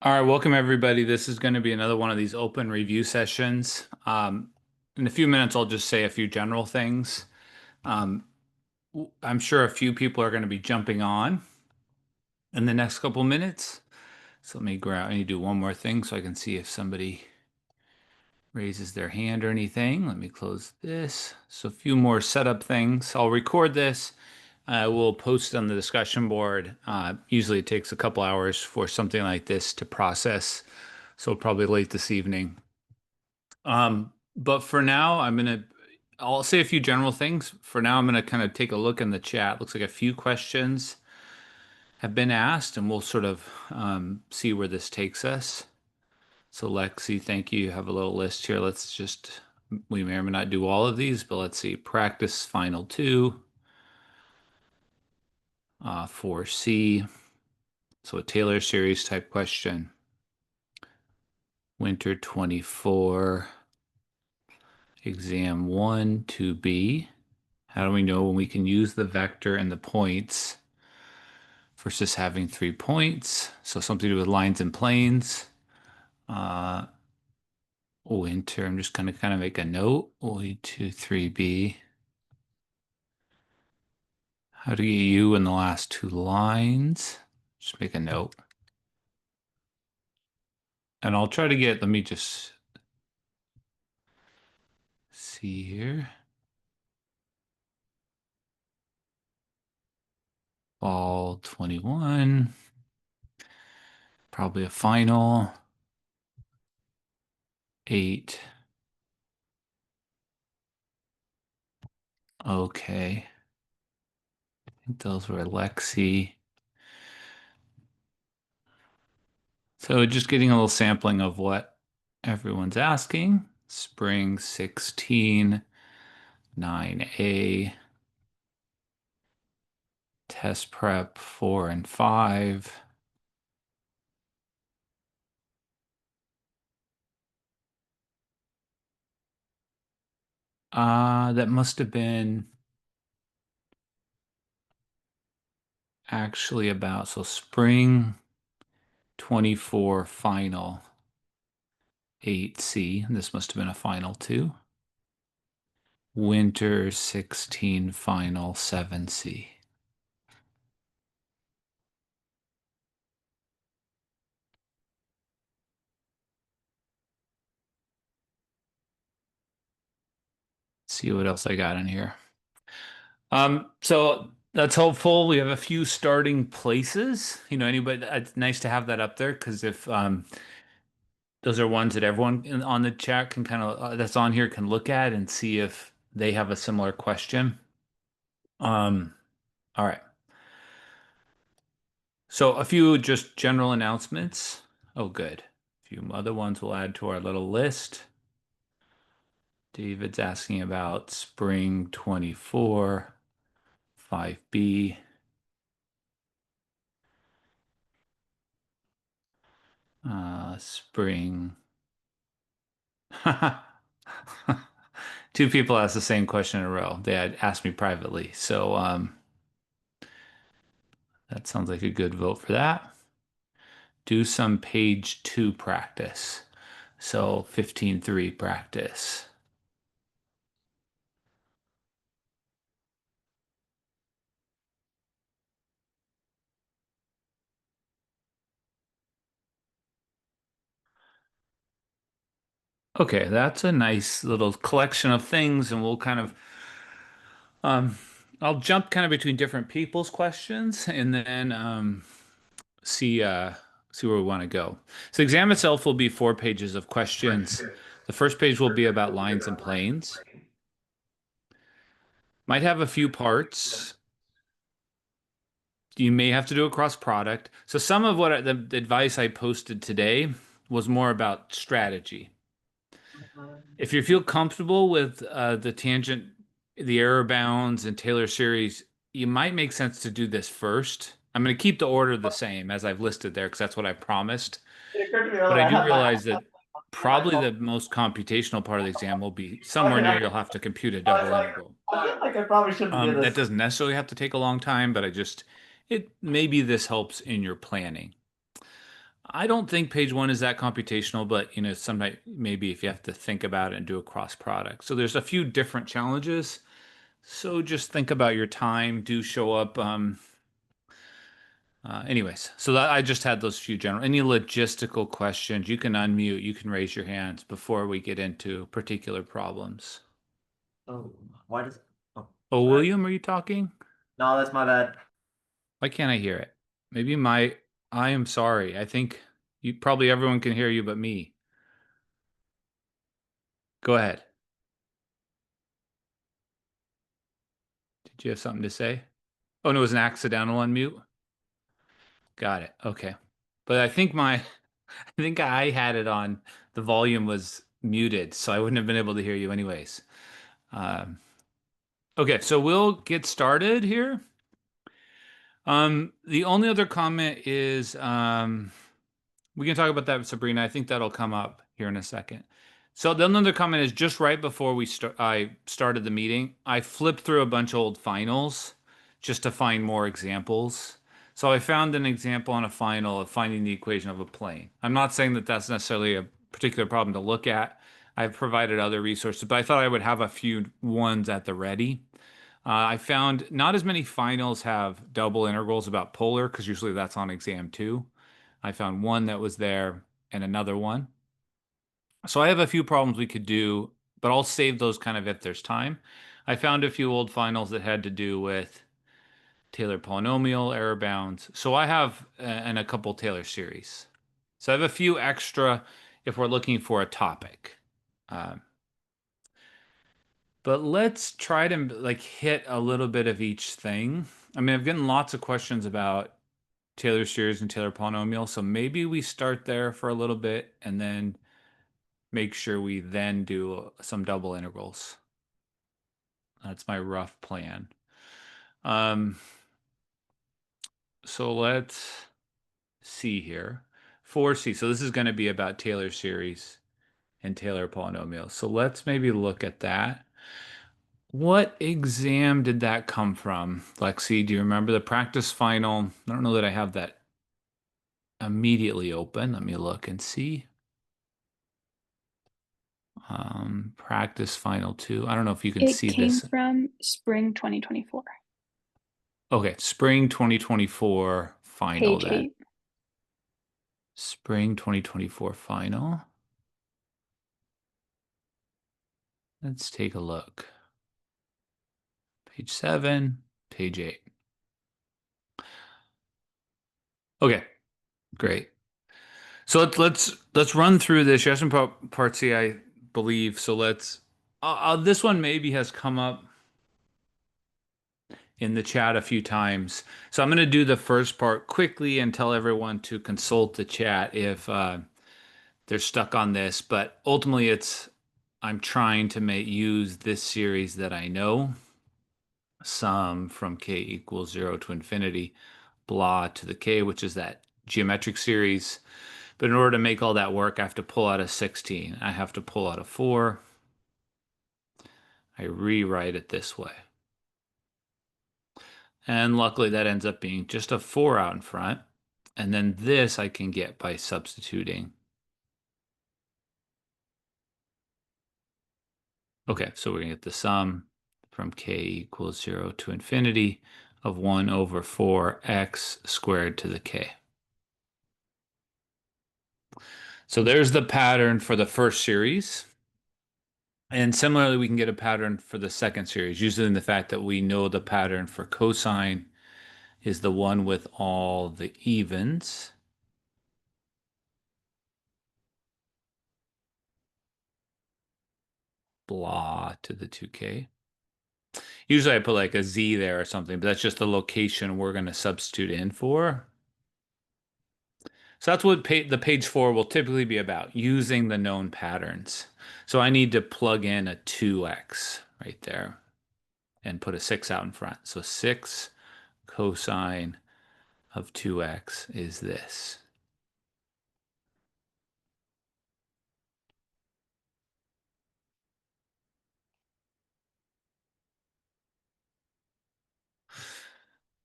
All right, welcome everybody. This is going to be another one of these open review sessions. In a few minutes, I'll just say a few general things. Um, I'm sure a few people are going to be jumping on in the next couple minutes. So let me grab, I need to do one more thing so I can see if somebody raises their hand or anything. Let me close this. So a few more setup things. I'll record this. I will post it on the discussion board. Usually it takes a couple hours for something like this to process. So probably late this evening. But for now, I'll say a few general things. For now, I'm gonna kind of take a look in the chat. Looks like a few questions have been asked, and we'll sort of see where this takes us. So Lexi, thank you. You have a little list here. We may or may not do all of these, but let's see. Practice final two, 4C. So a Taylor series type question. Winter 24, exam 1, 2B. How do we know when we can use the vector and the points versus having 3 points? So something to do with lines and planes. Uh, Winter, I'm just going to kind of make a note. O2, 3B. How do you get U in the last two lines? Just make a note. And I'll try to let me just see here. Fall 21. Probably a final. 8. Okay. I think those were Lexi. So just getting a little sampling of what everyone's asking. Spring 16, 9A, test prep 4 and 5. That must have been actually so spring 24 final 8C. This must have been a final too. Winter 16 final 7C. See what else I got in here. So that's hopeful. We have a few starting places. Anybody, it's nice to have that up there because if those are ones that everyone on the chat can kind of that's on here can look at and see if they have a similar question. Um, all right. So a few just general announcements. Oh, good. A few other ones we'll add to our little list. David's asking about spring 24, 5B. Spring. Two people asked the same question in a row. They had asked me privately. So that sounds like a good vote for that. Do some page 2 practice. So 15.3 practice. Okay, that's a nice little collection of things, and we'll kind of um, I'll jump kind of between different people's questions and then see where we want to go. So the exam itself will be 4 pages of questions. The first page will be about lines and planes. Might have a few parts. You may have to do a cross product. So some of the advice I posted today was more about strategy. If you feel comfortable with the tangent, the error bounds, and Taylor series, you might make sense to do this first. I'm going to keep the order the same as I've listed there because that's what I promised. But I do realize that probably the most computational part of the exam will be somewhere near you'll have to compute a double integral. I feel like I probably shouldn't do That this. doesn't necessarily have to take a long time, but maybe this helps in your planning. I don't think page one is that computational, but sometimes maybe if you have to think about it and do a cross product. So there's a few different challenges. So just think about your time. Do show up. Anyways, so I just had those few general. Any logistical questions, you can unmute, you can raise your hands before we get into particular problems. Oh, why does? Oh, Oh, sorry. William, are you talking? No, that's my bad. Why can't I hear it? Maybe I am sorry. I think probably everyone can hear you but me. Go ahead. Did you have something to say? Oh, no, it was an accidental unmute. Got it. Okay. But I think I had it on, the volume was muted, so I wouldn't have been able to hear you anyways. Um, okay, so we'll get started here. The only other comment is we can talk about that with Sabrina. I think that'll come up here in a second. So the other comment is just right before I started the meeting, I flipped through a bunch of old finals just to find more examples. So I found an example on a final of finding the equation of a plane. I'm not saying that that's necessarily a particular problem to look at. I've provided other resources, but I thought I would have a few ones at the ready. I found not as many finals have double integrals about polar because usually that's on exam two. I found one that was there and another one. So I have a few problems we could do, but I'll save those kind of if there's time. I found a few old finals that had to do with Taylor polynomial, error bounds. So I have and a couple Taylor series. So I have a few extra if we're looking for a topic. Um, but let's try to like hit a little bit of each thing. I mean, I've gotten lots of questions about Taylor series and Taylor polynomial, so maybe we start there for a little bit and then make sure we then do some double integrals. That's my rough plan. Um, so let's see here. 4C. So this is going to be about Taylor series and Taylor polynomials. So let's maybe look at that. What exam did that come from? Lexi, do you remember the practice final? I don't know that I have that immediately open. Let me look and see. Practice final two. I don't know if you can It see came this. from spring 2024, Okay, spring 2024 final page then. 8. Spring 2024 final. Let's take a look. Page 7, page 8. Okay, great. So let's run through this. You have some part C, I believe. So let's. This one maybe has come up in the chat a few times. So I'm going to do the first part quickly and tell everyone to consult the chat if they're stuck on this. But ultimately, I'm trying to use this series that I know, sum from k equals 0 to infinity, blah to the k, which is that geometric series. But in order to make all that work, I have to pull out a 16. I have to pull out a 4. I rewrite it this way. And luckily that ends up being just a 4 out in front. And then this I can get by substituting. Okay, so we're going to get the sum from k equals 0 to infinity of 1 over 4x squared to the k. So there's the pattern for the first series. And similarly, we can get a pattern for the second series, using the fact that we know the pattern for cosine is the one with all the evens. Blah to the 2k. Usually I put like a z there or something, but that's just the location we're going to substitute in for. So that's what the page 4 will typically be about, using the known patterns. So I need to plug in a 2x right there and put a 6 out in front. So 6 cosine of 2x is this.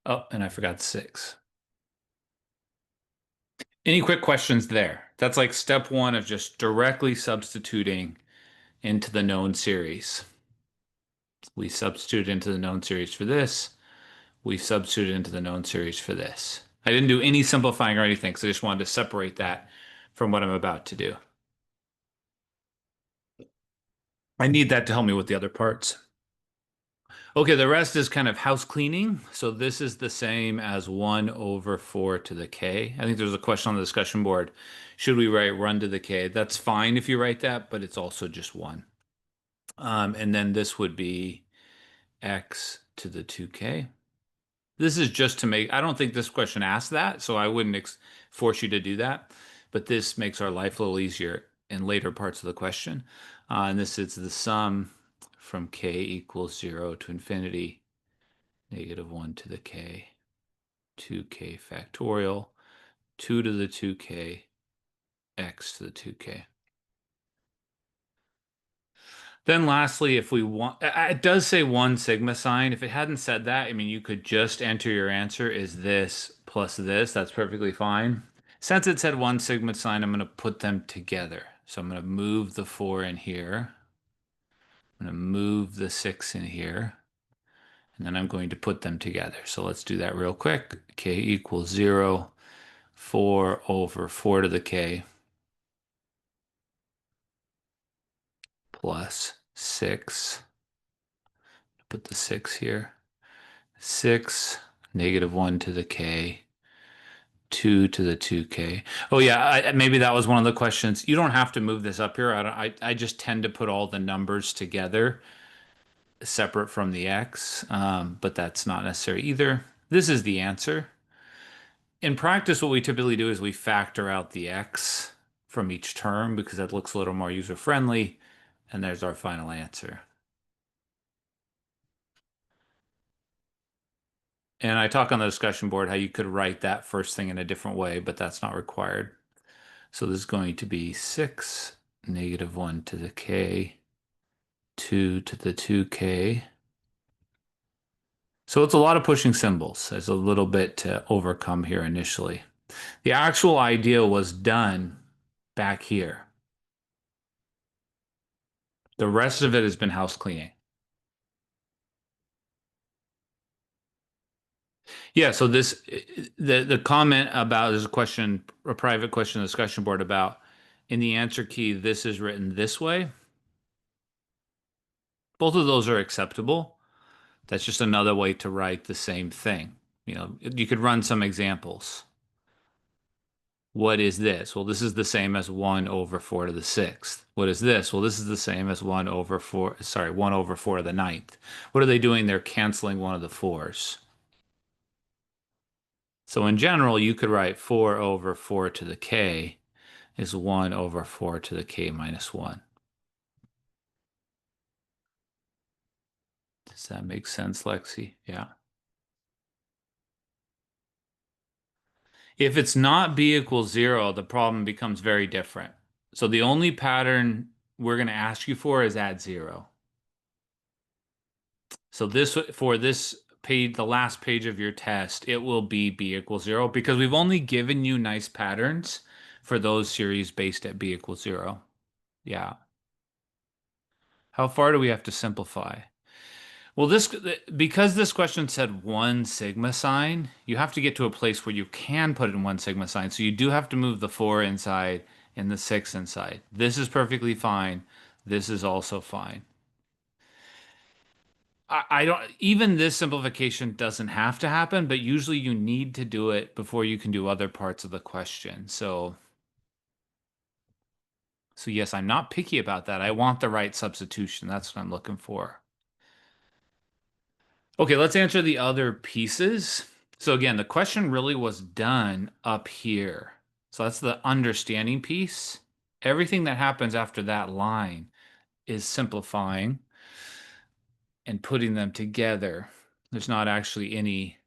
Oh, and I forgot 6. Any quick questions there? That's like step one of just directly substituting into the known series. We substitute into the known series for this. We substitute into the known series for this. I didn't do any simplifying or anything, so I just wanted to separate that from what I'm about to do. I need that to help me with the other parts. Okay, the rest is kind of house cleaning. So this is the same as 1 over 4 to the k. I think there's a question on the discussion board. Should we write run to the k? That's fine if you write that, but it's also just 1. And then this would be x to the 2k. This is just to make, I don't think this question asks that, so I wouldn't force you to do that. But this makes our life a little easier in later parts of the question. And this is the sum from k equals 0 to infinity, negative 1 to the k, 2k factorial, 2 to the 2k, x to the 2k. Then lastly, if we want, it does say 1 sigma sign. If it hadn't said that, I mean, you could just enter your answer is this plus this. That's perfectly fine. Since it said 1 sigma sign, I'm going to put them together. So I'm going to move the 4 in here. I'm going to move the 6 in here. And then I'm going to put them together. So let's do that real quick. K equals 0, 4 over 4 to the k plus 6. Put the 6 here. 6, negative 1 to the k, 2 to the 2k. Oh yeah, maybe that was one of the questions. You don't have to move this up here. I just tend to put all the numbers together separate from the x, but that's not necessary either. This is the answer. In practice, what we typically do is we factor out the x from each term because that looks a little more user-friendly, and there's our final answer. And I talk on the discussion board how you could write that first thing in a different way, but that's not required. So this is going to be 6, negative 1 to the k, 2 to the 2k. So it's a lot of pushing symbols. There's a little bit to overcome here initially. The actual idea was done back here. The rest of it has been house cleaning. Yeah, so this the comment about there's a question, a private question discussion board about in the answer key, this is written this way. Both of those are acceptable. That's just another way to write the same thing. You know, you could run some examples. What is this? Well, this is the same as 1 over 4 to the 6th. What is this? Well, this is the same as 1 over 4, sorry, 1 over 4 to the 9th. What are they doing? They're canceling one of the 4s. So in general, you could write 4 over 4 to the k is 1 over 4 to the k minus 1. Does that make sense, Lexi? Yeah. If it's not b equals 0, the problem becomes very different. So the only pattern we're going to ask you for is add 0. So this for this page, the last page of your test, it will be b equals 0 because we've only given you nice patterns for those series based at b equals 0. Yeah. How far do we have to simplify? Well, because this question said 1 sigma sign, you have to get to a place where you can put it in 1 sigma sign. So you do have to move the 4 inside and the 6 inside. This is perfectly fine. This is also fine. I don't, even this simplification doesn't have to happen, but usually you need to do it before you can do other parts of the question. So yes, I'm not picky about that. I want the right substitution. That's what I'm looking for. Okay, let's answer the other pieces. So again, the question really was done up here. So that's the understanding piece. Everything that happens after that line is simplifying and putting them together. There's not actually any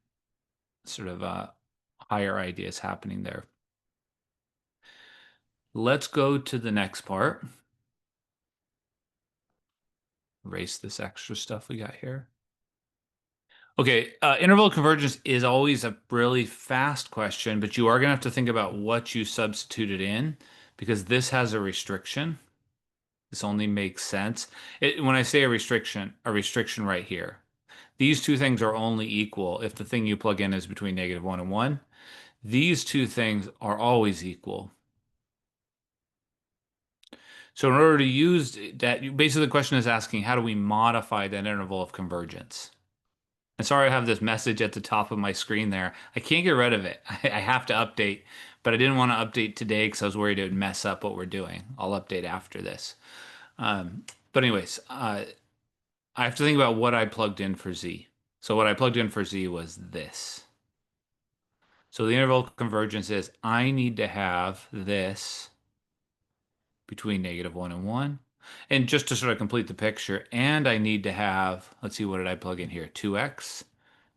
sort of higher ideas happening there. Let's go to the next part. Erase this extra stuff we got here. Okay, interval convergence is always a really fast question, but you are going to have to think about what you substituted in because this has a restriction. This only makes sense. When I say a restriction right here. These two things are only equal if the thing you plug in is between -1 and 1. These two things are always equal. So in order to use that, basically the question is asking, how do we modify that interval of convergence? And sorry, I have this message at the top of my screen there. I can't get rid of it. I have to update, but I didn't want to update today because I was worried it would mess up what we're doing. I'll update after this. But anyways, I have to think about what I plugged in for Z. So what I plugged in for Z was this. So the interval convergence is I need to have this between -1 and 1. And just to sort of complete the picture, and I need to have, let's see, what did I plug in here? 2x.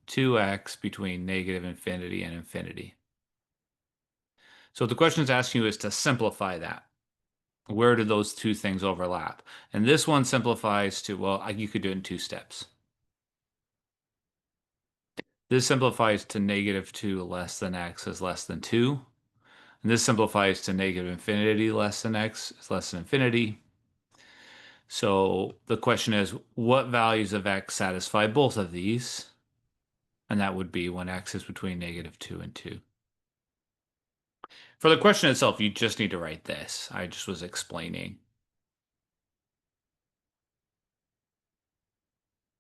2x between -infinity and infinity. So the question is asking you is to simplify that. Where do those two things overlap? And this one simplifies to, well, you could do it in two steps. This simplifies to -2 less than x is less than 2. And this simplifies to -infinity less than x is less than infinity. So the question is, what values of x satisfy both of these? And that would be when x is between -2 and 2. For the question itself, you just need to write this. I just was explaining.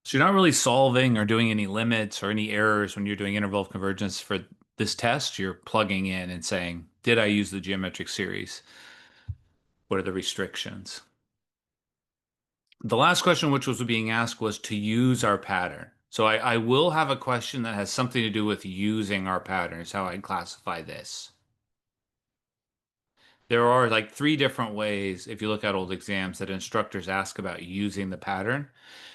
So you're not really solving or doing any limits or any errors when you're doing interval of convergence for this test. You're plugging in and saying, did I use the geometric series? What are the restrictions? The last question which was being asked was to use our pattern. So I will have a question that has something to do with using our pattern is how I'd classify this. There are like 3 different ways, if you look at old exams, that instructors ask about using the pattern.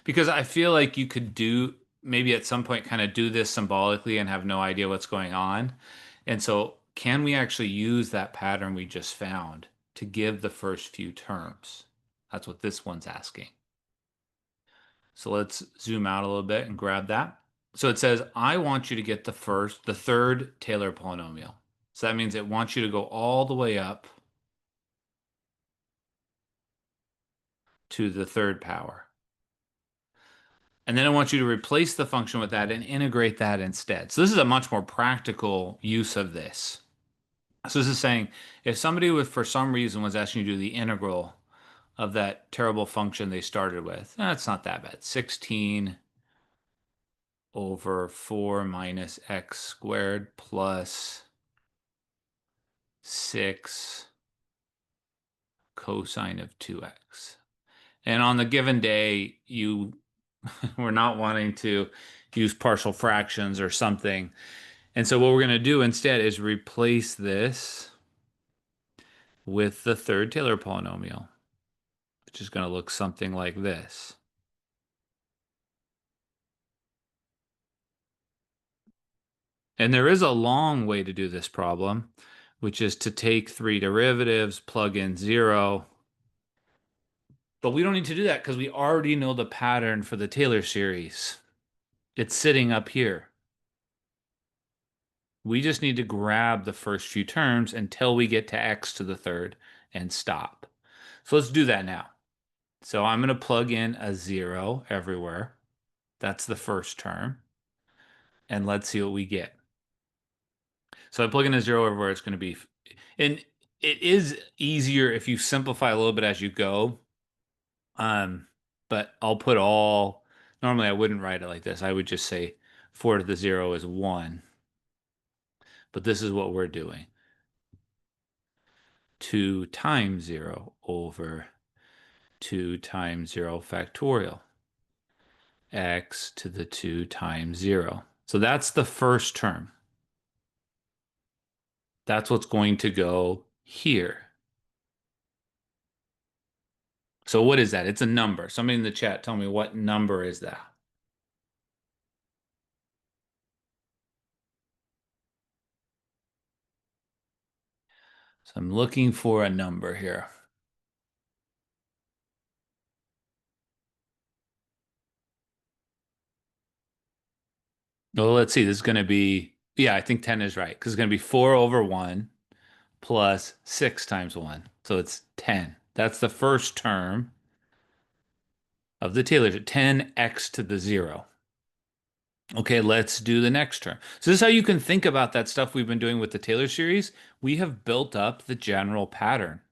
Because I feel like you could do, maybe at some point, kind of do this symbolically and have no idea what's going on. And so, can we actually use that pattern we just found to give the first few terms? That's what this one's asking. So let's zoom out a little bit and grab that. So it says, I want you to get the third Taylor polynomial. So that means it wants you to go all the way up to the third power. And then I want you to replace the function with that and integrate that instead. So this is a much more practical use of this. So this is saying if somebody for some reason was asking you to do the integral of that terrible function they started with, that's not that bad. 16 over 4 minus x squared plus 6 cosine of 2x. And on the given day, you were not wanting to use partial fractions or something. And so what we're going to do instead is replace this with the third Taylor polynomial, which is going to look something like this. And there is a long way to do this problem, which is to take 3 derivatives, plug in 0. But we don't need to do that because we already know the pattern for the Taylor series. It's sitting up here. We just need to grab the first few terms until we get to x to the third and stop. So let's do that now. So I'm going to plug in a 0 everywhere. That's the first term. And let's see what we get. So I plug in a 0 everywhere. It's going to be, and it is easier if you simplify a little bit as you go. But I'll put all, normally I wouldn't write it like this. I would just say 4 to the 0 is 1. But this is what we're doing. 2 times 0 over 2 times 0 factorial. X to the 2 times 0. So that's the first term. That's what's going to go here. So what is that? It's a number. Somebody in the chat, tell me what number is that? So I'm looking for a number here. Well, let's see. This is going to be, yeah, I think 10 is right because it's going to be 4 over 1 plus 6 times 1. So it's 10. That's the first term of the Taylor, 10x to the 0. Okay, let's do the next term. So this is how you can think about that stuff we've been doing with the Taylor series. We have built up the general pattern.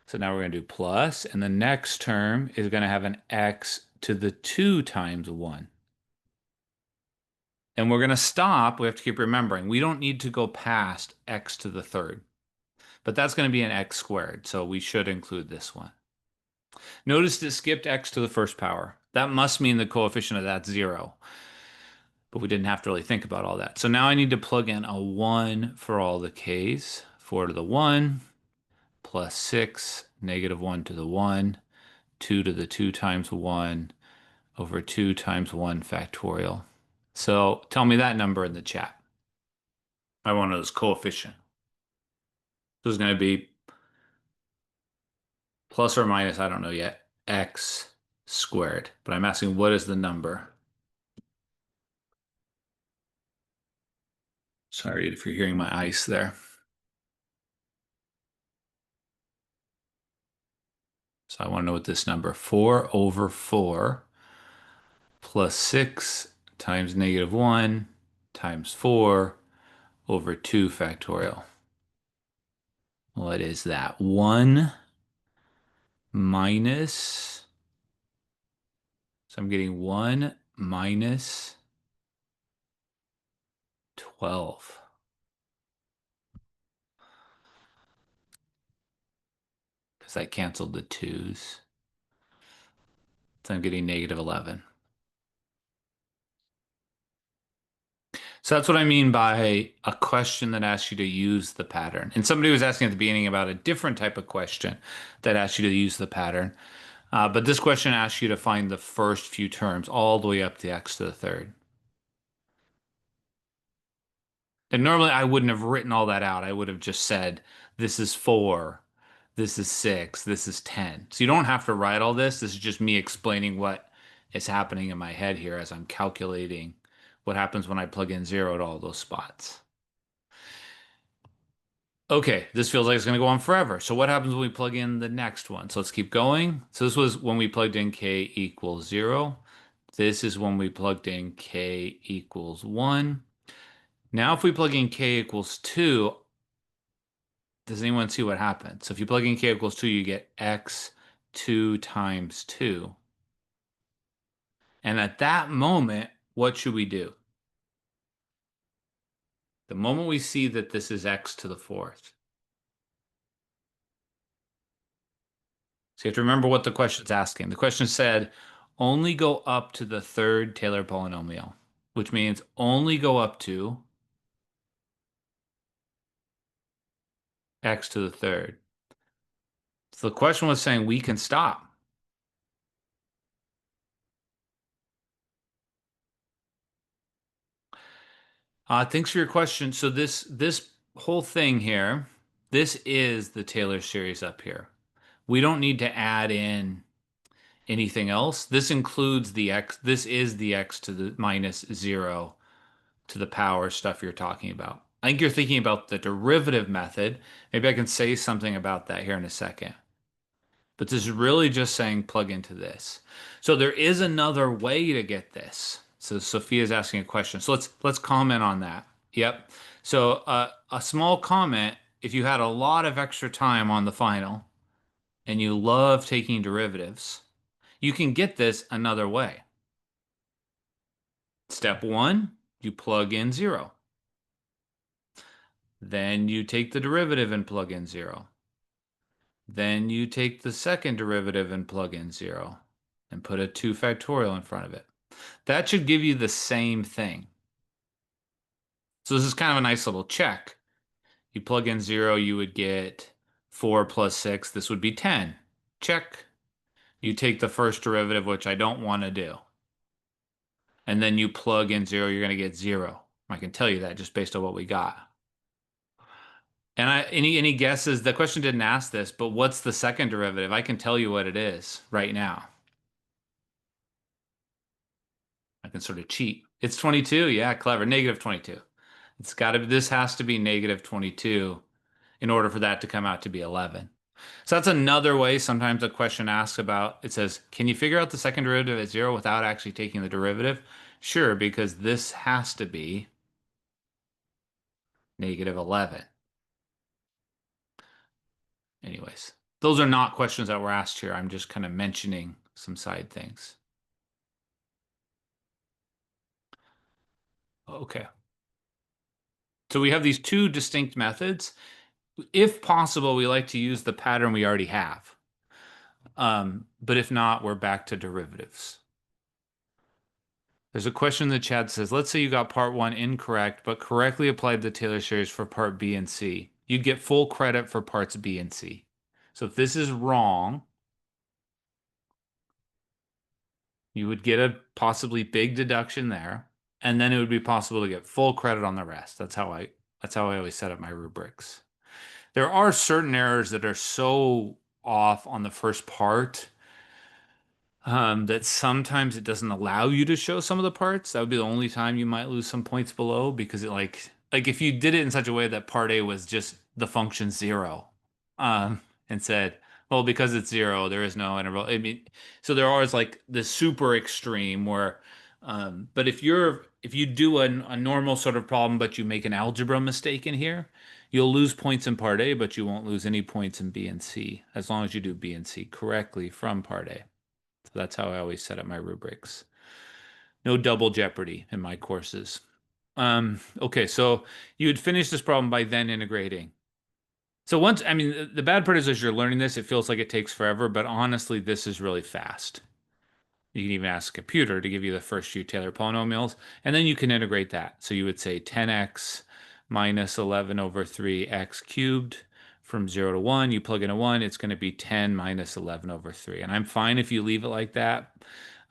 So now we're going to do plus, and the next term is going to have an x to the 2 times 1. And we're going to stop. We have to keep remembering, we don't need to go past x to the third. But that's going to be an x squared, so we should include this one. Notice it skipped x to the first power. That must mean the coefficient of that's 0. But we didn't have to really think about all that. So now I need to plug in a 1 for all the k's. 4 to the 1 plus 6, negative 1 to the 1, 2 to the 2 times 1 over 2 times 1 factorial. So tell me that number in the chat. I want to know this coefficient. This is going to be plus or minus, I don't know yet, x squared. But I'm asking what is the number? Sorry if you're hearing my ice there. So I want to know what this number, 4 over 4 plus 6 times negative 1 times 4 over 2 factorial. What is that? 1 minus, so I'm getting 1 minus 12. Because I canceled the 2's. So I'm getting negative 11. So that's what I mean by a question that asks you to use the pattern. And somebody was asking at the beginning about a different type of question that asks you to use the pattern. But this question asks you to find the first few terms all the way up to x to the third. And normally I wouldn't have written all that out. I would have just said, this is 4, this is 6, this is 10. So you don't have to write all this. This is just me explaining what is happening in my head here as I'm calculating what happens when I plug in 0 to all those spots. Okay, this feels like it's going to go on forever. So what happens when we plug in the next one? So let's keep going. So this was when we plugged in k equals 0. This is when we plugged in k equals 1. Now if we plug in k equals 2, does anyone see what happens? So if you plug in k equals 2, you get x 2 times 2. And at that moment, what should we do? The moment we see that this is x to the fourth. So you have to remember what the question's asking. The question said, only go up to the third Taylor polynomial, which means only go up to x to the third. So the question was saying we can stop. Thanks for your question. So this whole thing here, this is the Taylor series up here. We don't need to add in anything else. This includes the x. This is the x to the minus 0 to the power stuff you're talking about. I think you're thinking about the derivative method. Maybe I can say something about that here in a second. But this is really just saying plug into this. So there is another way to get this. So Sophia's asking a question. So let's comment on that. Yep. So a small comment, if you had a lot of extra time on the final and you love taking derivatives, you can get this another way. Step 1, you plug in 0. Then you take the derivative and plug in 0. Then you take the second derivative and plug in 0 and put a 2 factorial in front of it. That should give you the same thing. So this is kind of a nice little check. You plug in 0, you would get 4 plus 6. This would be 10. Check. You take the first derivative, which I don't want to do. And then you plug in 0, you're going to get 0. I can tell you that just based on what we got. And any guesses? The question didn't ask this, but what's the second derivative? I can tell you what it is right now. I can sort of cheat. It's 22. Yeah, clever. Negative 22. This has to be negative 22 in order for that to come out to be 11. So that's another way sometimes a question asks about, it says, can you figure out the second derivative at 0 without actually taking the derivative? Sure, because this has to be negative 11. Anyways, those are not questions that were asked here. I'm just kind of mentioning some side things. Okay. So we have these two distinct methods. If possible, we like to use the pattern we already have. But if not, we're back to derivatives. There's a question in the chat that says, let's say you got part one incorrect, but correctly applied the Taylor series for part B and C. You'd get full credit for parts B and C. So if this is wrong, you would get a possibly big deduction there, and then it would be possible to get full credit on the rest. That's how I always set up my rubrics. There are certain errors that are so off on the first part that sometimes it doesn't allow you to show some of the parts. That would be the only time you might lose some points below because it like if you did it in such a way that part A was just the function 0, and said, well, because it's 0, there is no interval. I mean, so there are like the super extreme where, but if you do a normal sort of problem, but you make an algebra mistake in here, you'll lose points in part A, but you won't lose any points in B and C as long as you do B and C correctly from part A. So that's how I always set up my rubrics. No double jeopardy in my courses. Okay, so you would finish this problem by then integrating. So once, I mean, the bad part is as you're learning this, it feels like it takes forever, but honestly, this is really fast. You can even ask a computer to give you the first few Taylor polynomials, and then you can integrate that. So you would say 10x minus 11 over 3x cubed from 0 to 1. You plug in a 1, it's going to be 10 minus 11 over 3. And I'm fine if you leave it like that,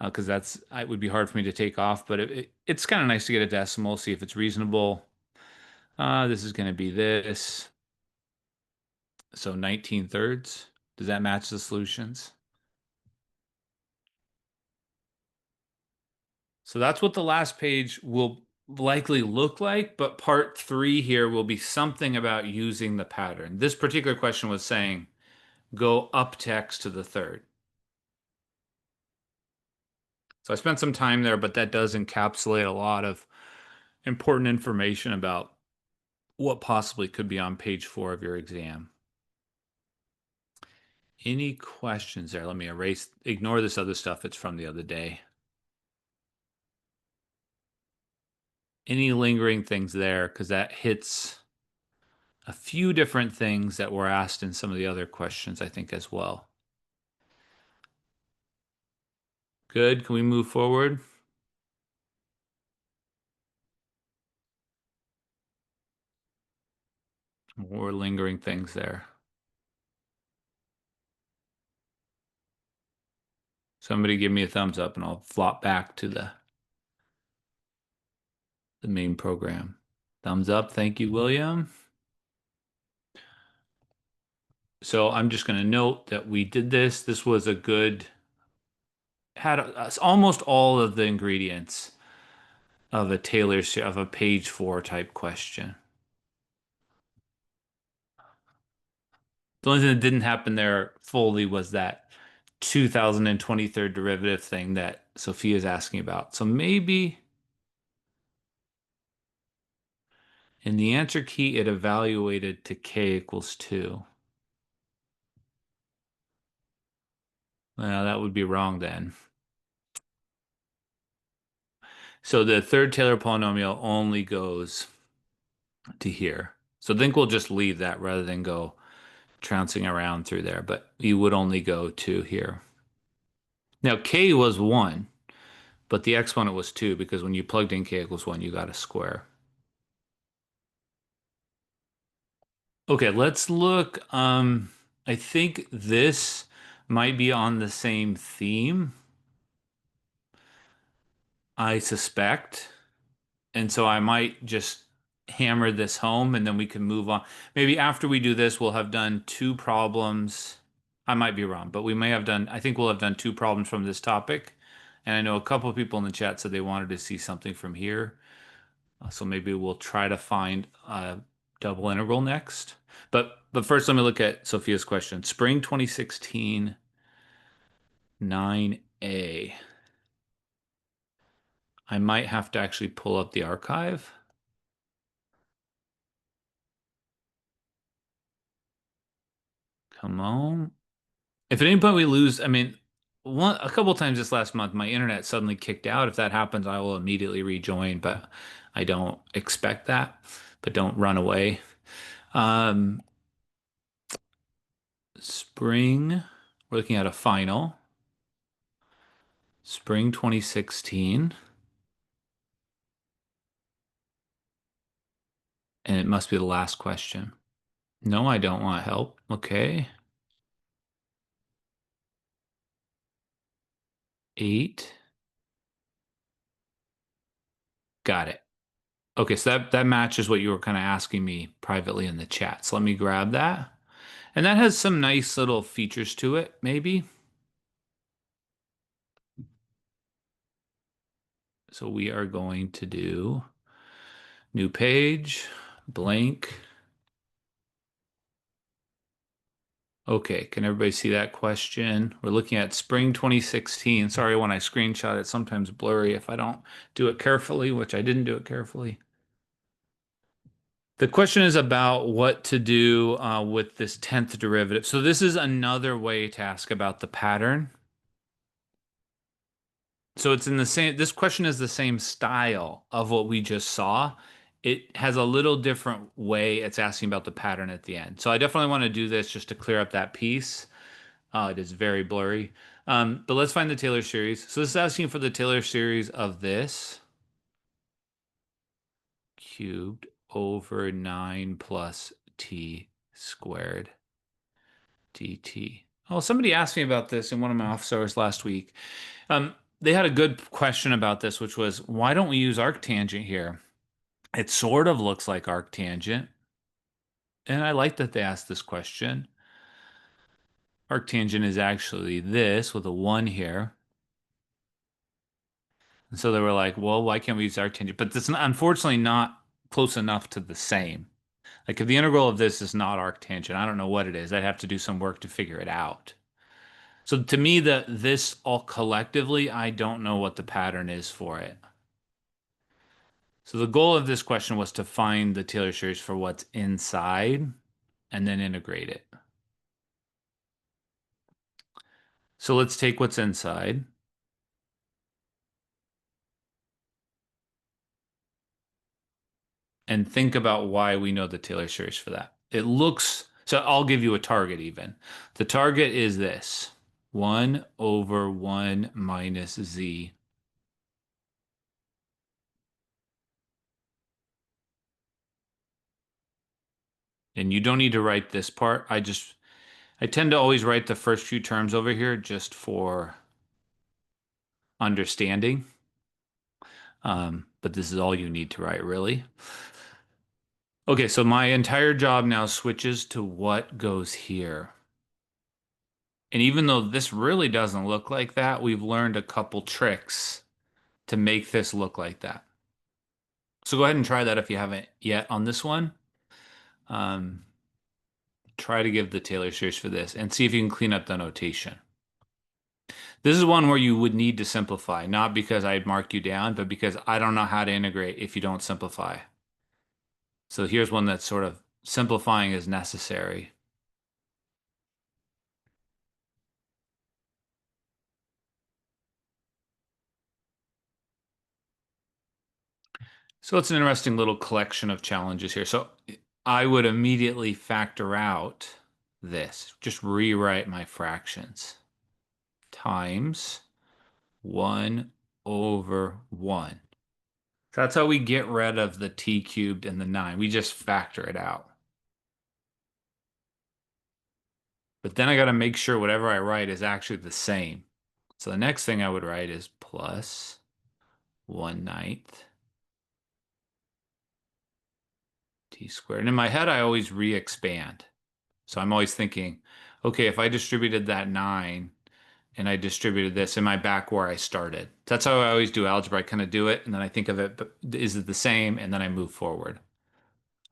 because it would be hard for me to take off, but it's kind of nice to get a decimal, see if it's reasonable. This is going to be this. So 19 thirds. Does that match the solutions? So that's what the last page will likely look like, but part 3 here will be something about using the pattern. This particular question was saying, go up to x to the third. So I spent some time there, but that does encapsulate a lot of important information about what possibly could be on page 4 of your exam. Any questions there? Let me ignore this other stuff. It's from the other day. Any lingering things there? Because that hits a few different things that were asked in some of the other questions, I think, as well. Good. Can we move forward? More lingering things there. Somebody give me a thumbs up and I'll flop back to the main program. Thumbs up. Thank you, William. So I'm just going to note that we did this. This was a good, had almost all of the ingredients of a page 4 type question. The only thing that didn't happen there fully was that 2023 derivative thing that Sophia's asking about. So maybe in the answer key, it evaluated to k equals 2. Well, that would be wrong then. So the third Taylor polynomial only goes to here. So I think we'll just leave that rather than go trouncing around through there, but you would only go to here. Now k was 1, but the exponent was 2 because when you plugged in k equals 1, you got a square. Okay, let's look. I think this might be on the same theme. I suspect. And so I might just hammer this home and then we can move on. Maybe after we do this, we'll have done 2 problems. I might be wrong, but I think we'll have done 2 problems from this topic. And I know a couple of people in the chat said they wanted to see something from here. So maybe we'll try to find a double integral next. But first, let me look at Sophia's question. Spring 2016, 9A. I might have to actually pull up the archive. Come on. If at any point we lose, I mean, a couple times this last month, my internet suddenly kicked out. If that happens, I will immediately rejoin, but I don't expect that. But don't run away. Um, Spring, we're looking at a final. Spring 2016. And it must be the last question. No, I don't want help. Okay. 8. Got it. Okay, so that matches what you were kind of asking me privately in the chat. So let me grab that. And that has some nice little features to it, maybe. So we are going to do new page, blank. Okay, can everybody see that question? We're looking at spring 2016. Sorry, when I screenshot it, sometimes blurry if I don't do it carefully, which I didn't do it carefully. The question is about what to do with this 10th derivative. So this is another way to ask about the pattern. So it's in the same, this question is the same style of what we just saw. It has a little different way it's asking about the pattern at the end. So I definitely want to do this just to clear up that piece. It is very blurry. But let's find the Taylor series. So this is asking for the Taylor series of this cubed over 9 plus t squared dt. Oh, somebody asked me about this in one of my office hours last week. They had a good question about this, which was, why don't we use arctangent here? It sort of looks like arctangent. And I like that they asked this question. Arctangent is actually this with a 1 here. And so they were like, well, why can't we use arctangent? But it's unfortunately not close enough to the same. Like if the integral of this is not arctangent, I don't know what it is. I'd have to do some work to figure it out. So to me, this all collectively, I don't know what the pattern is for it. So the goal of this question was to find the Taylor series for what's inside and then integrate it. So let's take what's inside. And think about why we know the Taylor series for that. It looks, so I'll give you a target even. The target is this, 1 over 1 minus z. And you don't need to write this part. I tend to always write the first few terms over here just for understanding. But this is all you need to write, really. Okay, so my entire job now switches to what goes here. And even though this really doesn't look like that, we've learned a couple tricks to make this look like that. So go ahead and try that if you haven't yet on this one. Try to give the Taylor series for this and see if you can clean up the notation. This is one where you would need to simplify, not because I'd mark you down, but because I don't know how to integrate if you don't simplify. So here's one that's sort of simplifying is necessary. So it's an interesting little collection of challenges here. So I would immediately factor out this, just rewrite my fractions times 1 over 1. So that's how we get rid of the t cubed and the 9. We just factor it out. But then I got to make sure whatever I write is actually the same. So the next thing I would write is plus 1/9 t squared. And in my head, I always re-expand. So I'm always thinking, okay, if I distributed that 9 and I distributed this in my back where I started. That's how I always do algebra. I kind of do it, and then I think of it, but is it the same? And then I move forward.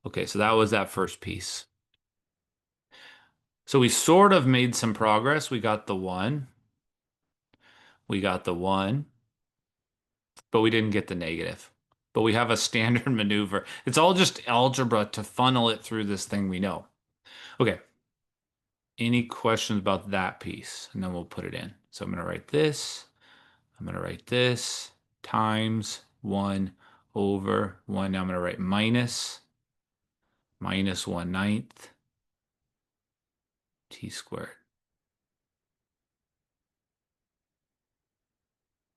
Okay, so that was that first piece. So we sort of made some progress. We got the 1. We got the 1, but we didn't get the negative. But we have a standard maneuver. It's all just algebra to funnel it through this thing we know. Okay. Any questions about that piece? And then we'll put it in. So I'm going to write this. I'm going to write this times 1 over 1. Now I'm going to write minus 1/9 t squared.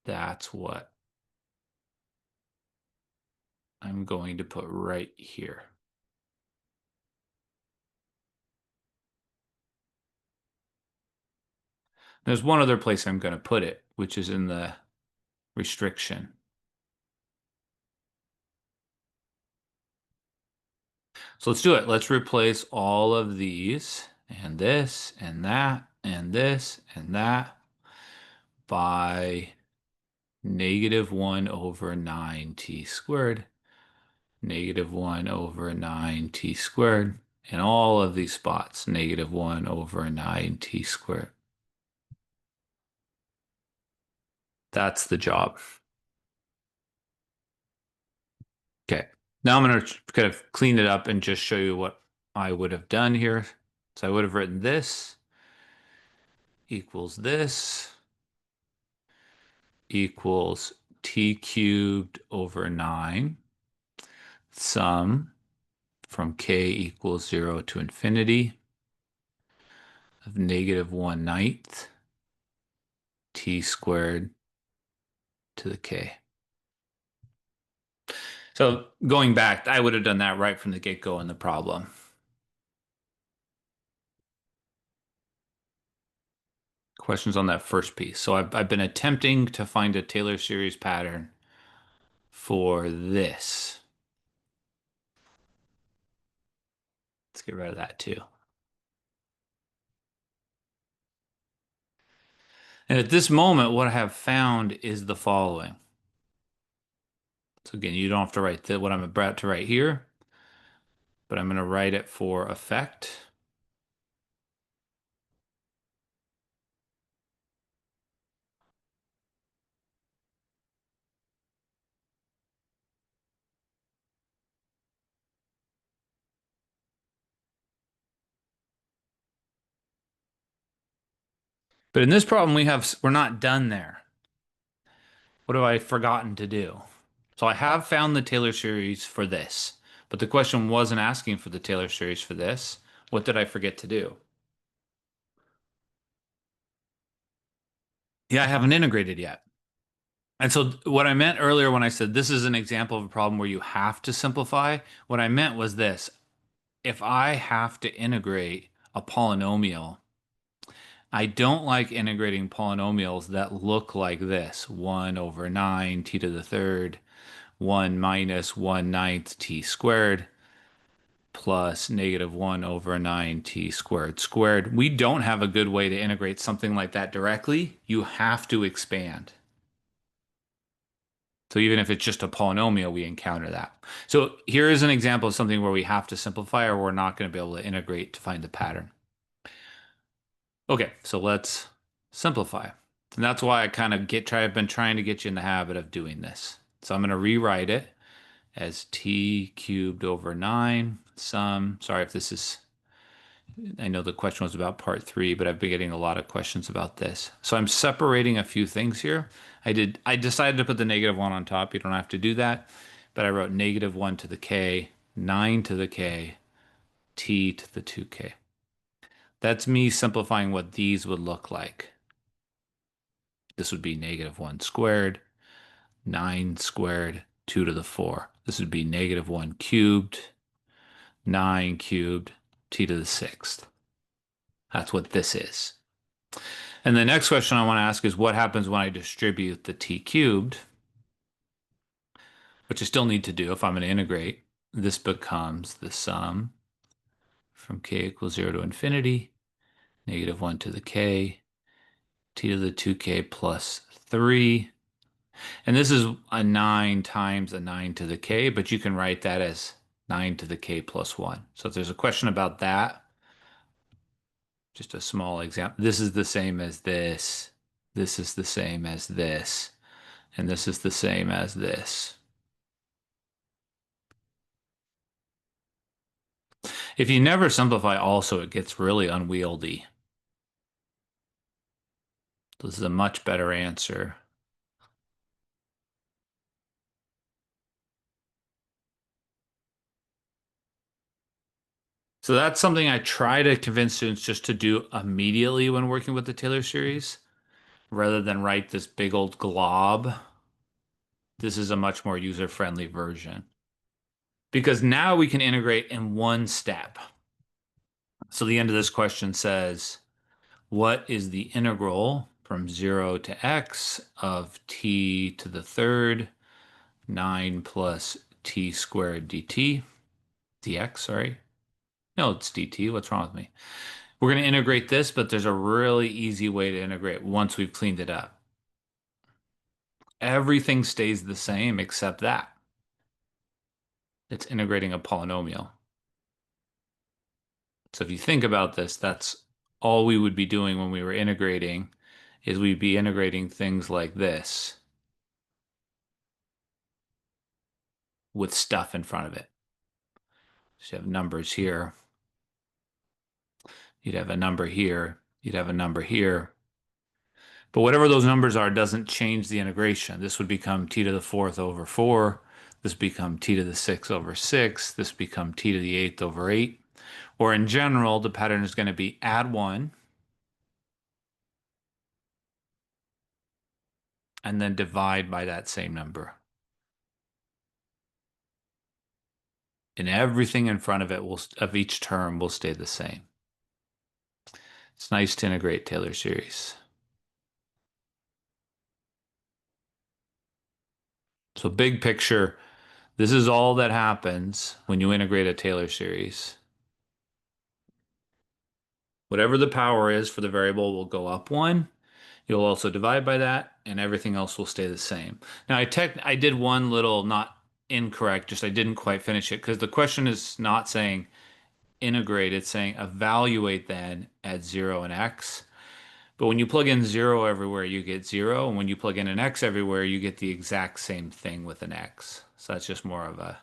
That's what I'm going to put right here. There's one other place I'm going to put it, which is in the restriction. So let's do it. Let's replace all of these and this and that and this and that by -1 over 9 t squared, -1 over 9 t squared, and all of these spots, -1 over 9 t squared. That's the job. Okay, now I'm going to kind of clean it up and just show you what I would have done here. So I would have written this equals this equals t cubed over 9 sum from k equals 0 to infinity of -1/9 t squared to the k. So going back, I would have done that right from the get-go in the problem. Questions on that first piece. So I've been attempting to find a Taylor series pattern for this. Let's get rid of that too. And at this moment, what I have found is the following. So again, you don't have to write what I'm about to write here, but I'm going to write it for effect. But in this problem, we're not done there. What have I forgotten to do? So I have found the Taylor series for this, but the question wasn't asking for the Taylor series for this. What did I forget to do? Yeah, I haven't integrated yet. And so what I meant earlier when I said this is an example of a problem where you have to simplify, what I meant was this. If I have to integrate a polynomial, I don't like integrating polynomials that look like this. 1 over 9 t to the third, 1 minus 1/9 t squared, plus -1 over 9 t squared squared. We don't have a good way to integrate something like that directly. You have to expand. So even if it's just a polynomial, we encounter that. So here is an example of something where we have to simplify or we're not going to be able to integrate to find the pattern. Okay, so let's simplify. And that's why I've been trying to get you in the habit of doing this. So I'm going to rewrite it as t cubed over 9 sum. Sorry if this is, I know the question was about part 3, but I've been getting a lot of questions about this. So I'm separating a few things here. I decided to put the -1 on top. You don't have to do that. But I wrote -1 to the k, 9 to the k, t to the 2k. That's me simplifying what these would look like. This would be -1 squared, 9 squared, 2 to the 4. This would be -1 cubed, 9 cubed, t to the 6th. That's what this is. And the next question I want to ask is what happens when I distribute the t cubed, which I still need to do if I'm going to integrate. This becomes the sum from k equals 0 to infinity, -1 to the k, t to the 2k plus 3. And this is a 9 times a 9 to the k, but you can write that as 9 to the k plus 1. So if there's a question about that, just a small example. This is the same as this. This is the same as this. And this is the same as this. If you never simplify also, it gets really unwieldy. This is a much better answer. So that's something I try to convince students just to do immediately when working with the Taylor series, rather than write this big old glob. This is a much more user-friendly version. Because now we can integrate in one step. So the end of this question says, what is the integral from 0 to x of t to the third 9 plus t squared dt, dx, sorry. No, it's dt. What's wrong with me? We're going to integrate this, but there's a really easy way to integrate once we've cleaned it up. Everything stays the same except that. It's integrating a polynomial. So if you think about this, that's all we would be doing when we were integrating, is we'd be integrating things like this with stuff in front of it. So you have numbers here. You'd have a number here. You'd have a number here. But whatever those numbers are doesn't change the integration. This would become t to the fourth over 4. This become t to the 6th over 6. This become t to the 8th over 8. Or in general, the pattern is going to be add 1 and then divide by that same number. And everything in front of it of each term will stay the same. It's nice to integrate Taylor series. So big picture, this is all that happens when you integrate a Taylor series. Whatever the power is for the variable will go up 1. You'll also divide by that, and everything else will stay the same. Now, I did one little not incorrect, just I didn't quite finish it, because the question is not saying integrate, it's saying evaluate then at 0 and x. But when you plug in 0 everywhere, you get 0. And when you plug in an x everywhere, you get the exact same thing with an x. So that's just more of a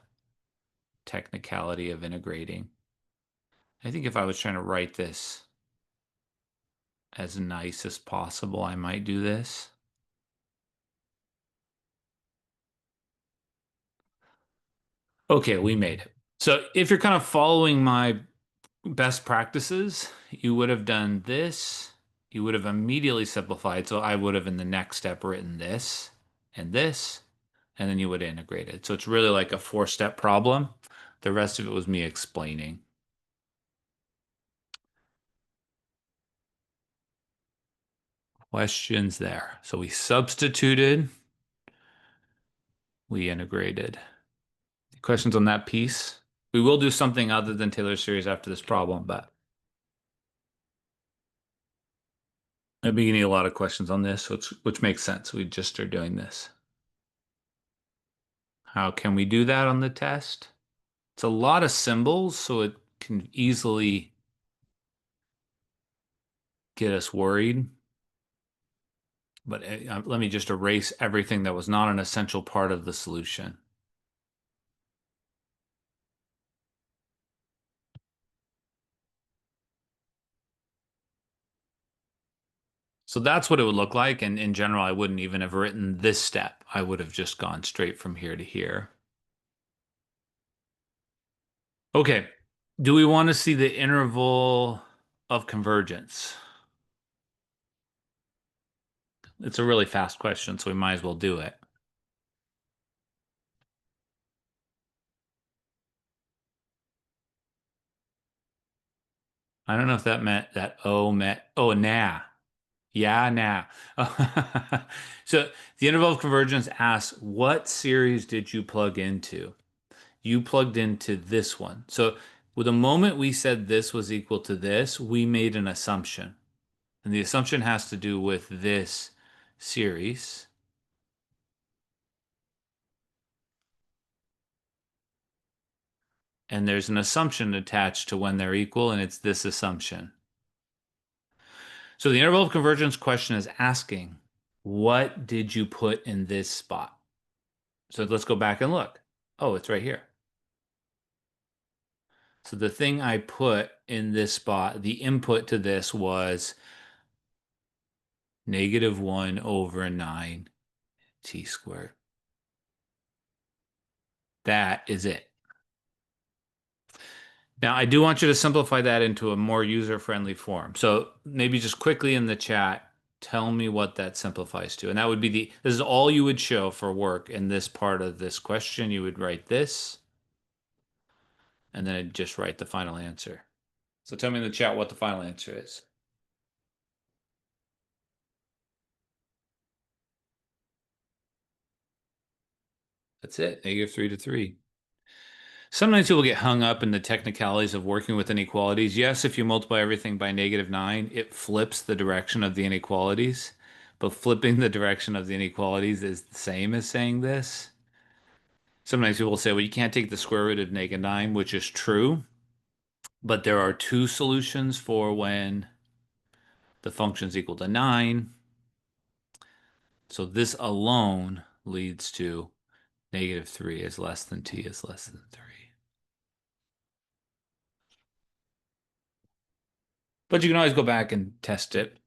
technicality of integrating. I think if I was trying to write this as nice as possible, I might do this. Okay, we made it. So if you're kind of following my best practices, you would have done this. You would have immediately simplified. So I would have in the next step written this and this, and then you would integrate it. So it's really like a 4-step problem. The rest of it was me explaining. Questions there. So we substituted, we integrated. Questions on that piece? We will do something other than Taylor series after this problem, but I'm getting a lot of questions on this, which makes sense. We just are doing this. How can we do that on the test? It's a lot of symbols, so it can easily get us worried. But let me just erase everything that was not an essential part of the solution. So that's what it would look like. And in general, I wouldn't even have written this step. I would have just gone straight from here to here. Okay. Do we want to see the interval of convergence? It's a really fast question, so we might as well do it. I don't know if that meant that oh nah. Yeah, nah. So the interval of convergence asks, what series did you plug into? You plugged into this one. So with the moment we said this was equal to this, we made an assumption. And the assumption has to do with this series. And there's an assumption attached to when they're equal, and it's this assumption. So the interval of convergence question is asking, what did you put in this spot? So let's go back and look. Oh, it's right here. So the thing I put in this spot, the input to this was -1/9 t squared. That is it. Now, I do want you to simplify that into a more user-friendly form. So maybe just quickly in the chat, tell me what that simplifies to. And that would be this is all you would show for work in this part of this question. You would write this, and then I'd just write the final answer. So tell me in the chat what the final answer is. That's it, -3 to 3. Sometimes people get hung up in the technicalities of working with inequalities. Yes, if you multiply everything by -9, it flips the direction of the inequalities, but flipping the direction of the inequalities is the same as saying this. Sometimes people say, well, you can't take the square root of -9, which is true, but there are two solutions for when the function's equal to 9. So this alone leads to -3 is less than t is less than 3. But you can always go back and test it.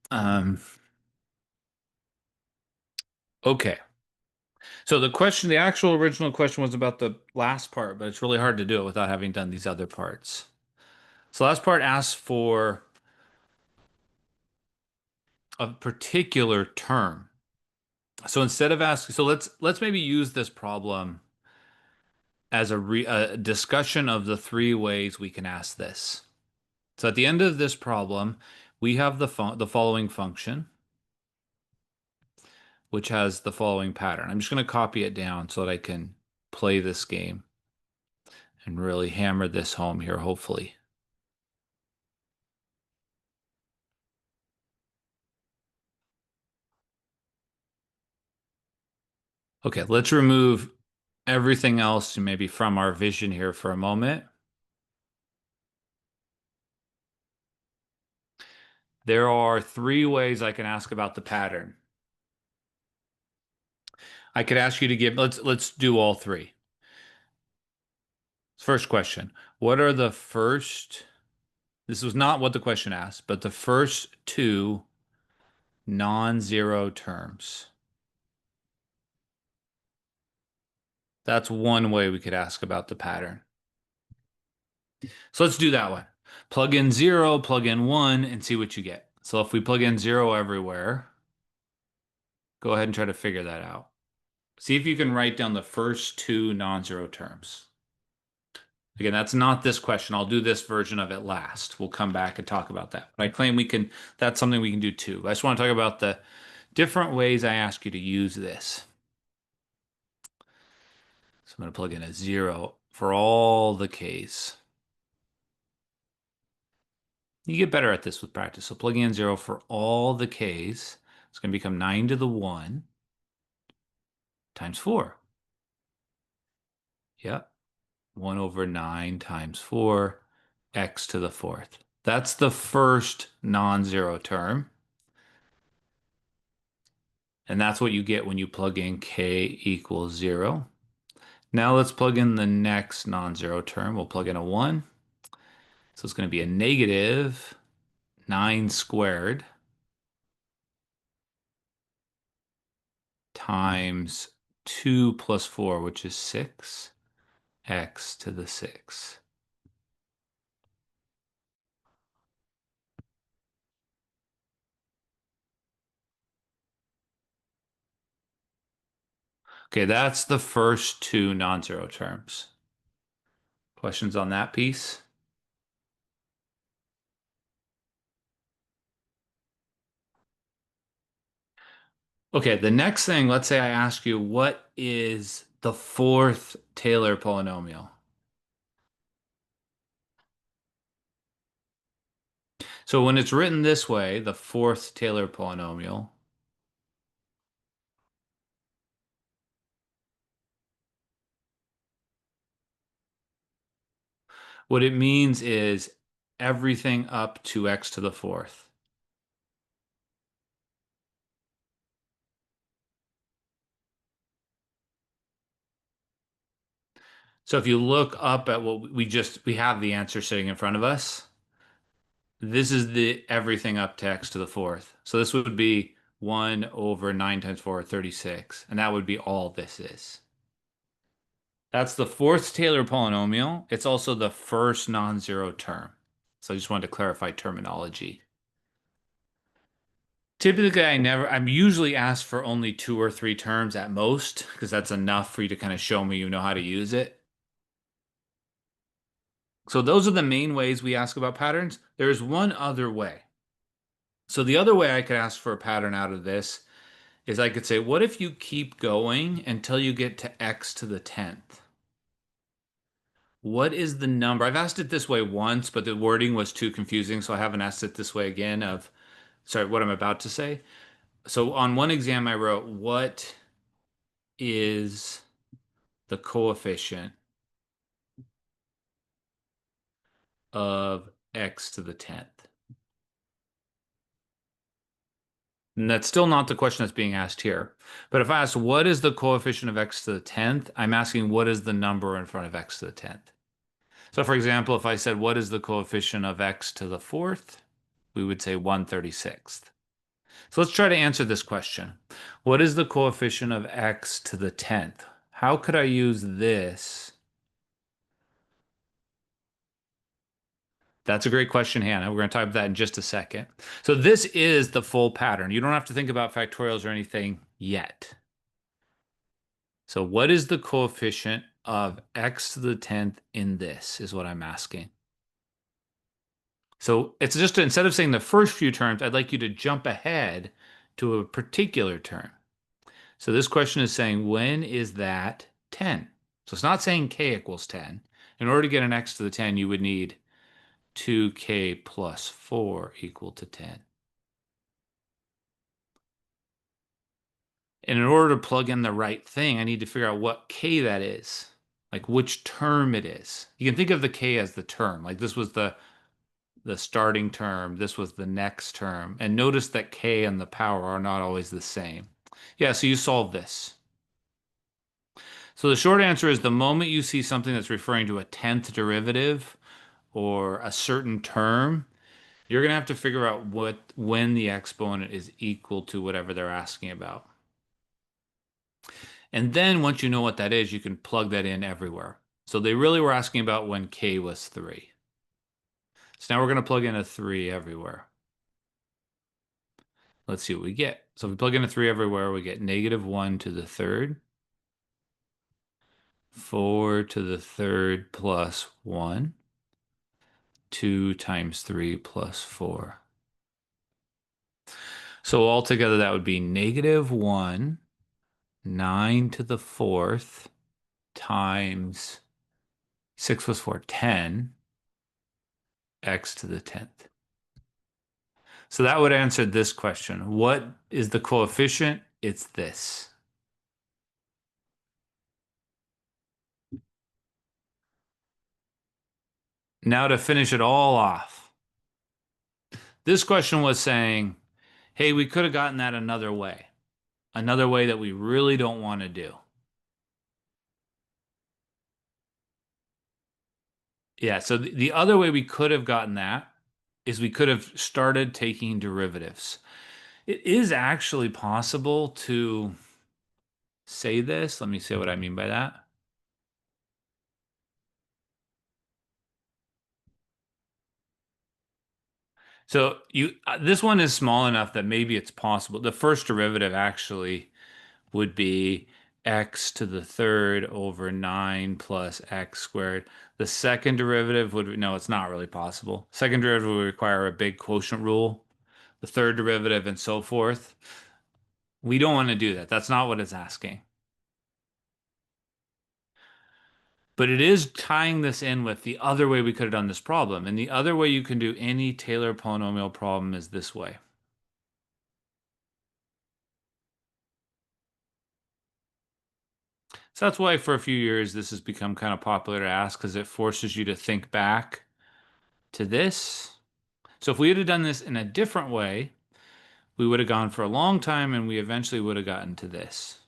Okay. So the actual original question was about the last part, but it's really hard to do it without having done these other parts. So last part asks for a particular term. So instead of asking, so let's maybe use this problem as a discussion of the three ways we can ask this. So at the end of this problem, we have the following function, which has the following pattern. I'm just going to copy it down so that I can play this game and really hammer this home here, hopefully. Okay, let's remove everything else maybe from our vision here for a moment. There are three ways I can ask about the pattern. I could ask you to give, let's do all three. First question, what are the first, this was not what the question asked, but the first two non-zero terms? That's one way we could ask about the pattern. So let's do that one. Plug in 0, plug in 1, and see what you get. So if we plug in 0 everywhere, go ahead and try to figure that out. See if you can write down the first two non-zero terms. Again, that's not this question. I'll do this version of it last. We'll come back and talk about that. But I claim we can, that's something we can do too. I just want to talk about the different ways I ask you to use this. So I'm going to plug in a 0 for all the k's. You get better at this with practice. So plugging in 0 for all the k's, it's going to become 9 to the 1 times 4. Yep. 1/9 times 4, x to the 4th. That's the first non-zero term. And that's what you get when you plug in k equals 0. Now let's plug in the next non-zero term. We'll plug in a 1. So it's going to be a -9 squared times 2 plus 4, which is 6, x to the 6. Okay, that's the first two non-zero terms. Questions on that piece? Okay, the next thing, let's say I ask you, what is the fourth Taylor polynomial? So when it's written this way, the fourth Taylor polynomial, what it means is everything up to x to the fourth. So if you look up at what we have the answer sitting in front of us. This is the everything up to x to the fourth. So this would be 1 over 9 times 4, 36. And that would be all this is. That's the fourth Taylor polynomial. It's also the first non-zero term. So I just wanted to clarify terminology. Typically, I'm usually asked for only 2 or 3 terms at most, because that's enough for you to kind of show me you know how to use it. So those are the main ways we ask about patterns. There's one other way. So the other way I could ask for a pattern out of this is I could say, what if you keep going until you get to x to the 10th? What is the number? I've asked it this way once, but the wording was too confusing, so I haven't asked it this way again sorry, what I'm about to say. So on one exam I wrote, what is the coefficient of x to the 10th? And that's still not the question that's being asked here. But if I ask, what is the coefficient of x to the 10th? I'm asking, what is the number in front of x to the 10th? So for example, if I said, what is the coefficient of x to the fourth? We would say 1/36. So let's try to answer this question. What is the coefficient of x to the 10th? How could I use this? That's a great question, Hannah. We're going to talk about that in just a second. So this is the full pattern. You don't have to think about factorials or anything yet. So what is the coefficient of x to the 10th in this is what I'm asking. So it's just instead of saying the first few terms, I'd like you to jump ahead to a particular term. So this question is saying, when is that 10? So it's not saying k equals 10. In order to get an x to the 10, you would need 2k plus 4 equal to 10. And in order to plug in the right thing, I need to figure out what k that is, like which term it is. You can think of the k as the term, like this was the starting term, this was the next term. And notice that k and the power are not always the same. Yeah, so you solve this. So the short answer is the moment you see something that's referring to a 10th derivative or a certain term, you're going to have to figure out when the exponent is equal to whatever they're asking about. And then once you know what that is, you can plug that in everywhere. So they really were asking about when k was 3. So now we're going to plug in a 3 everywhere. Let's see what we get. So if we plug in a 3 everywhere, we get -1 to the third, 4 to the third plus 1, 2 times 3 plus 4. So altogether that would be -1, 9 to the fourth times 6 plus 4, 10, x to the 10th. So that would answer this question. What is the coefficient? It's this. Now to finish it all off. This question was saying, hey, we could have gotten that another way that we really don't want to do. Yeah, so the other way we could have gotten that is we could have started taking derivatives. It is actually possible to say this. Let me say what I mean by that. So this one is small enough that maybe it's possible. The first derivative actually would be x to the third over 9 plus x squared. The second derivative would, no, it's not really possible. Second derivative would require a big quotient rule. The third derivative and so forth. We don't want to do that. That's not what it's asking. But it is tying this in with the other way we could have done this problem. And the other way you can do any Taylor polynomial problem is this way. So that's why for a few years this has become kind of popular to ask, because it forces you to think back to this. So if we had done this in a different way, we would have gone for a long time and we eventually would have gotten to this.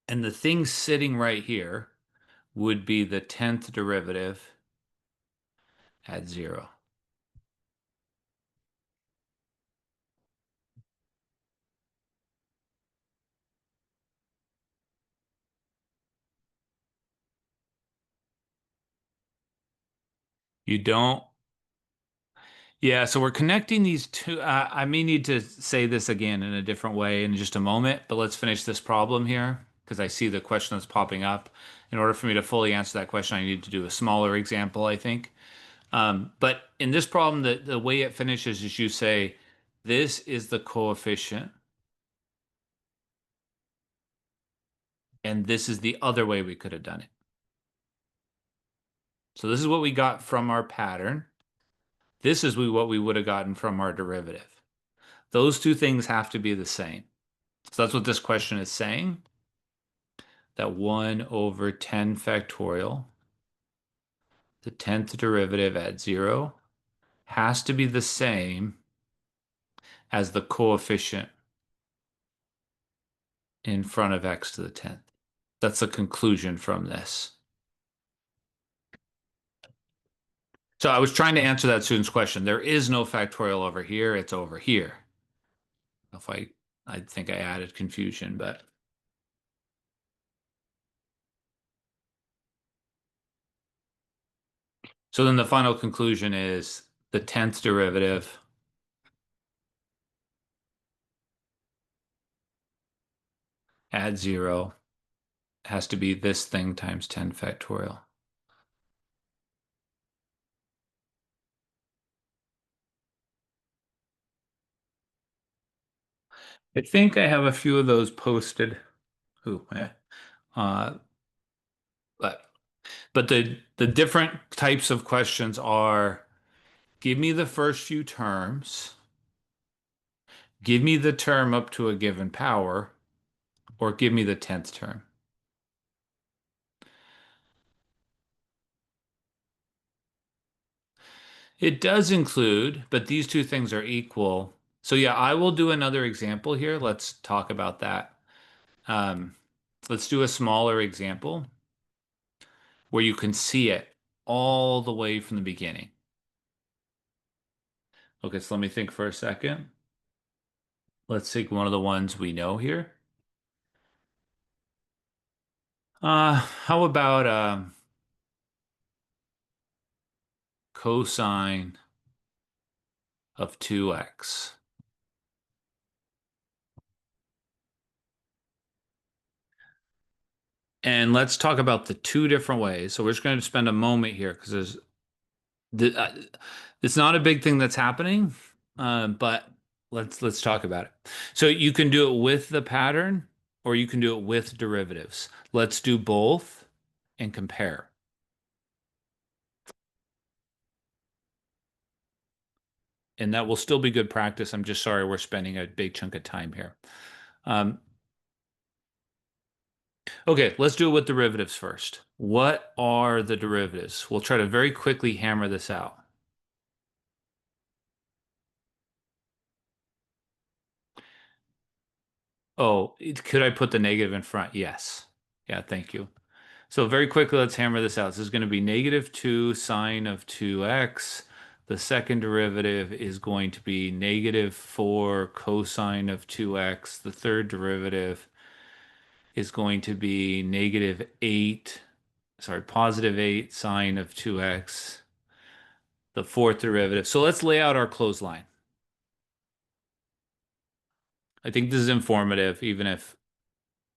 And the thing sitting right here would be the 10th derivative at 0. You don't. Yeah, so we're connecting these two. I may need to say this again in a different way in just a moment, but let's finish this problem here because I see the question that's popping up. In order for me to fully answer that question, I need to do a smaller example, I think. But in this problem, the way it finishes is you say, this is the coefficient, and this is the other way we could have done it. So this is what we got from our pattern. This is what we would have gotten from our derivative. Those two things have to be the same. So that's what this question is saying, that 1 over 10 factorial, the 10th derivative at 0, has to be the same as the coefficient in front of x to the 10th. That's the conclusion from this. So I was trying to answer that student's question. There is no factorial over here. It's over here. If I think I added confusion, but. So then the final conclusion is the 10th derivative at 0 has to be this thing times 10 factorial. I think I have a few of those posted. Ooh, yeah. Uh, but the different types of questions are, give me the first few terms, give me the term up to a given power, or give me the 10th term. It does include, but these two things are equal. So yeah, I will do another example here. Let's talk about that. Let's do a smaller example where you can see it all the way from the beginning. Okay, so let me think for a second. Let's take one of the ones we know here. How about cosine of 2x? And let's talk about the two different ways. So we're just going to spend a moment here because it's not a big thing that's happening, but let's talk about it. So you can do it with the pattern, or you can do it with derivatives. Let's do both and compare. And that will still be good practice. I'm just sorry we're spending a big chunk of time here. Okay, let's do it with derivatives first. What are the derivatives? We'll try to very quickly hammer this out. Oh, could I put the negative in front? Yes. Yeah, thank you. So very quickly, let's hammer this out. This is going to be negative 2 sine of 2x. The second derivative is going to be negative 4 cosine of 2x. The third derivative is going to be negative 8, sorry, positive 8 sine of 2x. The fourth derivative. So let's lay out our closed line. I think this is informative, even if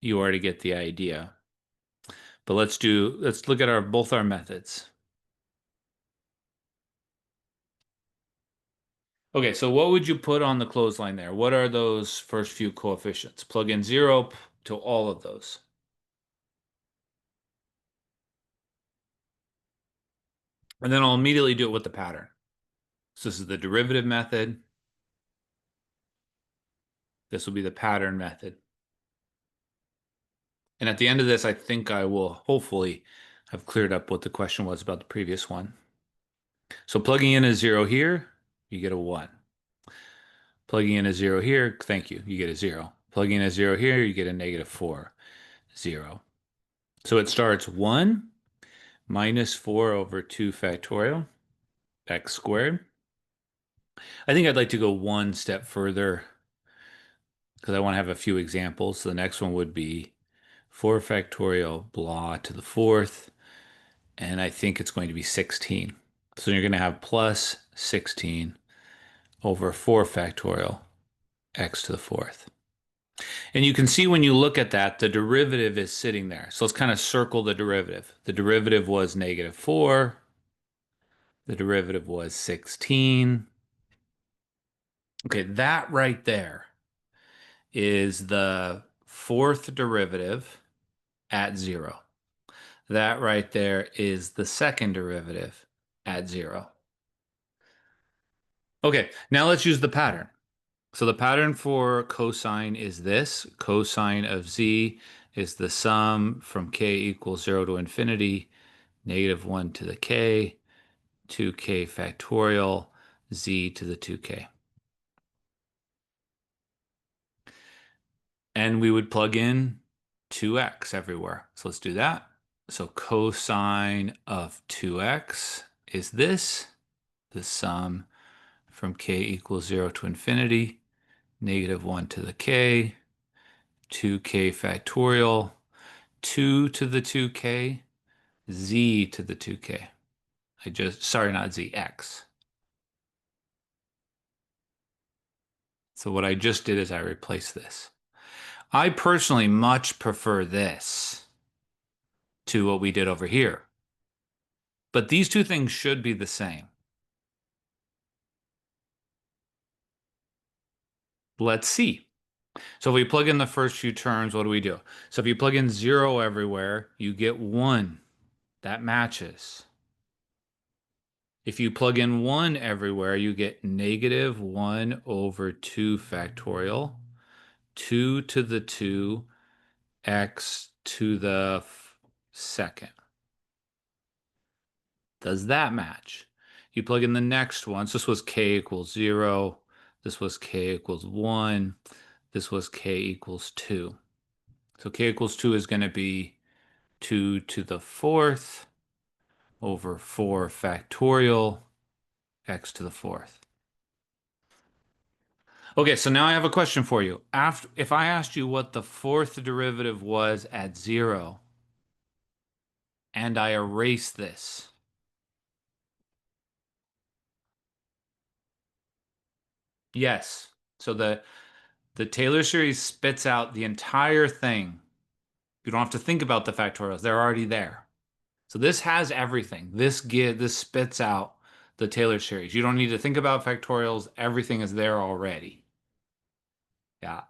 you already get the idea. But let's look at both our methods. Okay, so what would you put on the clothesline there? What are those first few coefficients? Plug in 0, to all of those. And then I'll immediately do it with the pattern. So this is the derivative method. This will be the pattern method. And at the end of this, I think I will hopefully have cleared up what the question was about the previous one. So plugging in a 0 here, you get a 1. Plugging in a 0 here, thank you, you get a 0. Plugging in a 0 here, you get a -4, 0. So it starts 1 minus 4 over 2 factorial, x squared. I think I'd like to go one step further because I want to have a few examples. So the next one would be 4 factorial blah to the 4th, and I think it's going to be 16. So you're going to have plus 16 over 4 factorial x to the 4th. And you can see when you look at that, the derivative is sitting there. So let's kind of circle the derivative. The derivative was -4. The derivative was 16. Okay, that right there is the fourth derivative at 0. That right there is the second derivative at 0. Okay, now let's use the pattern. So the pattern for cosine is this. Cosine of z is the sum from k equals 0 to infinity, -1 to the k, 2k factorial, z to the 2k. And we would plug in 2x everywhere. So let's do that. So cosine of 2x is this, the sum from k equals 0 to infinity, -1 to the k, 2k factorial, 2 to the 2k, z to the 2k. Sorry, not z, x. So what I just did is I replaced this. I personally much prefer this to what we did over here. But these two things should be the same. Let's see. So if we plug in the first few terms, what do we do? So if you plug in 0 everywhere, you get 1. That matches. If you plug in 1 everywhere, you get -1 over 2 factorial, 2 to the 2, x to the second. Does that match? You plug in the next one. So this was k equals 0. This was k equals 1. This was k equals 2. So k equals 2 is going to be 2 to the 4th over 4 factorial x to the 4th. Okay, so now I have a question for you. If I asked you what the fourth derivative was at 0, and I erase this, yes. So the Taylor series spits out the entire thing. You don't have to think about the factorials. They're already there. So this has everything. This spits out the Taylor series. You don't need to think about factorials. Everything is there already. Yeah.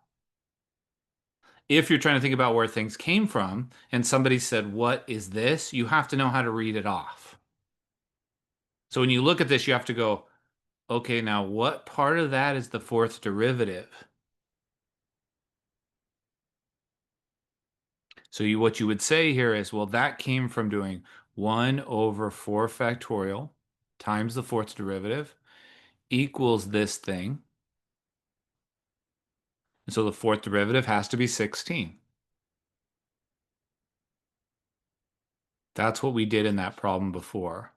If you're trying to think about where things came from and somebody said, "What is this?" you have to know how to read it off. So when you look at this, you have to go, okay, now what part of that is the fourth derivative? So what you would say here is, well, that came from doing 1 over 4 factorial times the fourth derivative equals this thing. And so the fourth derivative has to be 16. That's what we did in that problem before.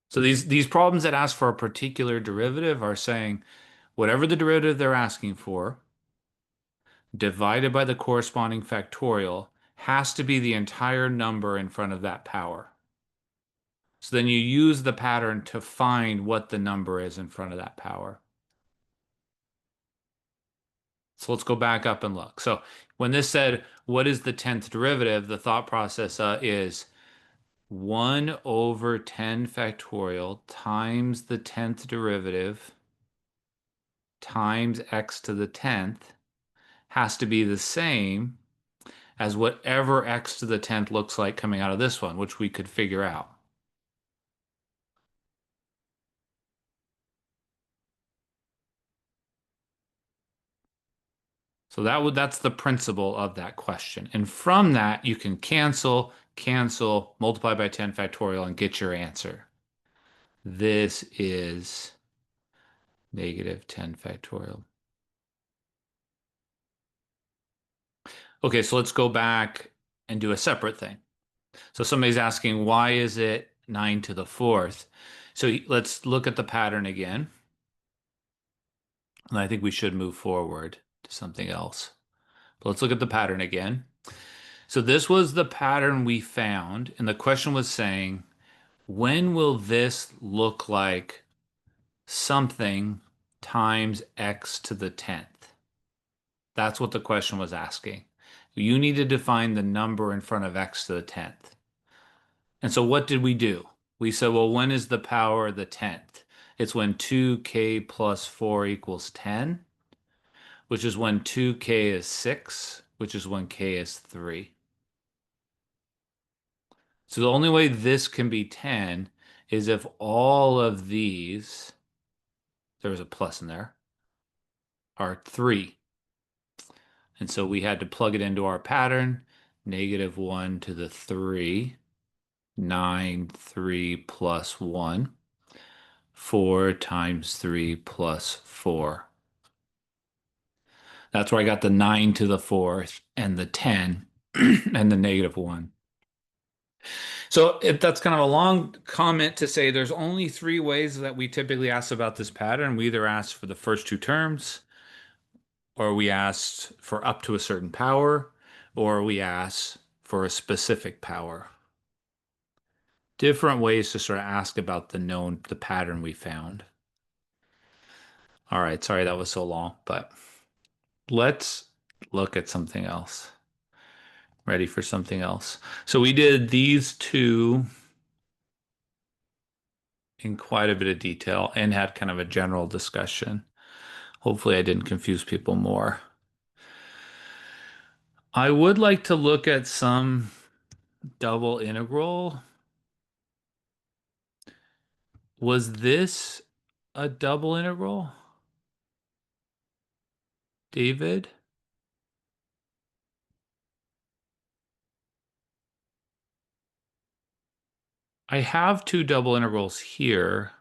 So these problems that ask for a particular derivative are saying whatever the derivative they're asking for divided by the corresponding factorial has to be the entire number in front of that power. So then you use the pattern to find what the number is in front of that power. So let's go back up and look. So when this said, what is the 10th derivative? The thought process is 1 over 10 factorial times the 10th derivative times x to the 10th has to be the same as whatever x to the 10th looks like coming out of this one, which we could figure out. So that's the principle of that question. And from that, you can cancel, multiply by 10 factorial, and get your answer. This is negative 10 factorial. Okay, so let's go back and do a separate thing. So somebody's asking, why is it 9 to the 4th? So let's look at the pattern again. And I think we should move forward to something else. But let's look at the pattern again. So this was the pattern we found, and the question was saying, when will this look like something times x to the 10th? That's what the question was asking. You need to define the number in front of x to the 10th. And so what did we do? We said, well, when is the power of the 10th? It's when 2k plus 4 equals 10, which is when 2k is 6, which is when k is 3. So the only way this can be 10 is if all of these, there's a plus in there, are 3. And so we had to plug it into our pattern, negative 1 to the 3, 9, 3 plus 1, 4 times 3 plus 4. That's where I got the 9 to the 4th and the 10 and the negative 1. So if that's kind of a long comment to say there's only 3 ways that we typically ask about this pattern. We either ask for the first 2 terms, or we ask for up to a certain power, or we ask for a specific power. Different ways to sort of ask about the pattern we found. All right, sorry that was so long, but let's look at something else. Ready for something else. So we did these two in quite a bit of detail and had kind of a general discussion. Hopefully I didn't confuse people more. I would like to look at some double integral. Was this a double integral, David? I have 2 double integrals here.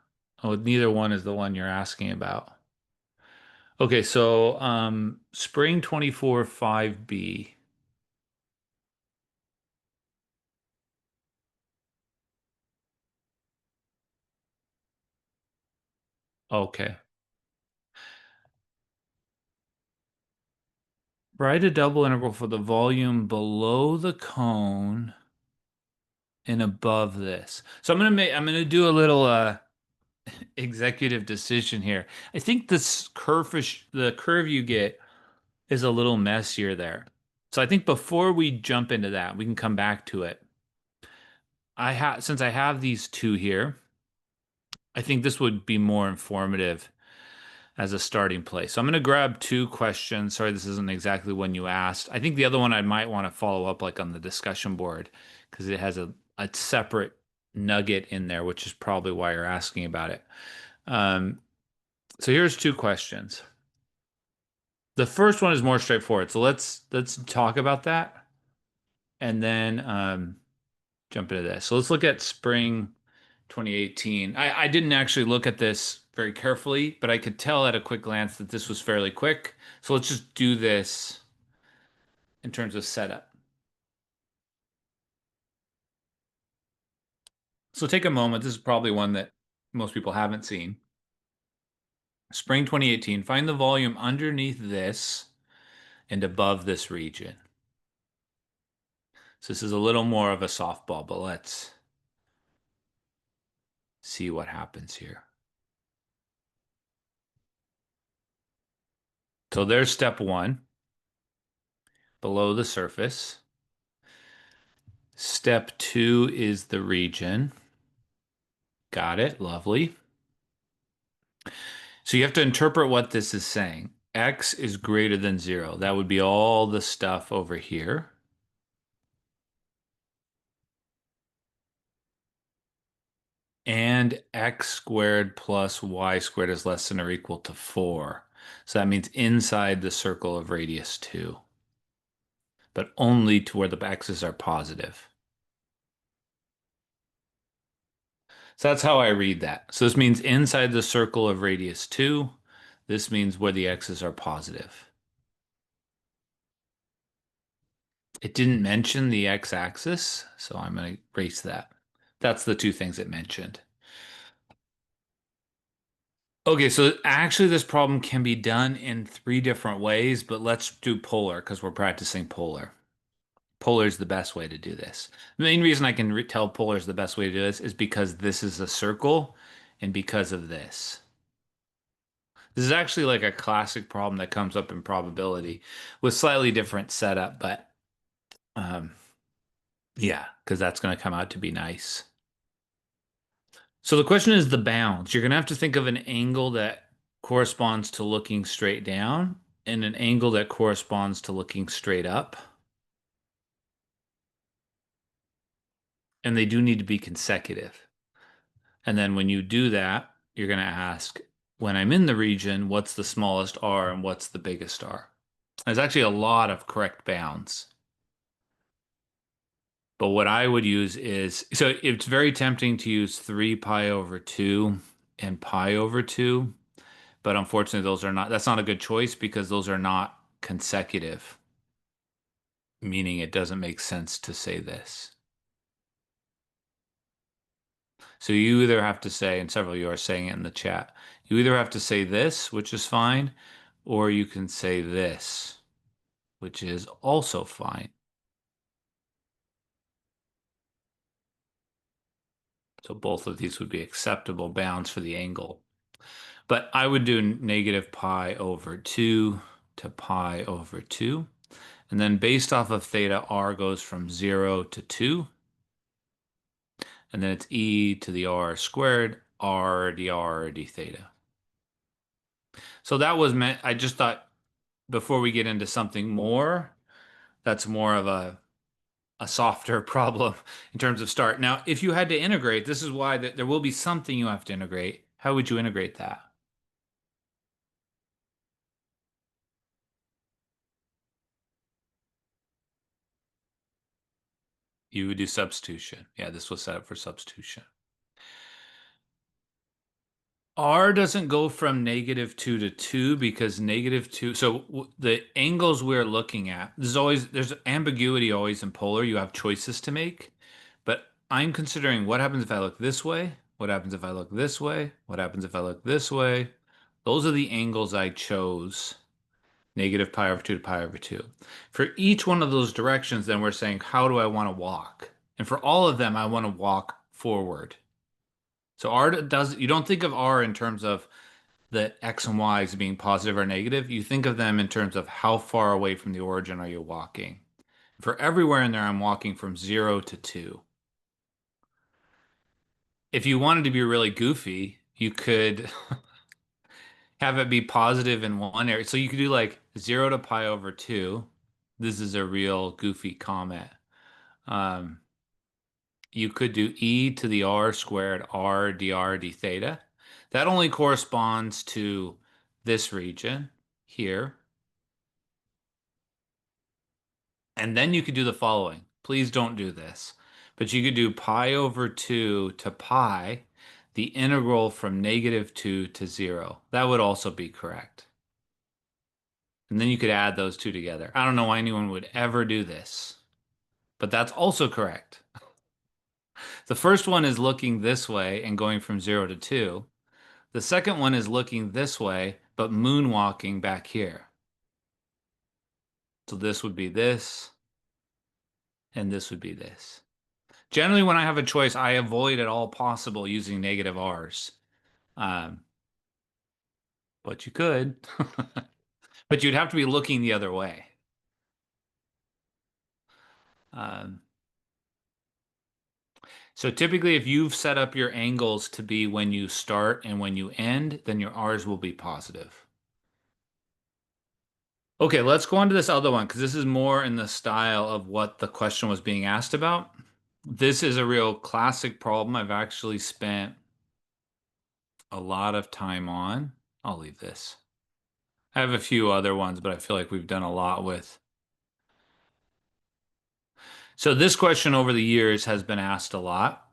Oh, neither one is the one you're asking about. Okay, so spring 24 5b. Okay. Write a double integral for the volume below the cone and above this. So I'm gonna do a little executive decision here. I think the curve you get is a little messier there. So I think before we jump into that, we can come back to it. Since I have these 2 here, I think this would be more informative as a starting place. So I'm going to grab 2 questions. Sorry, this isn't exactly one you asked. I think the other one I might want to follow up like on the discussion board because it has a separate nugget in there, which is probably why you're asking about it. So here's 2 questions. The first one is more straightforward. So let's talk about that and then jump into this. So let's look at spring 2018. I didn't actually look at this very carefully, but I could tell at a quick glance that this was fairly quick. So let's just do this in terms of setup. So take a moment. This is probably one that most people haven't seen. Spring 2018, find the volume underneath this and above this region. So this is a little more of a softball, but let's see what happens here. So there's step 1, below the surface. Step 2 is the region. Got it, lovely. So you have to interpret what this is saying. x is greater than 0. That would be all the stuff over here. And x squared plus y squared is less than or equal to 4. So that means inside the circle of radius 2, but only to where the x's are positive. So that's how I read that. So this means inside the circle of radius 2. This means where the x's are positive. It didn't mention the x-axis, so I'm going to erase that. That's the two things it mentioned. Okay, so actually this problem can be done in 3 different ways, but let's do polar because we're practicing polar. Polar is the best way to do this. The main reason I can tell polar is the best way to do this is because this is a circle and because of this. This is actually like a classic problem that comes up in probability with slightly different setup, but yeah, because that's going to come out to be nice. So the question is the bounds. You're going to have to think of an angle that corresponds to looking straight down and an angle that corresponds to looking straight up. And they do need to be consecutive. And then when you do that, you're going to ask, when I'm in the region, what's the smallest r and what's the biggest r? There's actually a lot of correct bounds. But what I would use is, so it's very tempting to use 3 pi over 2 and pi over 2. But unfortunately, that's not a good choice because those are not consecutive, meaning it doesn't make sense to say this. So you either have to say, and several of you are saying it in the chat, you either have to say this, which is fine, or you can say this, which is also fine. So both of these would be acceptable bounds for the angle. But I would do negative pi over 2 to pi over 2. And then based off of theta, r goes from 0 to 2. And then it's e to the r squared, r d theta. So that was meant, I just thought before we get into something more, that's more of a softer problem in terms of start. Now, if you had to integrate, this is why there will be something you have to integrate. How would you integrate that? You would do substitution. Yeah, this was set up for substitution. R doesn't go from -2 to 2 because -2. So the angles we're looking at, there's ambiguity always in polar. You have choices to make, but I'm considering what happens if I look this way? What happens if I look this way? What happens if I look this way? Those are the angles I chose. Negative pi over 2 to pi over 2. For each one of those directions, then we're saying, how do I want to walk? And for all of them, I want to walk forward. So you don't think of R in terms of the X and Y as being positive or negative. You think of them in terms of how far away from the origin are you walking. For everywhere in there, I'm walking from 0 to 2. If you wanted to be really goofy, you could have it be positive in one area. So you could do like 0 to pi over 2. This is a real goofy comment. You could do e to the r squared r dr d theta. That only corresponds to this region here. And then you could do the following. Please don't do this. But you could do pi over 2 to pi, the integral from -2 to 0. That would also be correct. And then you could add those two together. I don't know why anyone would ever do this, but that's also correct. The first one is looking this way and going from 0 to 2. The second one is looking this way, but moonwalking back here. So this would be this, and this would be this. Generally, when I have a choice, I avoid at all possible using negative r's. But you could. But you'd have to be looking the other way. So typically, if you've set up your angles to be when you start and when you end, then your r's will be positive. Okay, let's go on to this other one because this is more in the style of what the question was being asked about. This is a real classic problem I've actually spent a lot of time on. I'll leave this. I have a few other ones, but I feel like we've done a lot with. So this question over the years has been asked a lot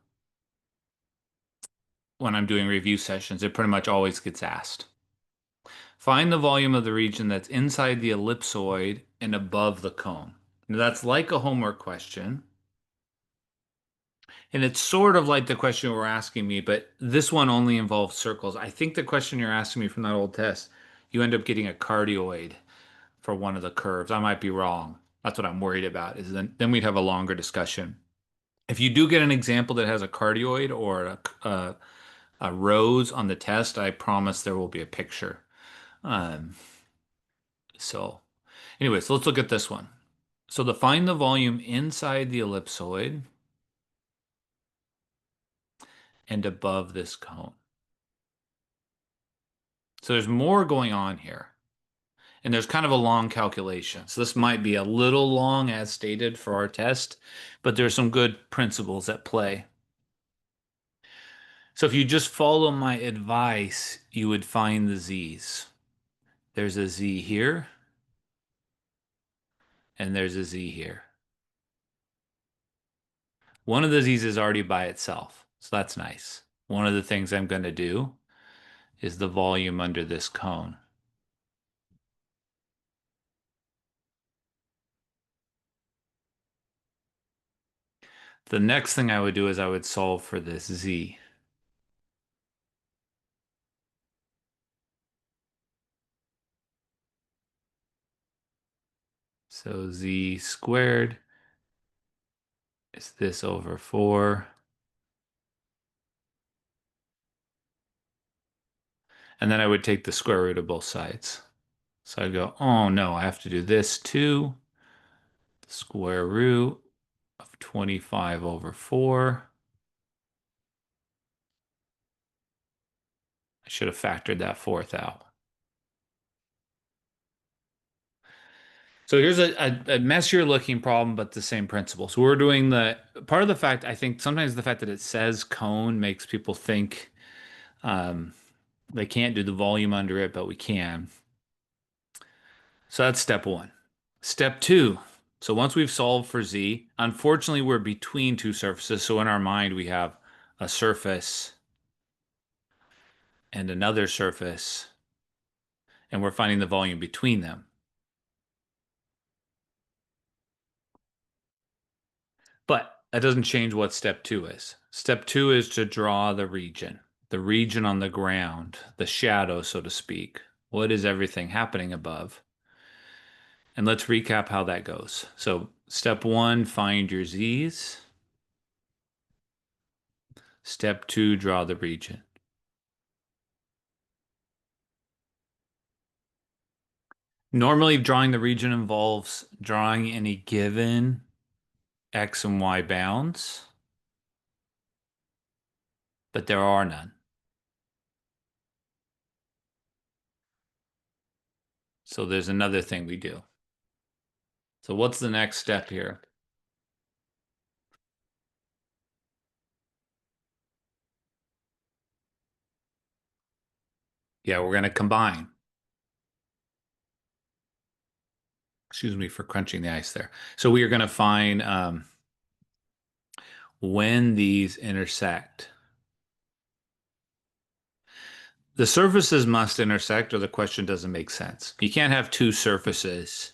when I'm doing review sessions. It pretty much always gets asked. Find the volume of the region that's inside the ellipsoid and above the cone. Now that's like a homework question. And it's sort of like the question you were asking me, but this one only involves circles. I think the question you're asking me from that old test, you end up getting a cardioid for one of the curves. I might be wrong. That's what I'm worried about, is then we'd have a longer discussion. If you do get an example that has a cardioid or a rose on the test, I promise there will be a picture. Um, so anyways, let's look at this one. So to find the volume inside the ellipsoid and above this cone. So there's more going on here. And there's kind of a long calculation. So this might be a little long as stated for our test, but there's some good principles at play. So if you just follow my advice, you would find the z's. There's a z here, and there's a z here. One of the z's is already by itself, so that's nice. One of the things I'm going to do is the volume under this cone. The next thing I would do is I would solve for this z. So z squared is this over 4. And then I would take the square root of both sides. So I'd go, oh no, I have to do this too. The square root of 25 over 4. I should have factored that fourth out. So here's a messier looking problem, but the same principle. So we're doing the part of the fact, I think sometimes the fact that it says cone makes people think they can't do the volume under it, but we can. So that's step one. Step two. So once we've solved for z, unfortunately we're between two surfaces. So in our mind we have a surface and another surface, and we're finding the volume between them. But that doesn't change what step two is. Step two is to draw the region on the ground, the shadow, so to speak. What is everything happening above? And let's recap how that goes. So step one, find your z's. Step two, draw the region. Normally, drawing the region involves drawing any given x and y bounds, but there are none. So there's another thing we do. So what's the next step here? Yeah, we're going to combine. Excuse me for crunching the ice there. So we are going to find when these intersect. The surfaces must intersect or the question doesn't make sense. You can't have two surfaces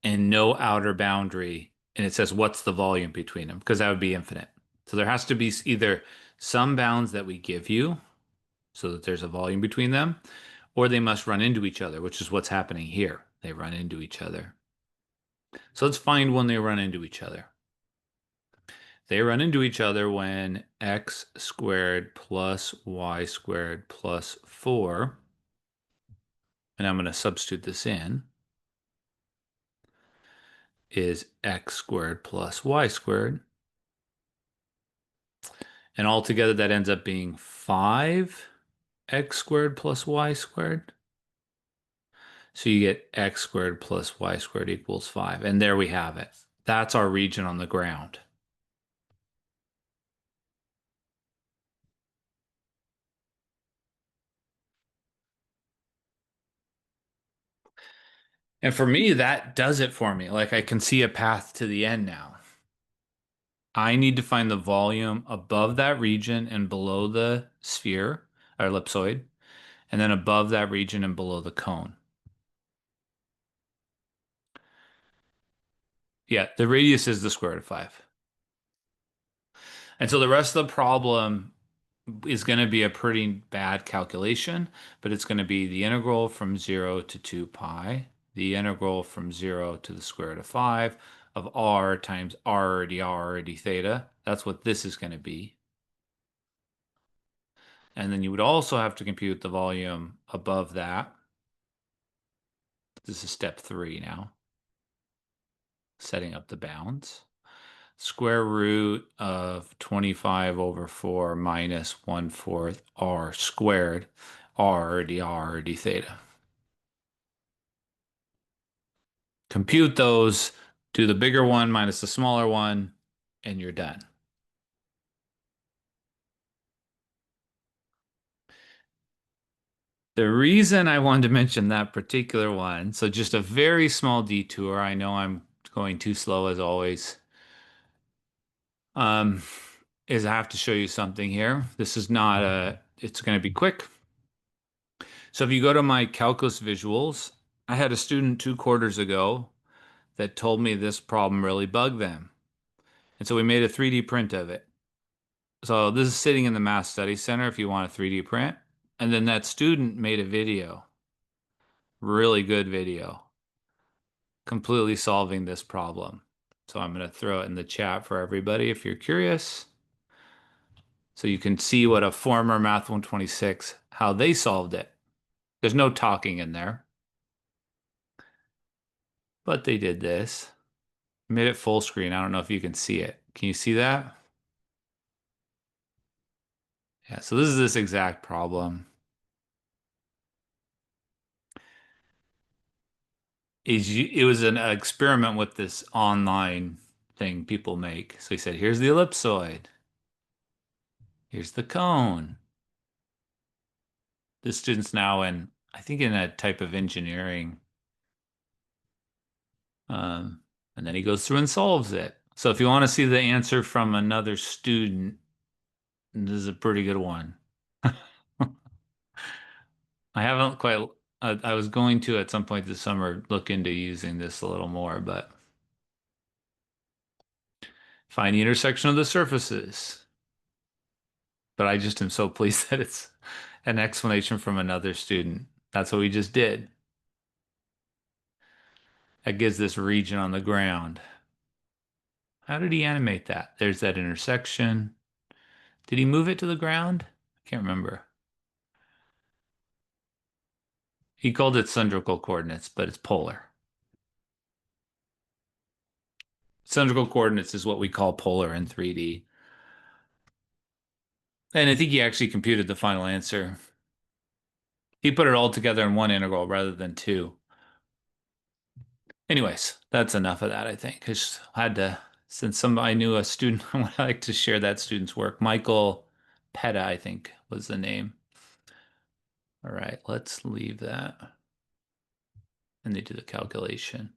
and no outer boundary, and it says what's the volume between them, because that would be infinite. So there has to be either some bounds that we give you so that there's a volume between them, or they must run into each other, which is what's happening here. They run into each other. So let's find when they run into each other. They run into each other when x squared plus y squared plus 4, and I'm going to substitute this in, is x squared plus y squared. And altogether that ends up being 5x squared plus y squared. So you get x squared plus y squared equals 5. And there we have it. That's our region on the ground. And for me, that does it for me. Like I can see a path to the end now. I need to find the volume above that region and below the sphere or ellipsoid, and then above that region and below the cone. Yeah, the radius is the square root of 5. And so the rest of the problem is going to be a pretty bad calculation, but it's going to be the integral from 0 to 2 pi, the integral from 0 to the square root of 5 of r times r d theta. That's what this is going to be. And then you would also have to compute the volume above that. This is step 3 now, setting up the bounds. Square root of 25 over 4 minus 1/4 r squared, r d theta. Compute those, do the bigger one minus the smaller one, and you're done. The reason I wanted to mention that particular one, so just a very small detour, I know I'm going too slow as always, um, is I have to show you something here. This is not it's going to be quick. So if you go to my calculus visuals, I had a student 2 quarters ago that told me this problem really bugged them. And so we made a 3D print of it. So this is sitting in the Math Study Center if you want a 3D print. And then that student made a video, really good video, completely solving this problem. So I'm going to throw it in the chat for everybody if you're curious. So you can see what a former Math 126, how they solved it. There's no talking in there. But they did this. Made it full screen. I don't know if you can see it. Can you see that? Yeah, so this is this exact problem. It was an experiment with this online thing people make. So he said, here's the ellipsoid. Here's the cone. This student's now in, I think, in a type of engineering. And then he goes through and solves it. So if you want to see the answer from another student, this is a pretty good one. I haven't quite, I was going to at some point this summer look into using this a little more, but find the intersection of the surfaces. But I just am so pleased that it's an explanation from another student. That's what we just did. That gives this region on the ground. How did he animate that? There's that intersection. Did he move it to the ground? I can't remember. He called it cylindrical coordinates, but it's polar. Cylindrical coordinates is what we call polar in 3D. And I think he actually computed the final answer. He put it all together in one integral rather than two. Anyways, that's enough of that, I think. I just had to, since I knew a student, I would like to share that student's work. Michael Petta, I think, was the name. All right, let's leave that. And they do the calculation.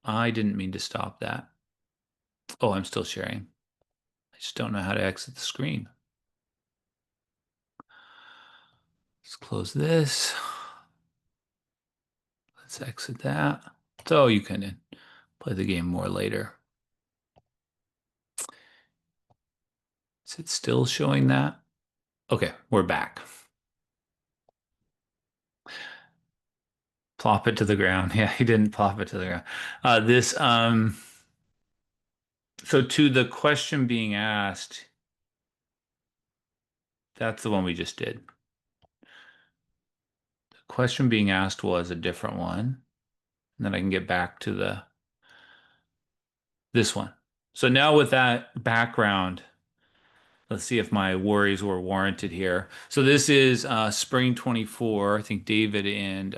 I didn't mean to stop that. Oh, I'm still sharing. I just don't know how to exit the screen. Let's close this. Let's exit that. So you can play the game more later. Is it still showing that? Okay, we're back. Plop it to the ground. Yeah, he didn't plop it to the ground. So to the question being asked, that's the one we just did. The question being asked was a different one. And then I can get back to this one. So now with that background, Let's see if my worries were warranted here. So this is spring 24. I think David and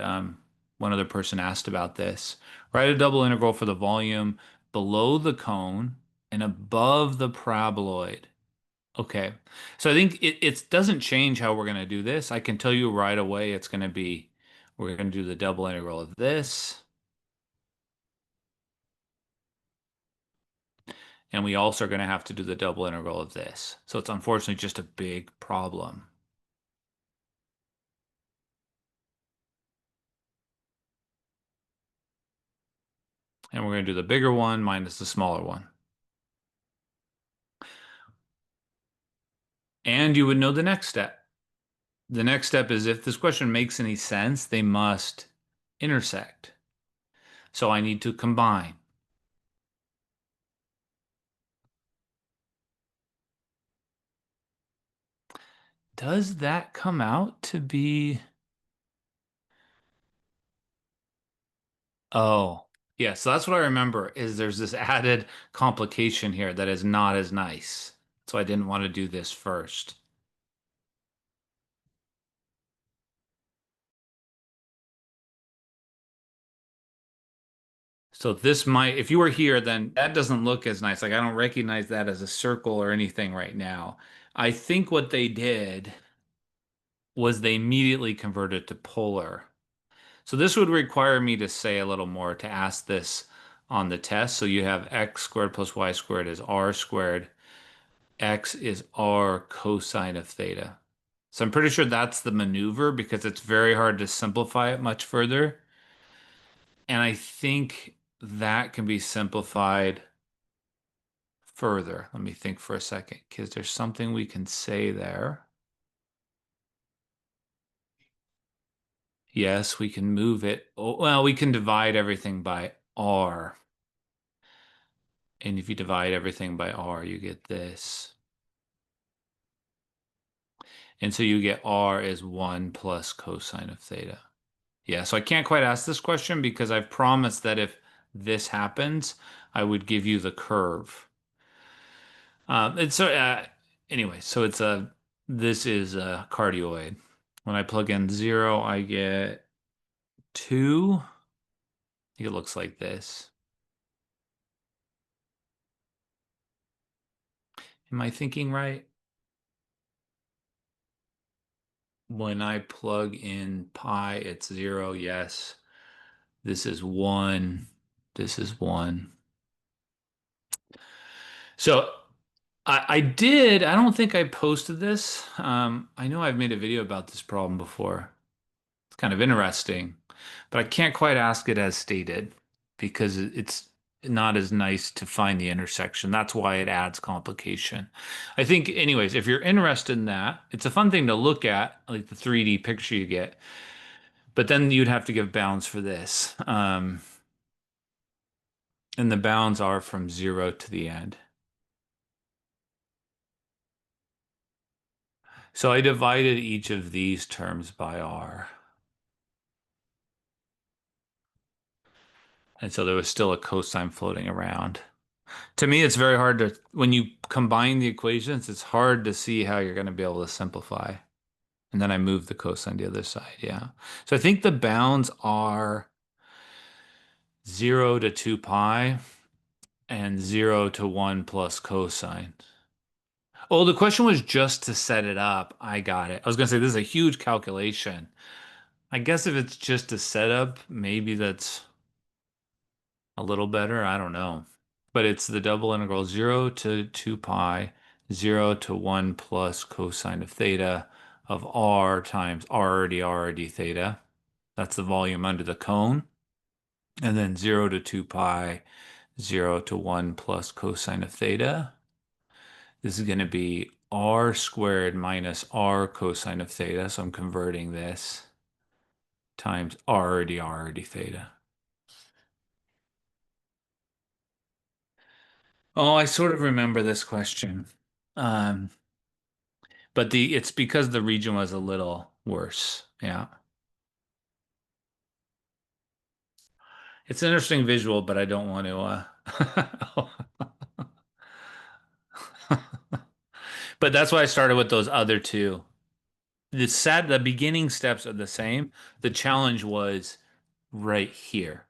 one other person asked about this. Write a double integral for the volume below the cone and above the paraboloid. Okay. So I think it doesn't change how we're going to do this. I can tell you right away it's going to be, we're going to do the double integral of this. And we also are going to have to do the double integral of this. So it's unfortunately just a big problem. And we're going to do the bigger one minus the smaller one. And you would know the next step. The next step is if this question makes any sense, they must intersect. So I need to combine. Does that come out to be... Oh, yeah. So that's what I remember is there's this added complication here that is not as nice. So I didn't want to do this first. So this might, if you were here, then that doesn't look as nice. Like I don't recognize that as a circle or anything right now. I think what they did was they immediately converted to polar. So this would require me to say a little more to ask this on the test. So you have x squared plus y squared is r squared. X is r cosine of theta. So I'm pretty sure that's the maneuver because it's very hard to simplify it much further. And I think that can be simplified further. Let me think for a second because there's something we can say there. Yes, we can move it. Oh, well, we can divide everything by r. And if you divide everything by r, you get this. And so you get r is 1 plus cosine of theta. Yeah, so I can't quite ask this question because I've promised that if this happens, I would give you the curve. It's so anyway, so it's a this is a cardioid. When I plug in 0, I get 2. I think it looks like this. Am I thinking right? When I plug in pi, it's 0. Yes. This is 1. This is 1. So I don't think I posted this. I know I've made a video about this problem before. It's kind of interesting, but I can't quite ask it as stated because it's not as nice to find the intersection. That's why it adds complication. I think, anyways, if you're interested in that, it's a fun thing to look at, like the 3D picture you get, but then you'd have to give bounds for this. And the bounds are from 0 to the end. So I divided each of these terms by r. And so there was still a cosine floating around. To me, it's very hard to, when you combine the equations, it's hard to see how you're going to be able to simplify. And then I move the cosine the other side, yeah. So I think the bounds are 0 to 2 pi and 0 to 1 plus cosine. Oh, the question was just to set it up. I got it. I was going to say this is a huge calculation. I guess if it's just a setup, maybe that's a little better. I don't know. But it's the double integral 0 to 2 pi, 0 to 1 plus cosine of theta of r times r d theta. That's the volume under the cone. And then 0 to 2 pi, 0 to 1 plus cosine of theta. This is going to be r squared minus r cosine of theta. So I'm converting this times r d theta. Oh, I sort of remember this question. But it's because the region was a little worse. Yeah. It's an interesting visual, but I don't want to But that's why I started with those other two. The beginning steps are the same. The challenge was right here.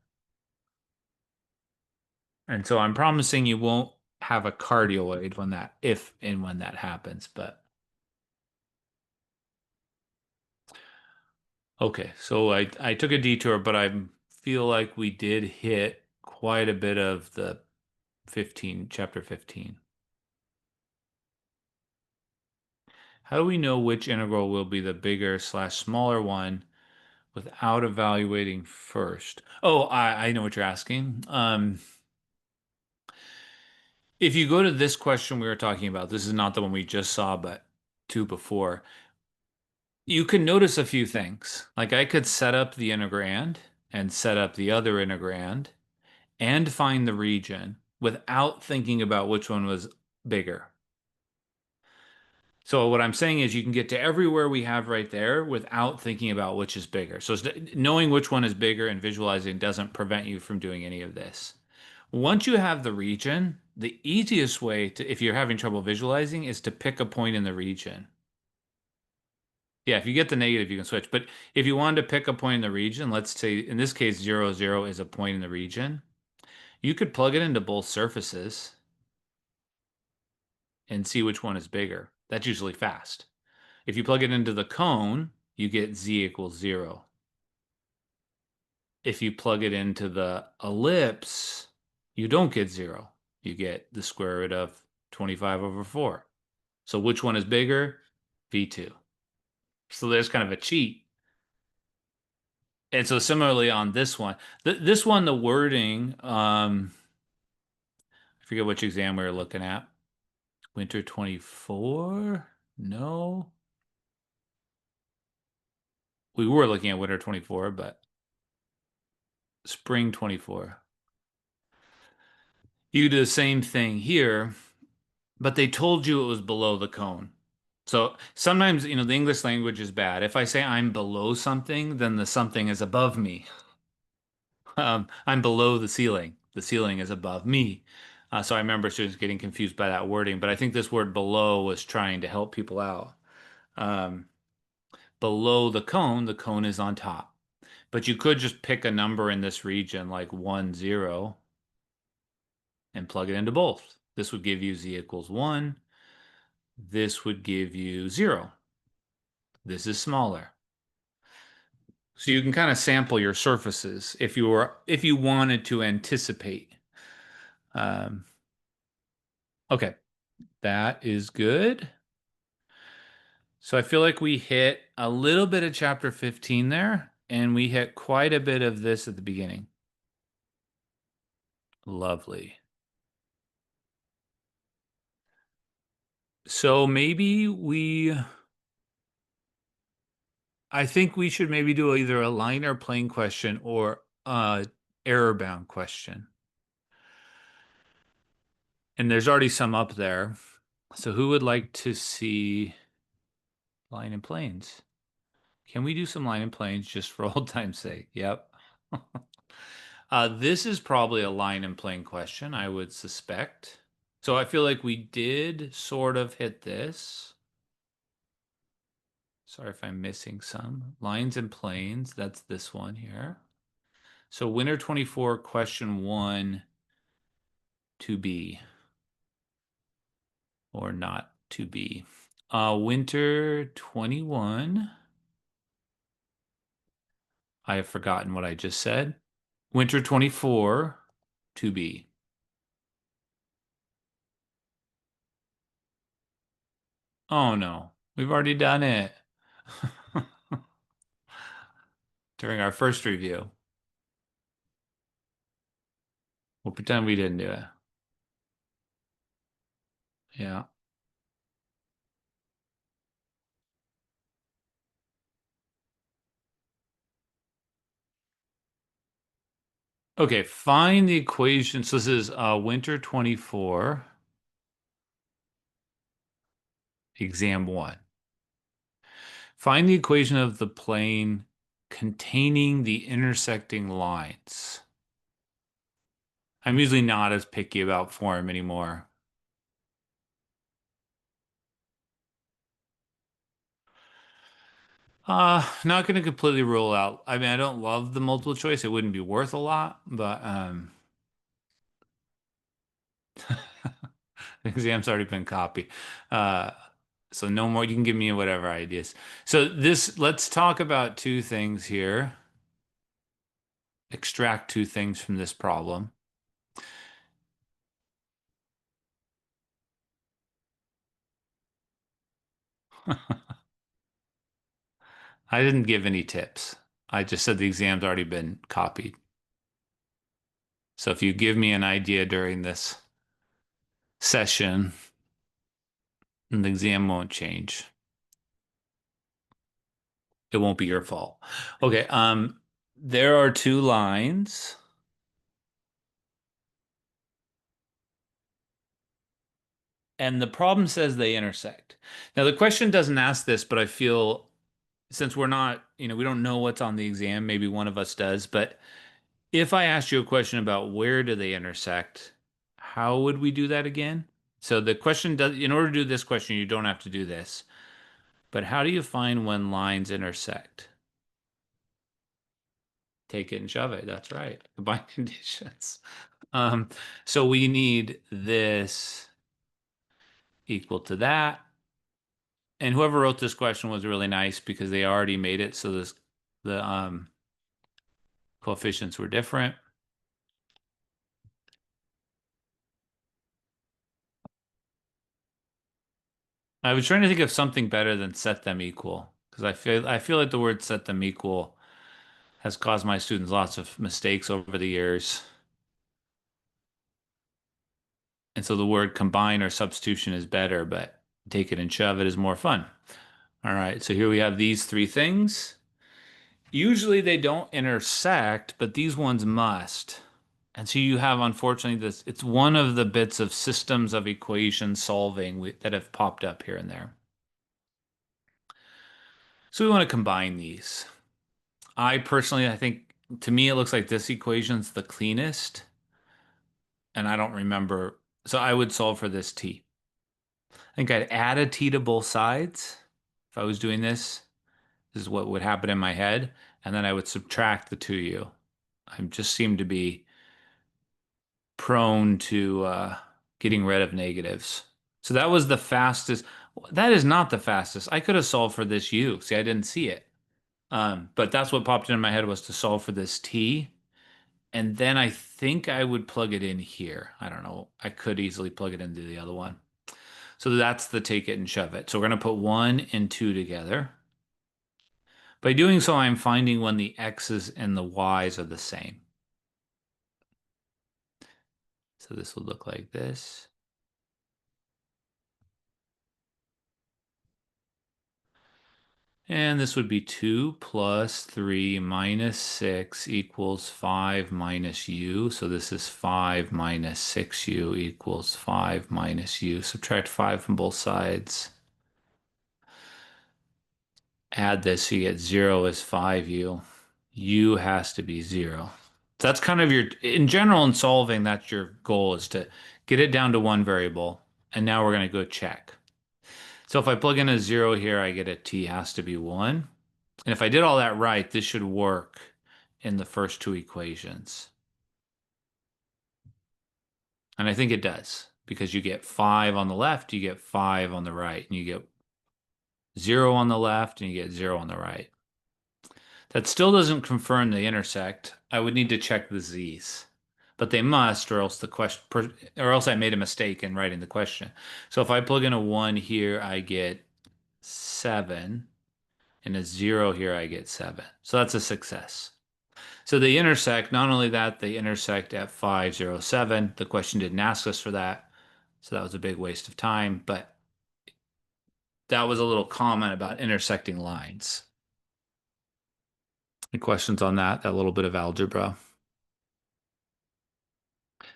And so I'm promising you won't have a cardioid when that, if and when that happens, but okay. So I took a detour, but I feel like we did hit quite a bit of the chapter 15. How do we know which integral will be the bigger slash smaller one without evaluating first? Oh, I know what you're asking. If you go to this question we were talking about, this is not the one we just saw, but two before, you can notice a few things. Like I could set up the integrand and set up the other integrand and find the region without thinking about which one was bigger. So what I'm saying is you can get to everywhere we have right there without thinking about which is bigger. So knowing which one is bigger and visualizing doesn't prevent you from doing any of this. Once you have the region, the easiest way to, if you're having trouble visualizing, is to pick a point in the region. Yeah, if you get the negative, you can switch. But if you wanted to pick a point in the region, let's say in this case, 0, 0 is a point in the region, you could plug it into both surfaces and see which one is bigger. That's usually fast. If you plug it into the cone, you get z equals 0. If you plug it into the ellipse, you don't get 0. You get the square root of 25 over 4. So which one is bigger? V2. So there's kind of a cheat. And so similarly on this one, this one, the wording, I forget which exam we were looking at. Winter 24? No. We were looking at winter 24, but spring 24. You do the same thing here, but they told you it was below the cone. So sometimes, the English language is bad. If I say I'm below something, then the something is above me. I'm below the ceiling. The ceiling is above me. So I remember students getting confused by that wording, but I think this word below was trying to help people out. Um, Below the cone is on top. But you could just pick a number in this region like 1, 0 and plug it into both. This would give you z equals 1. This would give you 0. This is smaller. So you can kind of sample your surfaces if you wanted to anticipate. Okay, that is good. So I feel like we hit a little bit of chapter 15 there, and we hit quite a bit of this at the beginning. Lovely. So I think we should maybe do either a line or plane question or a error bound question. And there's already some up there. So who would like to see line and planes? Can we do some line and planes just for old time's sake? Yep. This is probably a line and plane question, I would suspect. So I feel like we did sort of hit this. Sorry if I'm missing some. Lines and planes, that's this one here. So winter 24, question 1 to be or not to be. Winter 21. I have forgotten what I just said. Winter 24 to be. Oh no, we've already done it during our first review. We'll pretend we didn't do it. Yeah. Okay, find the equation. So this is winter 24, exam 1. Find the equation of the plane containing the intersecting lines. I'm usually not as picky about form anymore. Not going to completely rule out. I mean, I don't love the multiple choice. It wouldn't be worth a lot, but the exam's already been copied. Uh, so no more. You can give me whatever ideas. So let's talk about two things here. Extract two things from this problem. I didn't give any tips. I just said the exam's already been copied. So if you give me an idea during this session, the exam won't change. It won't be your fault. Okay, there are two lines. And the problem says they intersect. Now, the question doesn't ask this, but I feel since we're not, we don't know what's on the exam, maybe one of us does, but if I asked you a question about where do they intersect, how would we do that again? So the question does, in order to do this question, you don't have to do this, but how do you find when lines intersect? Take it and shove it. That's right. Combine conditions. So we need this equal to that. And whoever wrote this question was really nice because they already made it so the coefficients were different. I was trying to think of something better than set them equal because I feel like the word set them equal has caused my students lots of mistakes over the years. And so the word combine or substitution is better, but take it and shove it is more fun. All right, so here we have these three things. Usually they don't intersect, but these ones must. And so you have, unfortunately, it's one of the bits of systems of equation solving that have popped up here and there. So we want to combine these. I think to me, it looks like this equation's the cleanest. And I don't remember. So I would solve for this t. I think I'd add a t to both sides. If I was doing this, this is what would happen in my head. And then I would subtract the 2u. I just seem to be prone to getting rid of negatives. So that was the fastest. That is not the fastest. I could have solved for this u. See, I didn't see it. But that's what popped in my head was to solve for this t. And then I think I would plug it in here. I don't know. I could easily plug it into the other one. So that's the take it and shove it. So we're going to put 1 and 2 together. By doing so, I'm finding when the x's and the y's are the same. So this would look like this. And this would be 2 plus 3 minus 6 equals 5 minus u. So this is 5 minus 6u equals 5 minus u. Subtract 5 from both sides. Add this, so you get 0 is 5u. U has to be 0. So that's kind of in general, in solving, that's your goal is to get it down to one variable. And now we're going to go check. So if I plug in a 0 here, I get a t has to be 1. And if I did all that right, this should work in the first two equations. And I think it does because you get 5 on the left, you get 5 on the right, and you get 0 on the left, and you get 0 on the right. That still doesn't confirm they intersect. I would need to check the z's, but they must, or else or else I made a mistake in writing the question. So if I plug in a 1 here, I get 7, and a 0 here, I get 7. So that's a success. So they intersect. Not only that, they intersect at 507. The question didn't ask us for that, so that was a big waste of time, but that was a little comment about intersecting lines. Any questions on that little bit of algebra?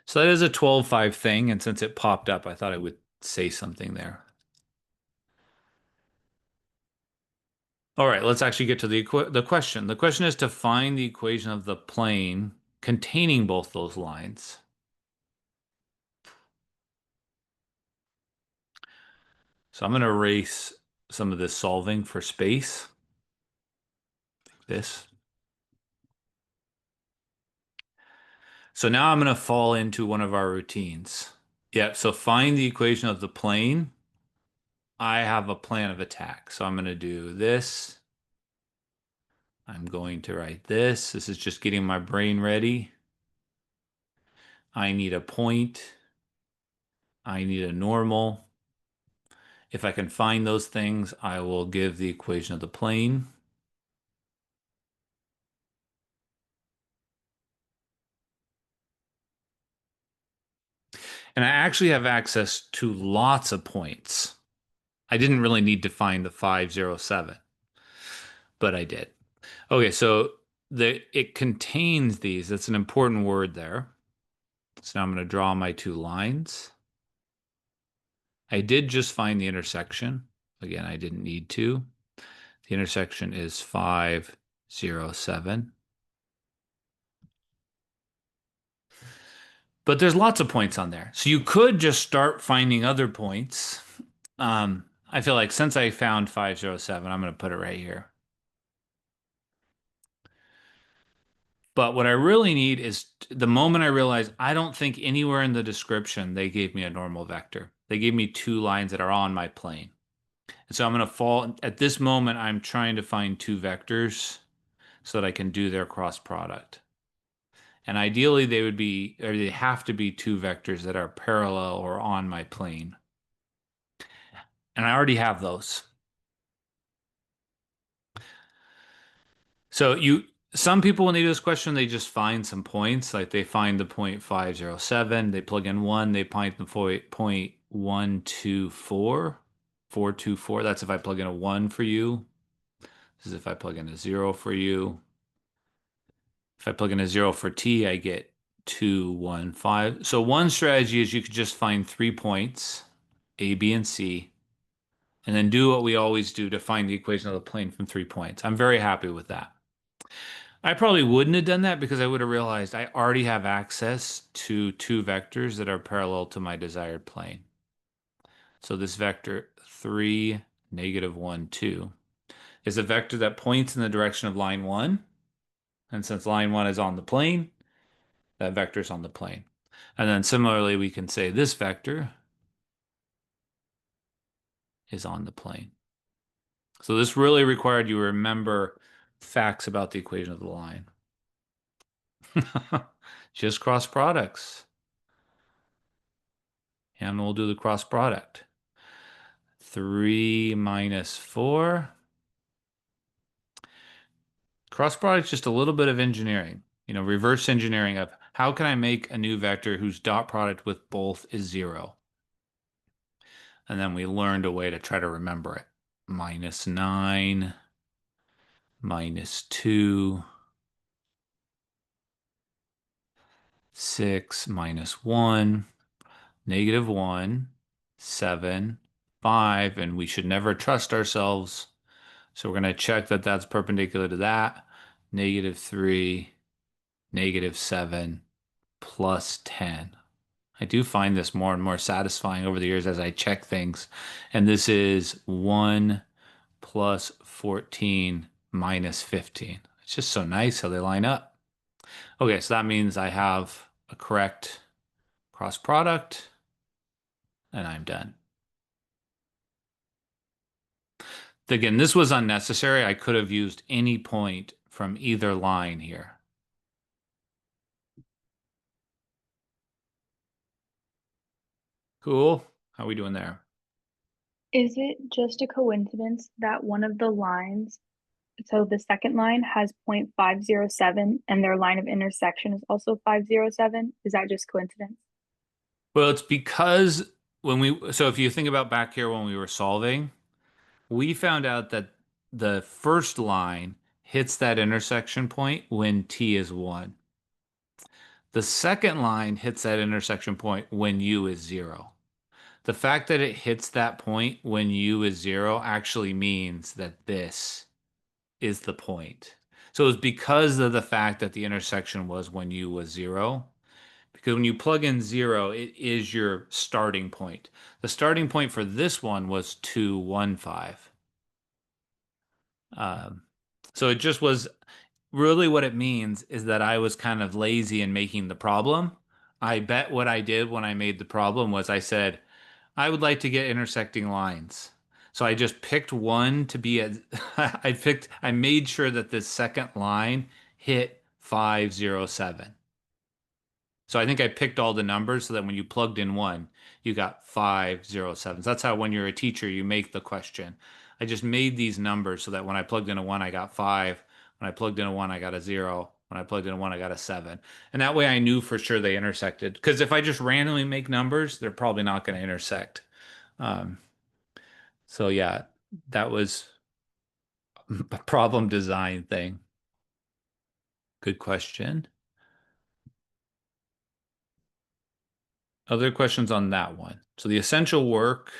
So that is a 12-5 thing, and since it popped up, I thought I would say something there. All right, let's actually get to the question. The question is to find the equation of the plane containing both those lines. So I'm going to erase some of this solving for space. this. So now I'm going to fall into one of our routines. Yeah, so find the equation of the plane. I have a plan of attack. So I'm going to do this. I'm going to write this. This is just getting my brain ready. I need a point. I need a normal. If I can find those things, I will give the equation of the plane. And I actually have access to lots of points. I didn't really need to find the 507, but I did. Okay, so it contains these. That's an important word there. So now I'm going to draw my two lines. I did just find the intersection. Again, I didn't need to. The intersection is 507. But there's lots of points on there. So you could just start finding other points. I feel like since I found 507, I'm going to put it right here. But what I really need is the moment I realize I don't think anywhere in the description they gave me a normal vector. They gave me two lines that are on my plane. And so I'm going to fall, at this moment, I'm trying to find two vectors so that I can do their cross product. And ideally they would be, or they have to be two vectors that are parallel or on my plane. And I already have those. So some people, when they do this question, they just find some points. Like they find the point 507, they plug in 1, they find the point 124, 424. That's if I plug in a 1 for you. This is if I plug in a 0 for you. If I plug in a 0 for t, I get 2, 1, 5. So one strategy is you could just find 3 points, A, B, and C, and then do what we always do to find the equation of the plane from 3 points. I'm very happy with that. I probably wouldn't have done that because I would have realized I already have access to two vectors that are parallel to my desired plane. So this vector 3, -1, 2 is a vector that points in the direction of line 1. And since line 1 is on the plane, that vector is on the plane. And then similarly, we can say this vector is on the plane. So this really required you remember facts about the equation of the line. Just cross products. And we'll do the cross product. 3 minus 4. Cross product is just a little bit of engineering. Reverse engineering of how can I make a new vector whose dot product with both is 0? And then we learned a way to try to remember it. -9, -2, 6, -1, -1, 7, 5, and we should never trust ourselves. So we're going to check that that's perpendicular to that. -3, -7, +10. I do find this more and more satisfying over the years as I check things. And this is 1 + 14 - 15. It's just so nice how they line up. Okay, so that means I have a correct cross product, and I'm done. Again, this was unnecessary. I could have used any point from either line here. Cool. How are we doing there? Is it just a coincidence that one of the lines, so the second line has 0.507 and their line of intersection is also 507? Is that just coincidence? Well, it's because so if you think about back here when we were solving, we found out that the first line hits that intersection point when t is 1. The second line hits that intersection point when u is 0. The fact that it hits that point when u is 0 actually means that this is the point. So it's because of the fact that the intersection was when u was 0. Because when you plug in 0, it is your starting point. The starting point for this one was 2, 1, 5. So it just was really what it means is that I was kind of lazy in making the problem. I bet what I did when I made the problem was I said, I would like to get intersecting lines. So I just picked one to be a, I made sure that this second line hit 507. So I think I picked all the numbers so that when you plugged in one, you got 507. That's how when you're a teacher, you make the question. I just made these numbers so that when I plugged in a one, I got five. When I plugged in a one, I got a zero. When I plugged in a one, I got a seven. And that way I knew for sure they intersected. Because if I just randomly make numbers, they're probably not going to intersect. Um, so yeah, that was a problem design thing. Good question. Other questions on that one? So the essential work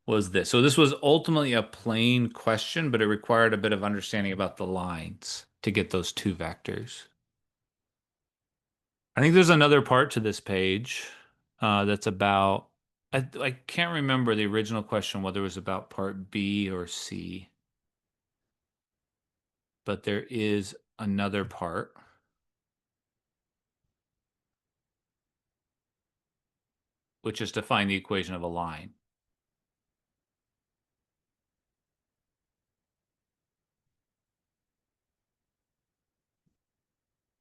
was this. So this was ultimately a plain question, but it required a bit of understanding about the lines to get those two vectors. I think there's another part to this page that's about, I can't remember the original question, whether it was about part B or C, but there is another part. Which is to find the equation of a line.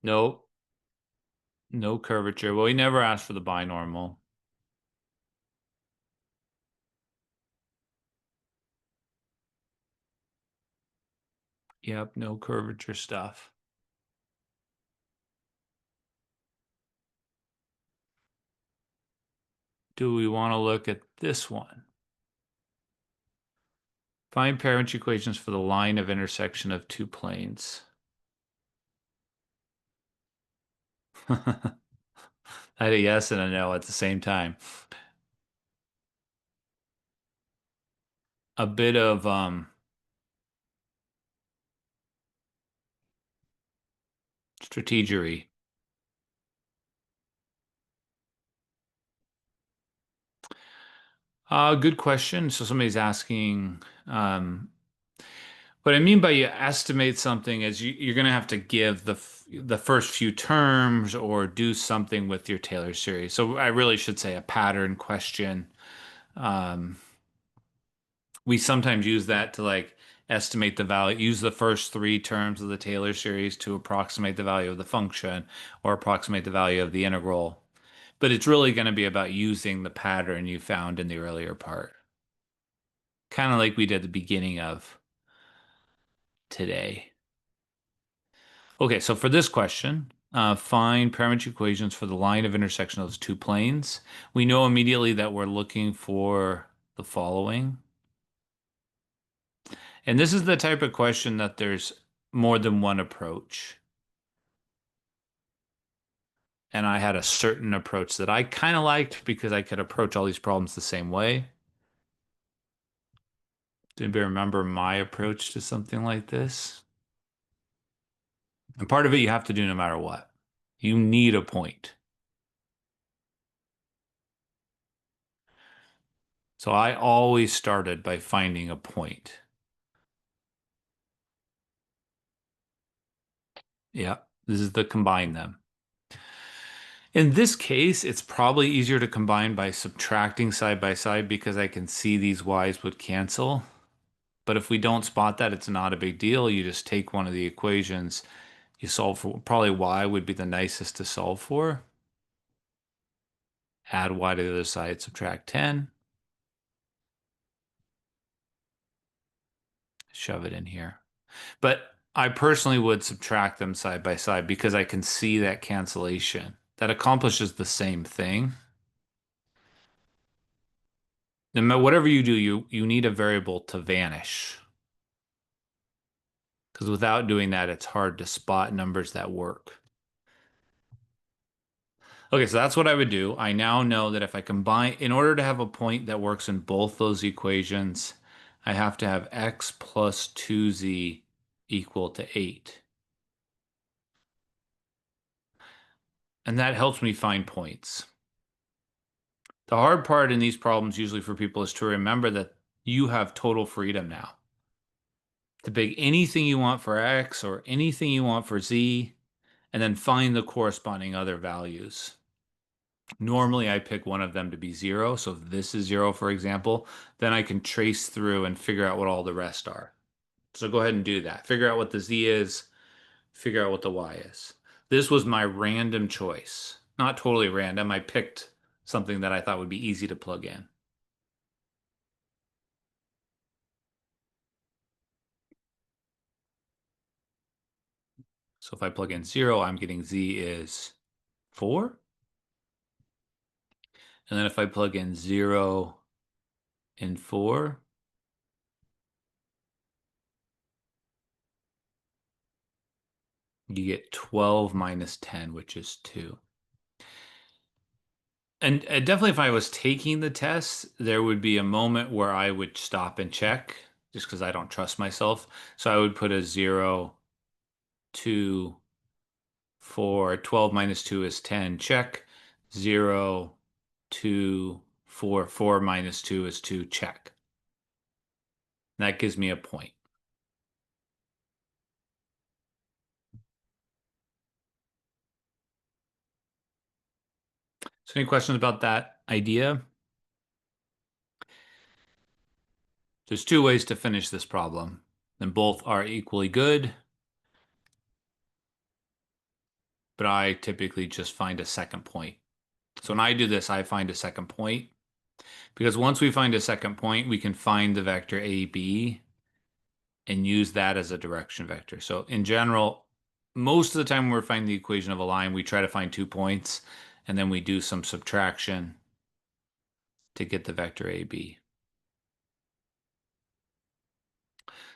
No, no curvature. Well, we never asked for the binormal. Yep, no curvature stuff. Do we want to look at this one? Find parent equations for the line of intersection of two planes. I had a yes and a no at the same time. A bit of strategery. Good question. So somebody's asking, what I mean by you estimate something is you're going to have to give the first few terms or do something with your Taylor series. So I really should say a pattern question. Um, we sometimes use that to like estimate the value, use the first three terms of the Taylor series to approximate the value of the function or approximate the value of the integral. But it's really going to be about using the pattern you found in the earlier part. Kind of like we did at the beginning of today. Okay, so for this question, find parametric equations for the line of intersection of those two planes. We know immediately that we're looking for the following. And this is the type of question that there's more than one approach. And I had a certain approach that I kind of liked because I could approach all these problems the same way. Do anybody remember my approach to something like this? And part of it you have to do no matter what. You need a point. So I always started by finding a point. Yeah, this is the combine them. In this case, it's probably easier to combine by subtracting side by side because I can see these y's would cancel. But if we don't spot that, it's not a big deal. You just take one of the equations, you solve for, probably y would be the nicest to solve for. Add y to the other side, subtract 10. Shove it in here. But I personally would subtract them side by side because I can see that cancellation. That accomplishes the same thing. No matter whatever you do, you need a variable to vanish. Because without doing that, it's hard to spot numbers that work. Okay, so that's what I would do. I now know that if I combine, in order to have a point that works in both those equations, I have to have x plus 2z equal to 8. And that helps me find points. The hard part in these problems usually for people is to remember that you have total freedom now. to pick anything you want for X or anything you want for Z, and then find the corresponding other values. Normally, I pick one of them to be 0. So if this is 0, for example, then I can trace through and figure out what all the rest are. So go ahead and do that. Figure out what the Z is, figure out what the Y is. This was my random choice. Not totally random. I picked something that I thought would be easy to plug in. So if I plug in 0, I'm getting Z is 4. And then if I plug in 0 and 4, you get 12 minus 10, which is 2. And definitely if I was taking the test, there would be a moment where I would stop and check just because I don't trust myself. So I would put a 0, 2, 4. 12 minus 2 is 10. Check. 0, 2, 4. 4 minus 2 is 2. Check. That gives me a point. So any questions about that idea? There's two ways to finish this problem, and both are equally good, but I typically just find a second point. So when I do this, I find a second point, because once we find a second point, we can find the vector AB and use that as a direction vector. So in general, most of the time when we're finding the equation of a line, we try to find 2 points, and then we do some subtraction to get the vector AB.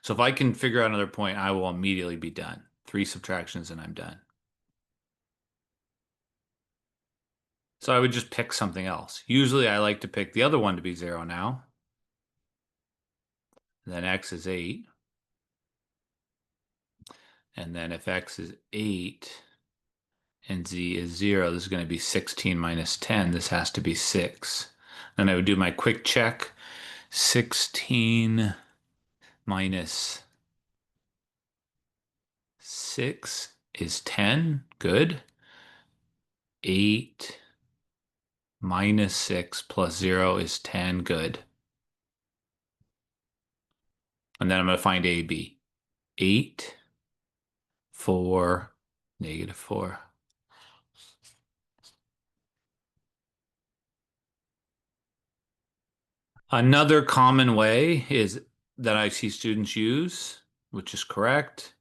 So if I can figure out another point, I will immediately be done. 3 subtractions and I'm done. So I would just pick something else. Usually I like to pick the other one to be 0 now. And then X is 8. And then if X is 8 and Z is 0, this is going to be 16 minus 10. This has to be 6. Then I would do my quick check. 16 minus 6 is 10. Good. 8 minus 6 plus 0 is 10. Good. And then I'm going to find AB. 8, 4, negative 4. Another common way is that I see students use, which is correct,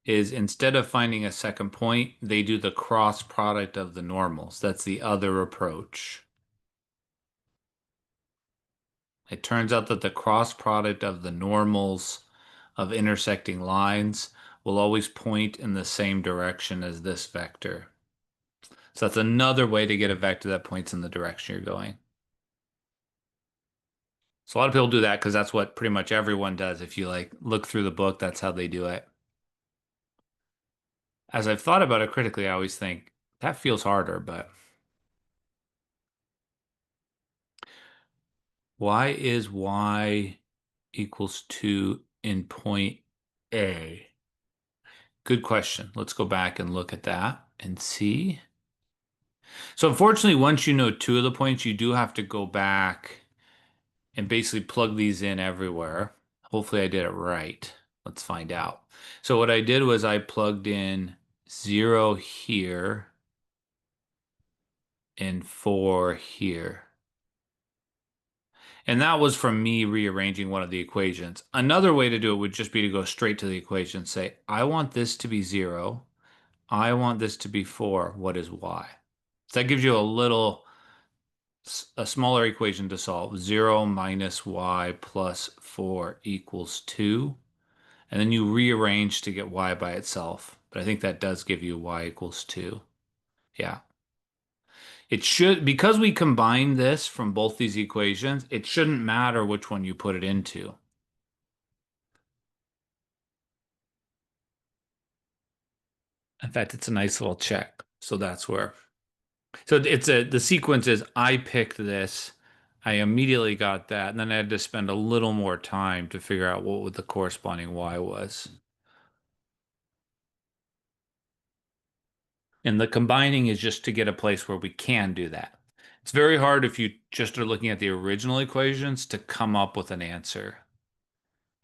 is instead of finding a second point, they do the cross product of the normals. That's the other approach. It turns out that the cross product of the normals of intersecting lines will always point in the same direction as this vector. So that's another way to get a vector that points in the direction you're going. So a lot of people do that because that's what pretty much everyone does. If you like look through the book, that's how they do it. As I've thought about it critically, I always think that feels harder, but why is y equals 2 in point A? Good question. Let's go back and look at that and see. So unfortunately, once you know 2 of the points, you do have to go back and basically plug these in everywhere. Hopefully I did it right. Let's find out. So what I did was I plugged in 0 here and 4 here. And that was from me rearranging one of the equations. Another way to do it would just be to go straight to the equation, say, I want this to be 0. I want this to be 4. What is y? So that gives you a smaller equation to solve. 0 minus y plus 4 equals 2. And then you rearrange to get y by itself. But I think that does give you y equals 2. Yeah. It should, because we combine this from both these equations, it shouldn't matter which one you put it into. In fact, it's a nice little check. So that's where. So the sequence is I picked this, I immediately got that, and then I had to spend a little more time to figure out what the corresponding y was. And the combining is just to get a place where we can do that. It's very hard if you just are looking at the original equations to come up with an answer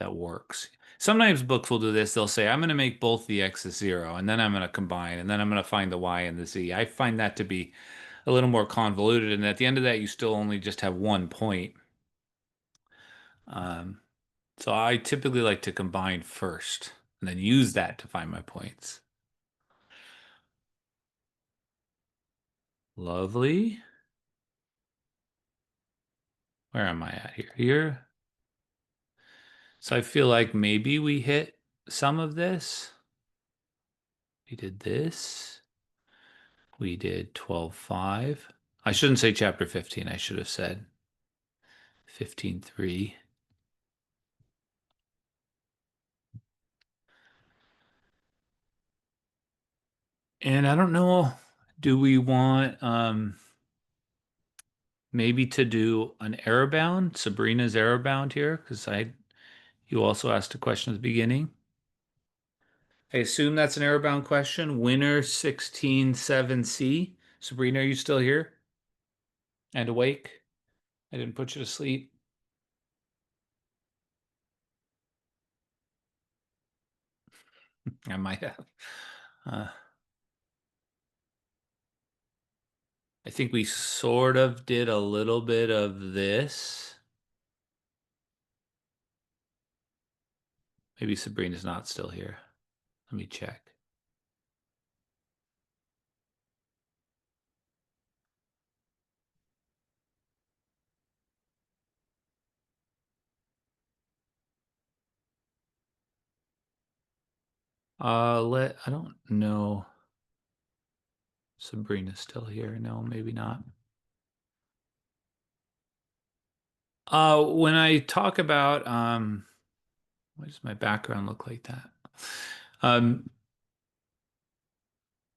that works. Sometimes books will do this. They'll say, I'm going to make both the x's 0, and then I'm going to combine, and then I'm going to find the y and the z. I find that to be a little more convoluted, and at the end of that, you still only just have one point. Um, so I typically like to combine first, and then use that to find my points. Lovely. Where am I at here? Here. So I feel like maybe we hit some of this. We did this. We did 12.5. I shouldn't say chapter 15. I should have said 15.3. And I don't know, do we want maybe to do an error bound? Sabrina's error bound here, because you also asked a question at the beginning. I assume that's an error bound question. Winner 16.7c. Sabrina, are you still here? And awake? I didn't put you to sleep. I might have. I think we sort of did a little bit of this. Maybe Sabrina's not still here. Let me check. I don't know. Sabrina's still here. No, maybe not. When I talk about why does my background look like that? Um,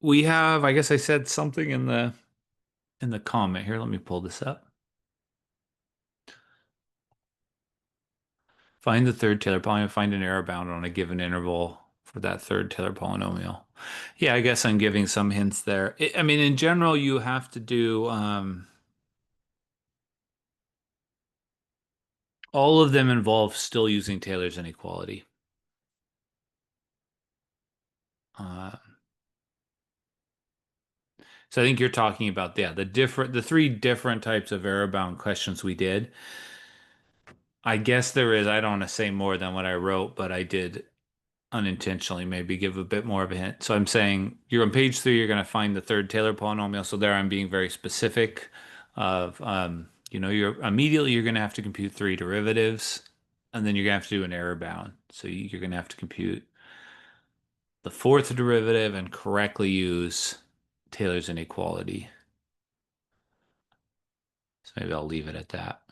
we have, I guess I said something in the comment here. Let me pull this up. Find the third Taylor polynomial, find an error bound on a given interval for that third Taylor polynomial. Yeah, I guess I'm giving some hints there. I mean, in general, you have to do all of them involve still using Taylor's inequality. Uh, so I think you're talking about the three different types of error bound questions we did. I guess there is, I don't want to say more than what I wrote, but I did unintentionally maybe give a bit more of a hint. So I'm saying you're on page 3, you're going to find the third Taylor polynomial. So there I'm being very specific of, you're going to have to compute 3 derivatives, and then you're going to have to do an error bound. So you're going to have to compute the fourth derivative and correctly use Taylor's inequality. So maybe I'll leave it at that.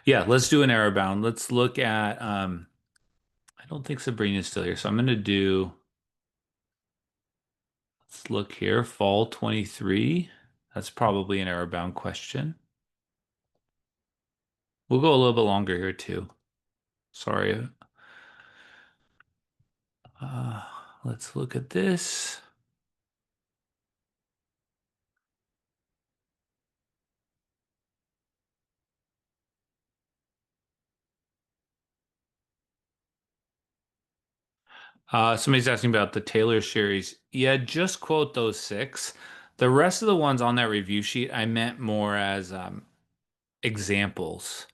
Yeah, let's do an error bound. Let's look at, I don't think Sabrina's still here. So I'm going to do, let's look here, fall 23. That's probably an error bound question. We'll go a little bit longer here too. Sorry. Let's look at this. Somebody's asking about the Taylor series. Yeah, just quote those 6. The rest of the ones on that review sheet, I meant more as examples.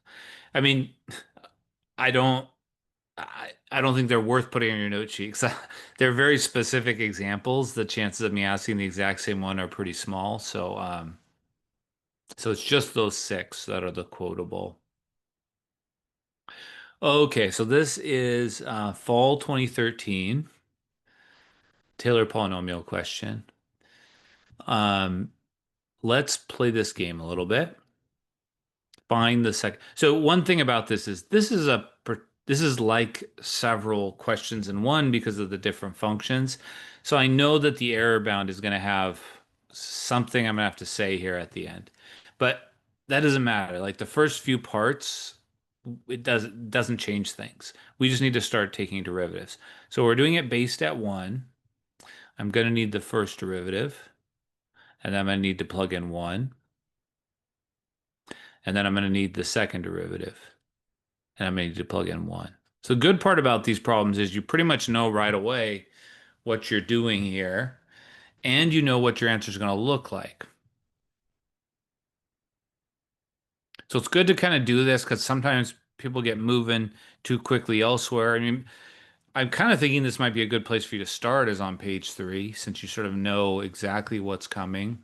I mean, I don't I don't think they're worth putting on your note sheet because they're very specific examples. The chances of me asking the exact same one are pretty small. So it's just those 6 that are the quotable. Okay, so this is fall 2013 Taylor polynomial question. Let's play this game a little bit. Find the second. So one thing about this is this is like several questions in one because of the different functions. So I know that the error bound is going to have something I'm going to have to say here at the end. But that doesn't matter. Like the first few parts, it doesn't change things. We just need to start taking derivatives. So we're doing it based at 1. I'm going to need the first derivative, and then I'm going to need to plug in 1, and then I'm going to need the second derivative, and I'm going to need to plug in 1. So the good part about these problems is you pretty much know right away what you're doing here, and you know what your answer is going to look like. So it's good to kind of do this because sometimes people get moving too quickly elsewhere. I mean, I'm kind of thinking this might be a good place for you to start is on page 3, since you sort of know exactly what's coming.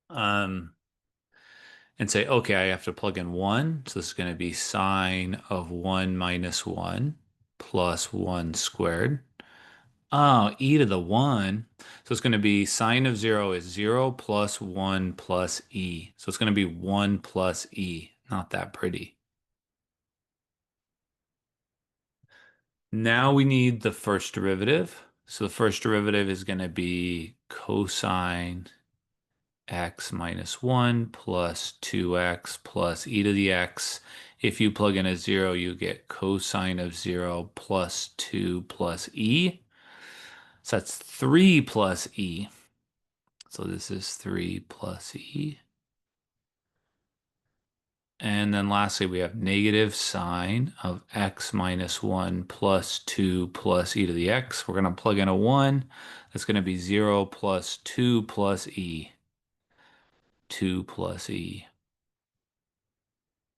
And say, okay, I have to plug in 1. So this is going to be sine of 1 minus 1 plus 1 squared. Oh, e to the 1. So it's going to be sine of 0 is 0 plus 1 plus e. So it's going to be 1 plus e. Not that pretty. Now we need the first derivative. So the first derivative is going to be cosine x minus 1 plus 2x plus e to the x. If you plug in a 0, you get cosine of 0 plus 2 plus e. So that's 3 plus e. So this is 3 plus e. And then lastly, we have negative sine of x minus 1 plus 2 plus e to the x. We're going to plug in a 1. That's going to be 0 plus 2 plus e. 2 plus e.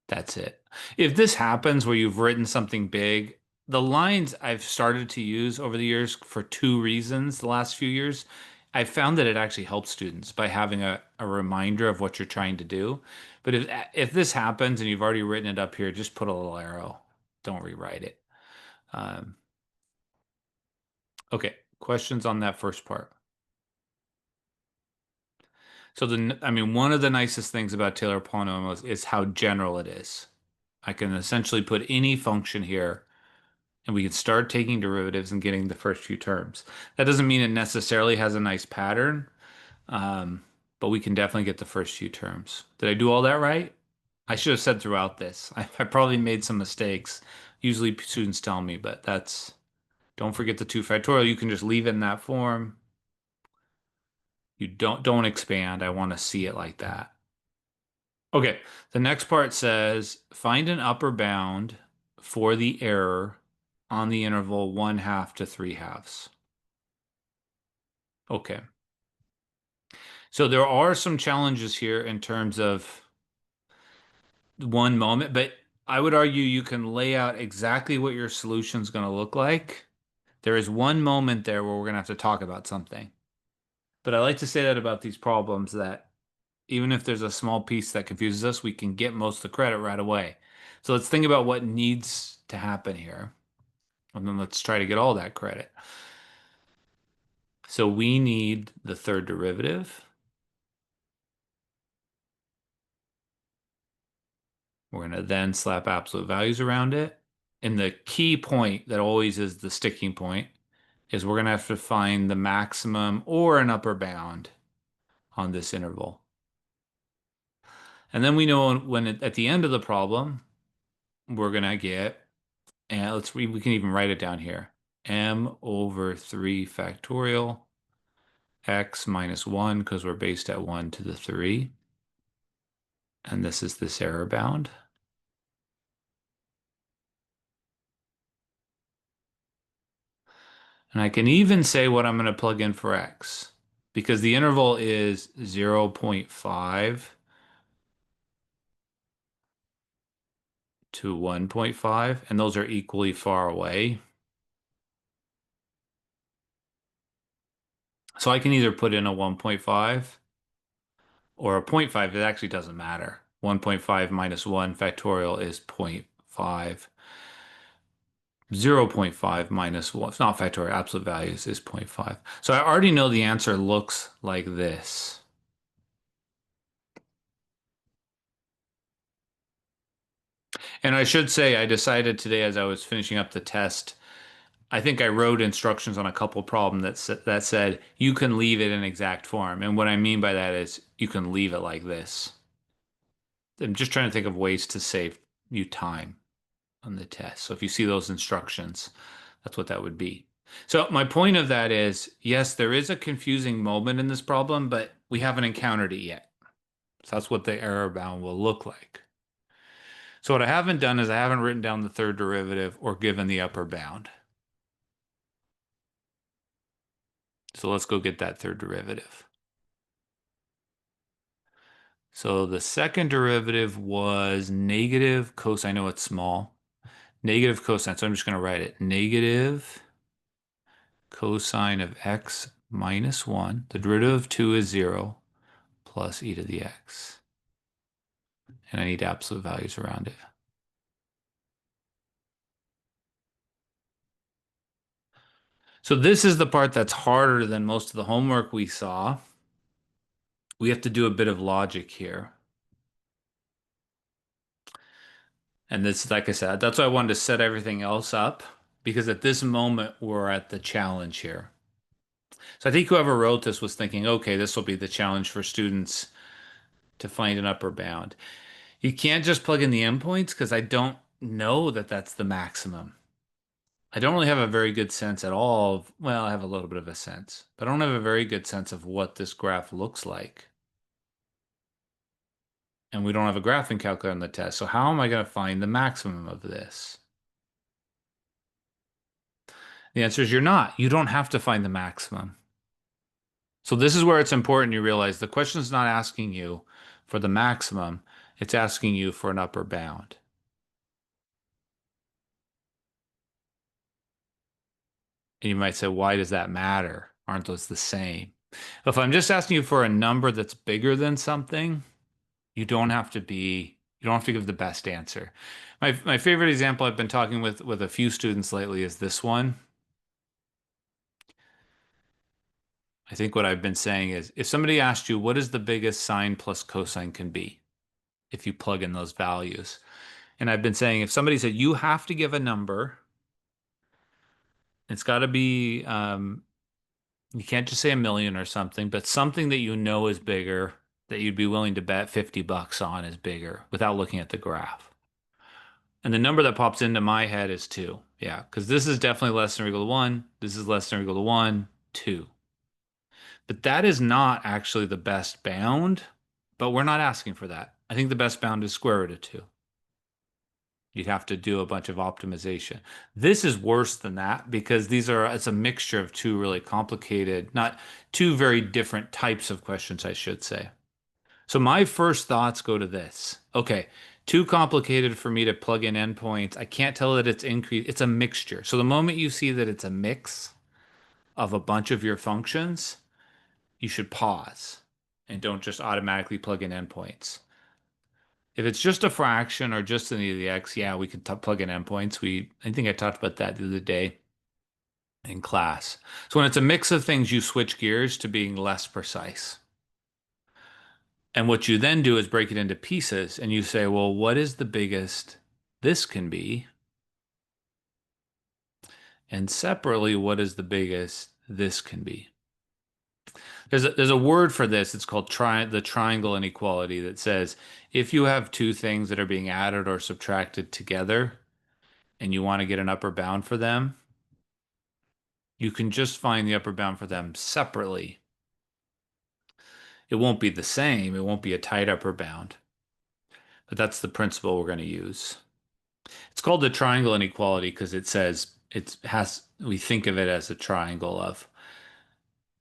That's it. If this happens where you've written something big, the lines I've started to use over the years for 2 reasons the last few years, I found that it actually helps students by having a reminder of what you're trying to do. But if this happens and you've already written it up here, just put a little arrow. Don't rewrite it. Um, okay, questions on that first part? So I mean, one of the nicest things about Taylor polynomials is how general it is. I can essentially put any function here and we can start taking derivatives and getting the first few terms. That doesn't mean it necessarily has a nice pattern, um, but we can definitely get the first few terms. Did I do all that right? I should have said throughout this. I probably made some mistakes. Usually students tell me, but don't forget the 2 factorial. You can just leave it in that form. You don't expand. I want to see it like that. Okay, the next part says find an upper bound for the error on the interval 1/2 to 3/2. Okay. So there are some challenges here in terms of one moment, but I would argue you can lay out exactly what your solution is going to look like. There is one moment there where we're going to have to talk about something. But I like to say that about these problems that even if there's a small piece that confuses us, we can get most of the credit right away. So let's think about what needs to happen here. And then let's try to get all that credit. So we need the third derivative. We're going to then slap absolute values around it. And the key point that always is the sticking point is we're going to have to find the maximum or an upper bound on this interval. And then we know at the end of the problem, we're going to get, and we can even write it down here, m over 3 factorial x minus 1 because we're based at 1 to the 3. And this is this error bound. And I can even say what I'm going to plug in for x because the interval is 0.5 to 1.5, and those are equally far away. So I can either put in a 1.5 or a 0.5. It actually doesn't matter. 1.5 minus 1 factorial is 0.5. 0.5 minus 1, it's not factorial, absolute values is 0.5. So I already know the answer looks like this. And I should say, I decided today as I was finishing up the test, I think I wrote instructions on a couple problem that said you can leave it in exact form. And what I mean by that is you can leave it like this. I'm just trying to think of ways to save you time on the test. So if you see those instructions, that's what that would be. So my point of that is, yes, there is a confusing moment in this problem, but we haven't encountered it yet. So that's what the error bound will look like. So what I haven't done is I haven't written down the third derivative or given the upper bound. So let's go get that third derivative. So the second derivative was negative cosine. I know it's small. Negative cosine. So I'm just going to write it. Negative cosine of x minus 1. The derivative of 2 is 0 plus e to the x. And I need absolute values around it. So this is the part that's harder than most of the homework we saw. We have to do a bit of logic here. And this, like I said, that's why I wanted to set everything else up, because at this moment, we're at the challenge here. So I think whoever wrote this was thinking, okay, this will be the challenge for students to find an upper bound. You can't just plug in the endpoints because I don't know that that's the maximum. I don't really have a very good sense at all of, well, I have a little bit of a sense, but I don't have a very good sense of what this graph looks like. And we don't have a graphing calculator on the test. So how am I going to find the maximum of this? The answer is you're not. You don't have to find the maximum. So this is where it's important you realize the question is not asking you for the maximum. It's asking you for an upper bound. And you might say, why does that matter? Aren't those the same? If I'm just asking you for a number that's bigger than something, you don't have to give the best answer. My favorite example I've been talking with a few students lately is this one. I think what I've been saying is if somebody asked you what is the biggest sine plus cosine can be, if you plug in those values. And I've been saying if somebody said you have to give a number, it's got to be you can't just say a million or something, but something that you know is bigger that you'd be willing to bet $50 on is bigger without looking at the graph. And the number that pops into my head is 2. Yeah, because this is definitely less than or equal to 1. This is less than or equal to 1, 2. But that is not actually the best bound, but we're not asking for that. I think the best bound is square root of 2. You'd have to do a bunch of optimization. This is worse than that because it's a mixture of two really complicated, not two very different types of questions, I should say. So my first thoughts go to this. Okay, too complicated for me to plug in endpoints. I can't tell that it's increased. It's a mixture. So the moment you see that it's a mix of a bunch of your functions, you should pause and don't just automatically plug in endpoints. If it's just a fraction or just an e to the x, yeah, we could plug in endpoints. I think I talked about that the other day in class. So when it's a mix of things, you switch gears to being less precise. And what you then do is break it into pieces and you say, well, what is the biggest this can be? And separately, what is the biggest this can be? There's a word for this. It's called the triangle inequality that says if you have two things that are being added or subtracted together and you want to get an upper bound for them, you can just find the upper bound for them separately. It won't be the same. It won't be a tight upper bound, but that's the principle we're going to use. It's called the triangle inequality because we think of it as a triangle of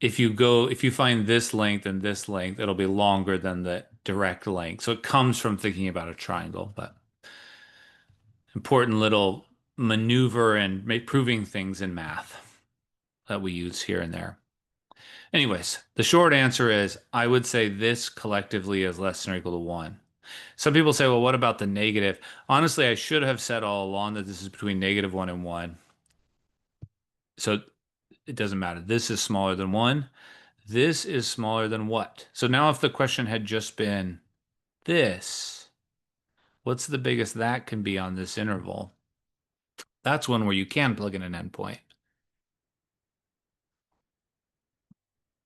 if you find this length and this length, it'll be longer than the direct length. So it comes from thinking about a triangle, but important little maneuver and proving things in math that we use here and there. Anyways, the short answer is I would say this collectively is less than or equal to 1. Some people say, well, what about the negative? Honestly, I should have said all along that this is between -1 and 1. So it doesn't matter. This is smaller than 1. This is smaller than what? So now if the question had just been this, what's the biggest that can be on this interval? That's one where you can plug in an endpoint.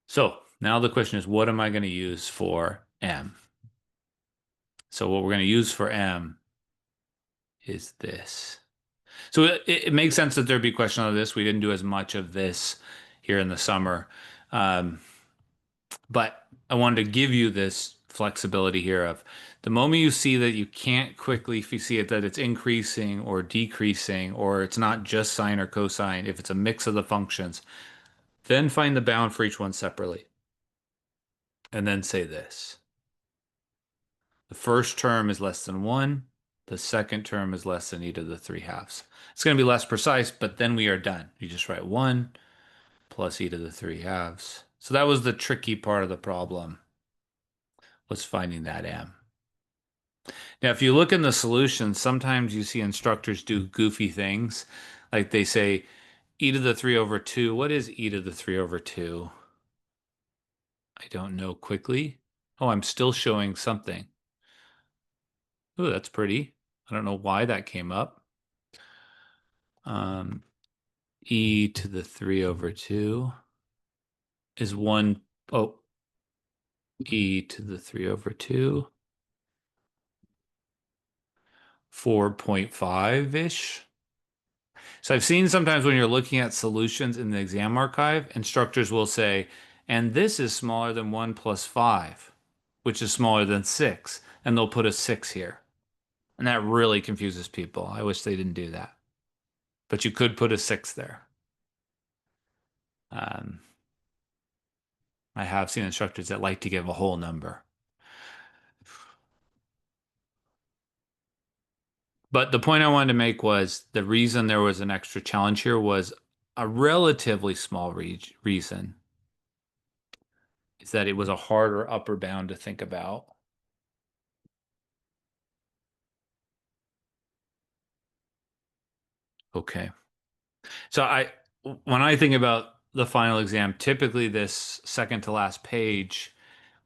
So now the question is, what am I going to use for m? So what we're going to use for m is this. So it makes sense that there'd be a question on this. We didn't do as much of this here in the summer. But I wanted to give you this flexibility here of the moment you see that you can't quickly, if you see it that it's increasing or decreasing, or it's not just sine or cosine, if it's a mix of the functions, then find the bound for each one separately. And then say this. The first term is less than 1. The second term is less than e to the 3/2. It's going to be less precise, but then we are done. You just write 1 plus e to the 3/2. So that was the tricky part of the problem, was finding that m. Now, if you look in the solutions, sometimes you see instructors do goofy things. Like they say, e to the 3/2. What is e to the 3/2? I don't know quickly. Oh, I'm still showing something. Oh, that's pretty. I don't know why that came up. E to the 3/2 is 1. Oh, e to the 3/2. 4.5-ish. So I've seen sometimes when you're looking at solutions in the exam archive, instructors will say, and this is smaller than 1 plus 5, which is smaller than 6, and they'll put a 6 here. And that really confuses people. I wish they didn't do that. But you could put a 6 there. I have seen instructors that like to give a whole number. But the point I wanted to make was the reason there was an extra challenge here was a relatively small reason is that it was a harder upper bound to think about. Okay. So when I think about the final exam, typically this second to last page,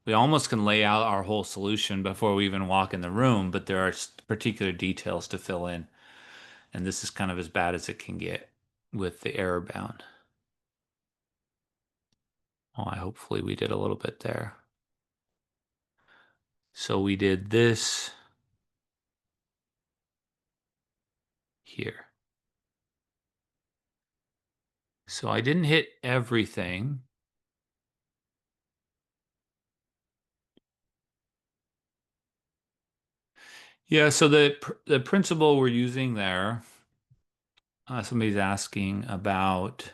we almost can lay out our whole solution before we even walk in the room, but there are particular details to fill in. And this is kind of as bad as it can get with the error bound. Oh, hopefully we did a little bit there. So we did this here. So I didn't hit everything. Yeah, so the principle we're using there, somebody's asking about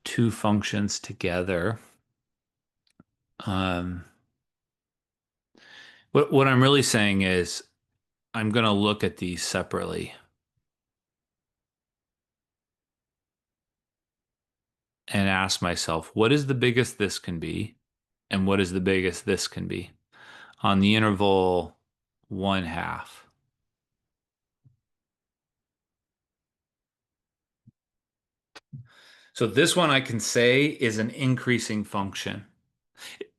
two functions together. What I'm really saying is I'm going to look at these separately and ask myself, what is the biggest this can be? And what is the biggest this can be? On the interval 1/2. So this one I can say is an increasing function.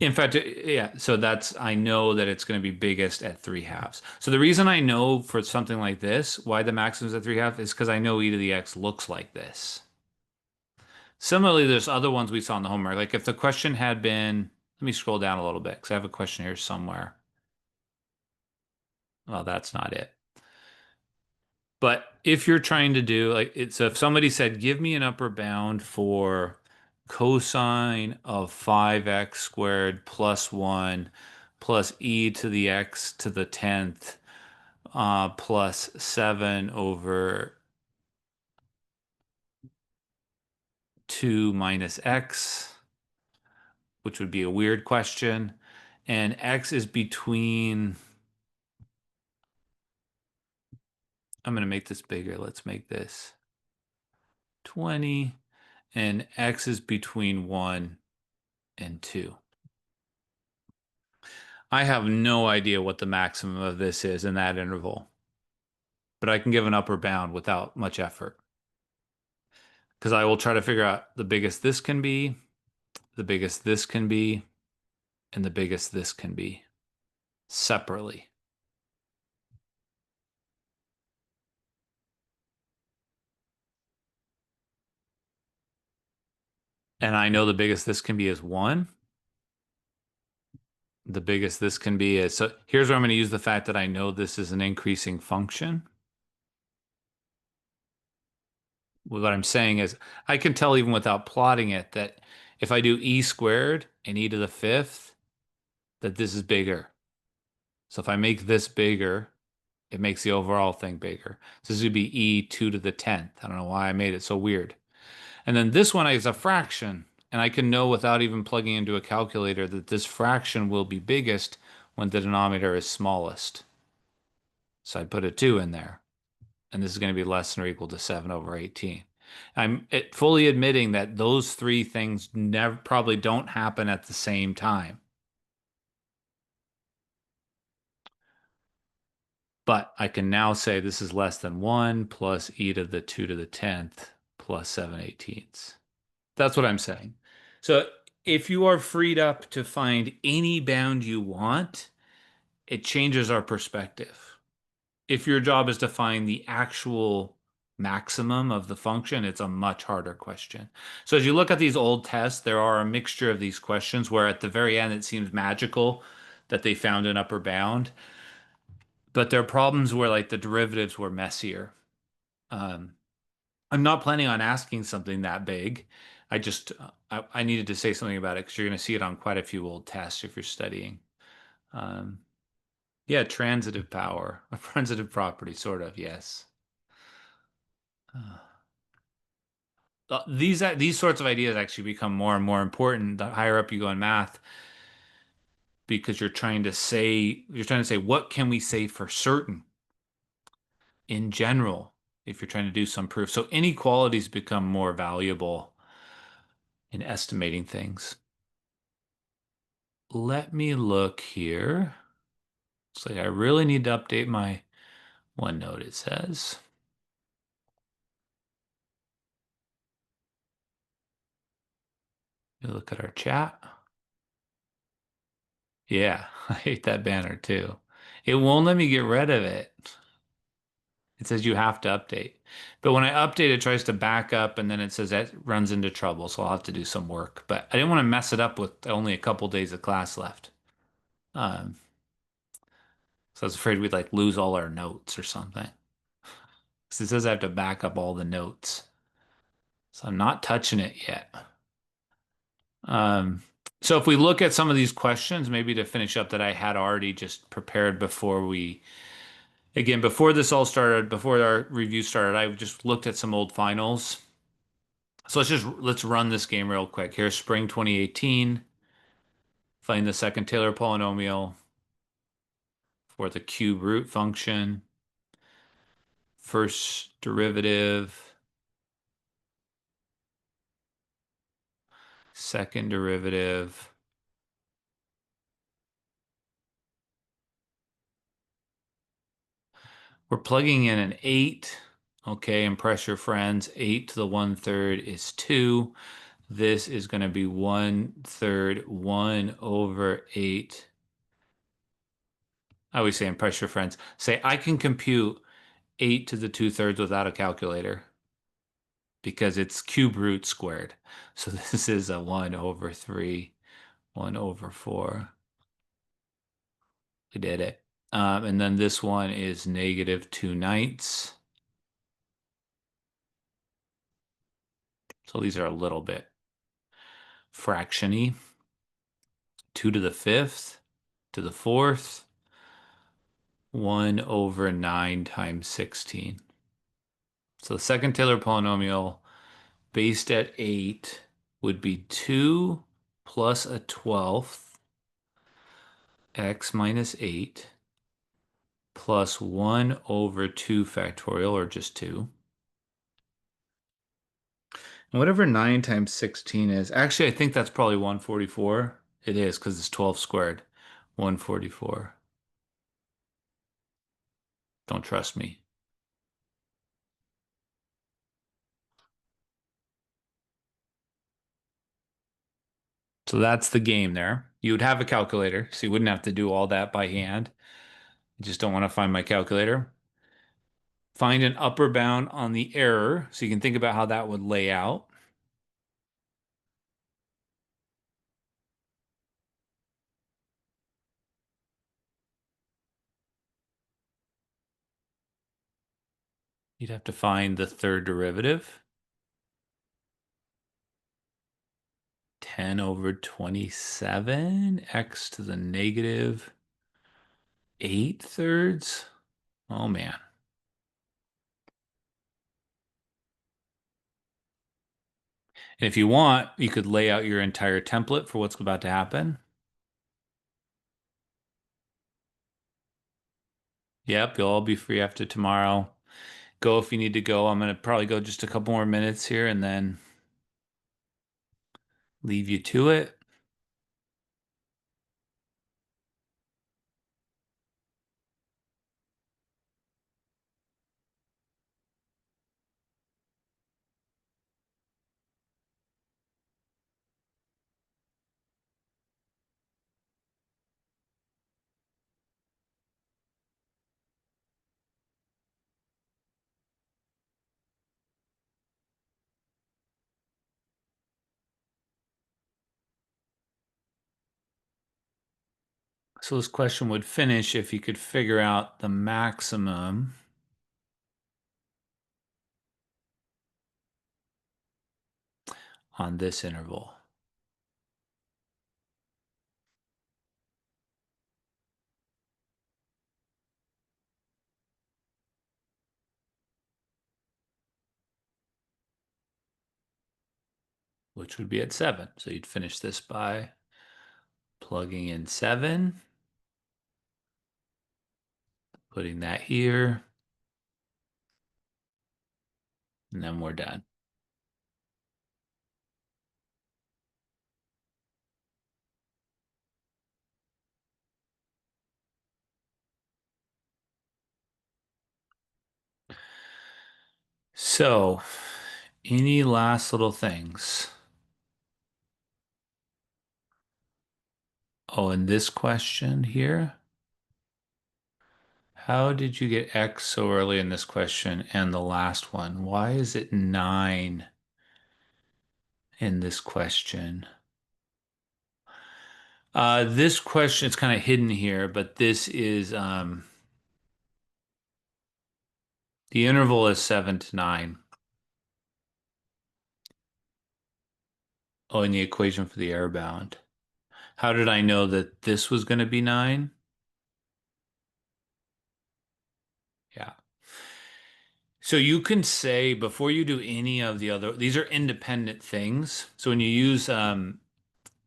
In fact, yeah, so I know that it's going to be biggest at 3/2. So the reason I know for something like this, why the maximum is at 3/2 is because I know e to the x looks like this. Similarly, there's other ones we saw in the homework. Like if the question had been, let me scroll down a little bit because I have a question here somewhere. Well, that's not it. But if you're trying to do like so if somebody said, give me an upper bound for cosine of 5x squared plus 1 plus e to the x to the 10th plus 7 over 2 minus x, which would be a weird question, and x is between, I'm going to make this bigger. Let's make this 20, and x is between 1 and 2. I have no idea what the maximum of this is in that interval, but I can give an upper bound without much effort because I will try to figure out the biggest this can be, the biggest this can be, and the biggest this can be separately. And I know the biggest this can be is 1. the biggest this can be is, so here's where I'm going to use the fact that I know this is an increasing function. What I'm saying is I can tell even without plotting it that if I do e squared and e to the fifth, that this is bigger. So if I make this bigger, it makes the overall thing bigger. So this would be e 2 to the 10th. I don't know why I made it so weird. And then this one is a fraction. And I can know without even plugging into a calculator that this fraction will be biggest when the denominator is smallest. So I put a 2 in there. And this is going to be less than or equal to 7 over 18. I'm fully admitting that those three things never probably don't happen at the same time. But I can now say this is less than 1 plus e to the 2 to the 10th plus 7/18. That's what I'm saying. So if you are freed up to find any bound you want, it changes our perspective. If your job is to find the actual maximum of the function, it's a much harder question. So as you look at these old tests, there are a mixture of these questions where at the very end it seems magical that they found an upper bound, but there are problems where like the derivatives were messier. Um, I'm not planning on asking something that big. I just I needed to say something about it because you're going to see it on quite a few old tests if you're studying. Um, yeah, transitive power, a transitive property, sort of, yes. These sorts of ideas actually become more and more important the higher up you go in math because you're trying to say what can we say for certain in general if you're trying to do some proof. So inequalities become more valuable in estimating things. Let me look here. It's like I really need to update my OneNote, it says. You look at our chat. Yeah, I hate that banner too. It won't let me get rid of it. It says you have to update. But when I update, it tries to back up and then it says that runs into trouble. So I'll have to do some work. But I didn't want to mess it up with only a couple days of class left. Um, so I was afraid we'd like lose all our notes or something. So it says I have to back up all the notes. So I'm not touching it yet. Um, so if we look at some of these questions, maybe to finish up that I had already just prepared before this all started, before our review started, I just looked at some old finals. So let's run this game real quick. Here's spring 2018. Find the second Taylor polynomial for the cube root function. First derivative, second derivative. We're plugging in an 8. Okay, and pressure friends, 8 to the 1/3 is 2. This is going to be 1/3, 1 over 8. I always say in pressure friends, say I can compute 8 to the 2/3 without a calculator because it's cube root squared. So this is a 1 over 3, 1 over 4. We did it. And then this one is -2/9. So these are a little bit fractiony. 2 to the 5th, to the 4th, 1 over 9 times 16. So the second Taylor polynomial based at 8 would be 2 plus a 12th, x minus 8, plus 1 over 2 factorial, or just 2. And whatever 9 times 16 is, actually, I think that's probably 144. It is, because it's 12 squared. 144. Don't trust me. So that's the game there. You would have a calculator, so you wouldn't have to do all that by hand. I just don't want to find my calculator. Find an upper bound on the error, so you can think about how that would lay out. You'd have to find the third derivative. 10 over 27, x to the negative 8/3. Oh man. And if you want, you could lay out your entire template for what's about to happen. Yep, you'll all be free after tomorrow. Go if you need to go. I'm going to probably go just a couple more minutes here and then leave you to it. So this question would finish if you could figure out the maximum on this interval. Which would be at 7. So you'd finish this by plugging in 7, putting that here, and then we're done. So, any last little things? Oh, and this question here. How did you get x so early in this question and the last one? Why is it 9 in this question? This question, it's kind of hidden here, but this is the interval is 7 to 9. Oh, and the equation for the error bound. How did I know that this was going to be 9? Yeah. So you can say before you do any of the other, these are independent things. So when you use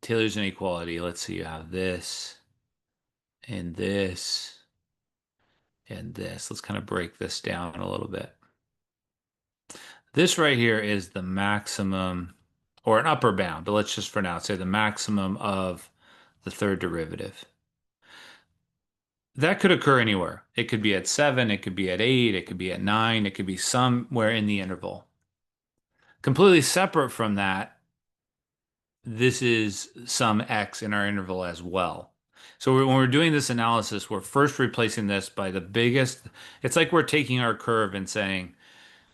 Taylor's inequality, let's see, you have this and this and this. Let's kind of break this down a little bit. This right here is the maximum or an upper bound, but let's just for now say the maximum of the third derivative. That could occur anywhere. It could be at 7, it could be at 8, it could be at 9, it could be somewhere in the interval. Completely separate from that, this is some x in our interval as well. So when we're doing this analysis, we're first replacing this by the biggest. It's like we're taking our curve and saying,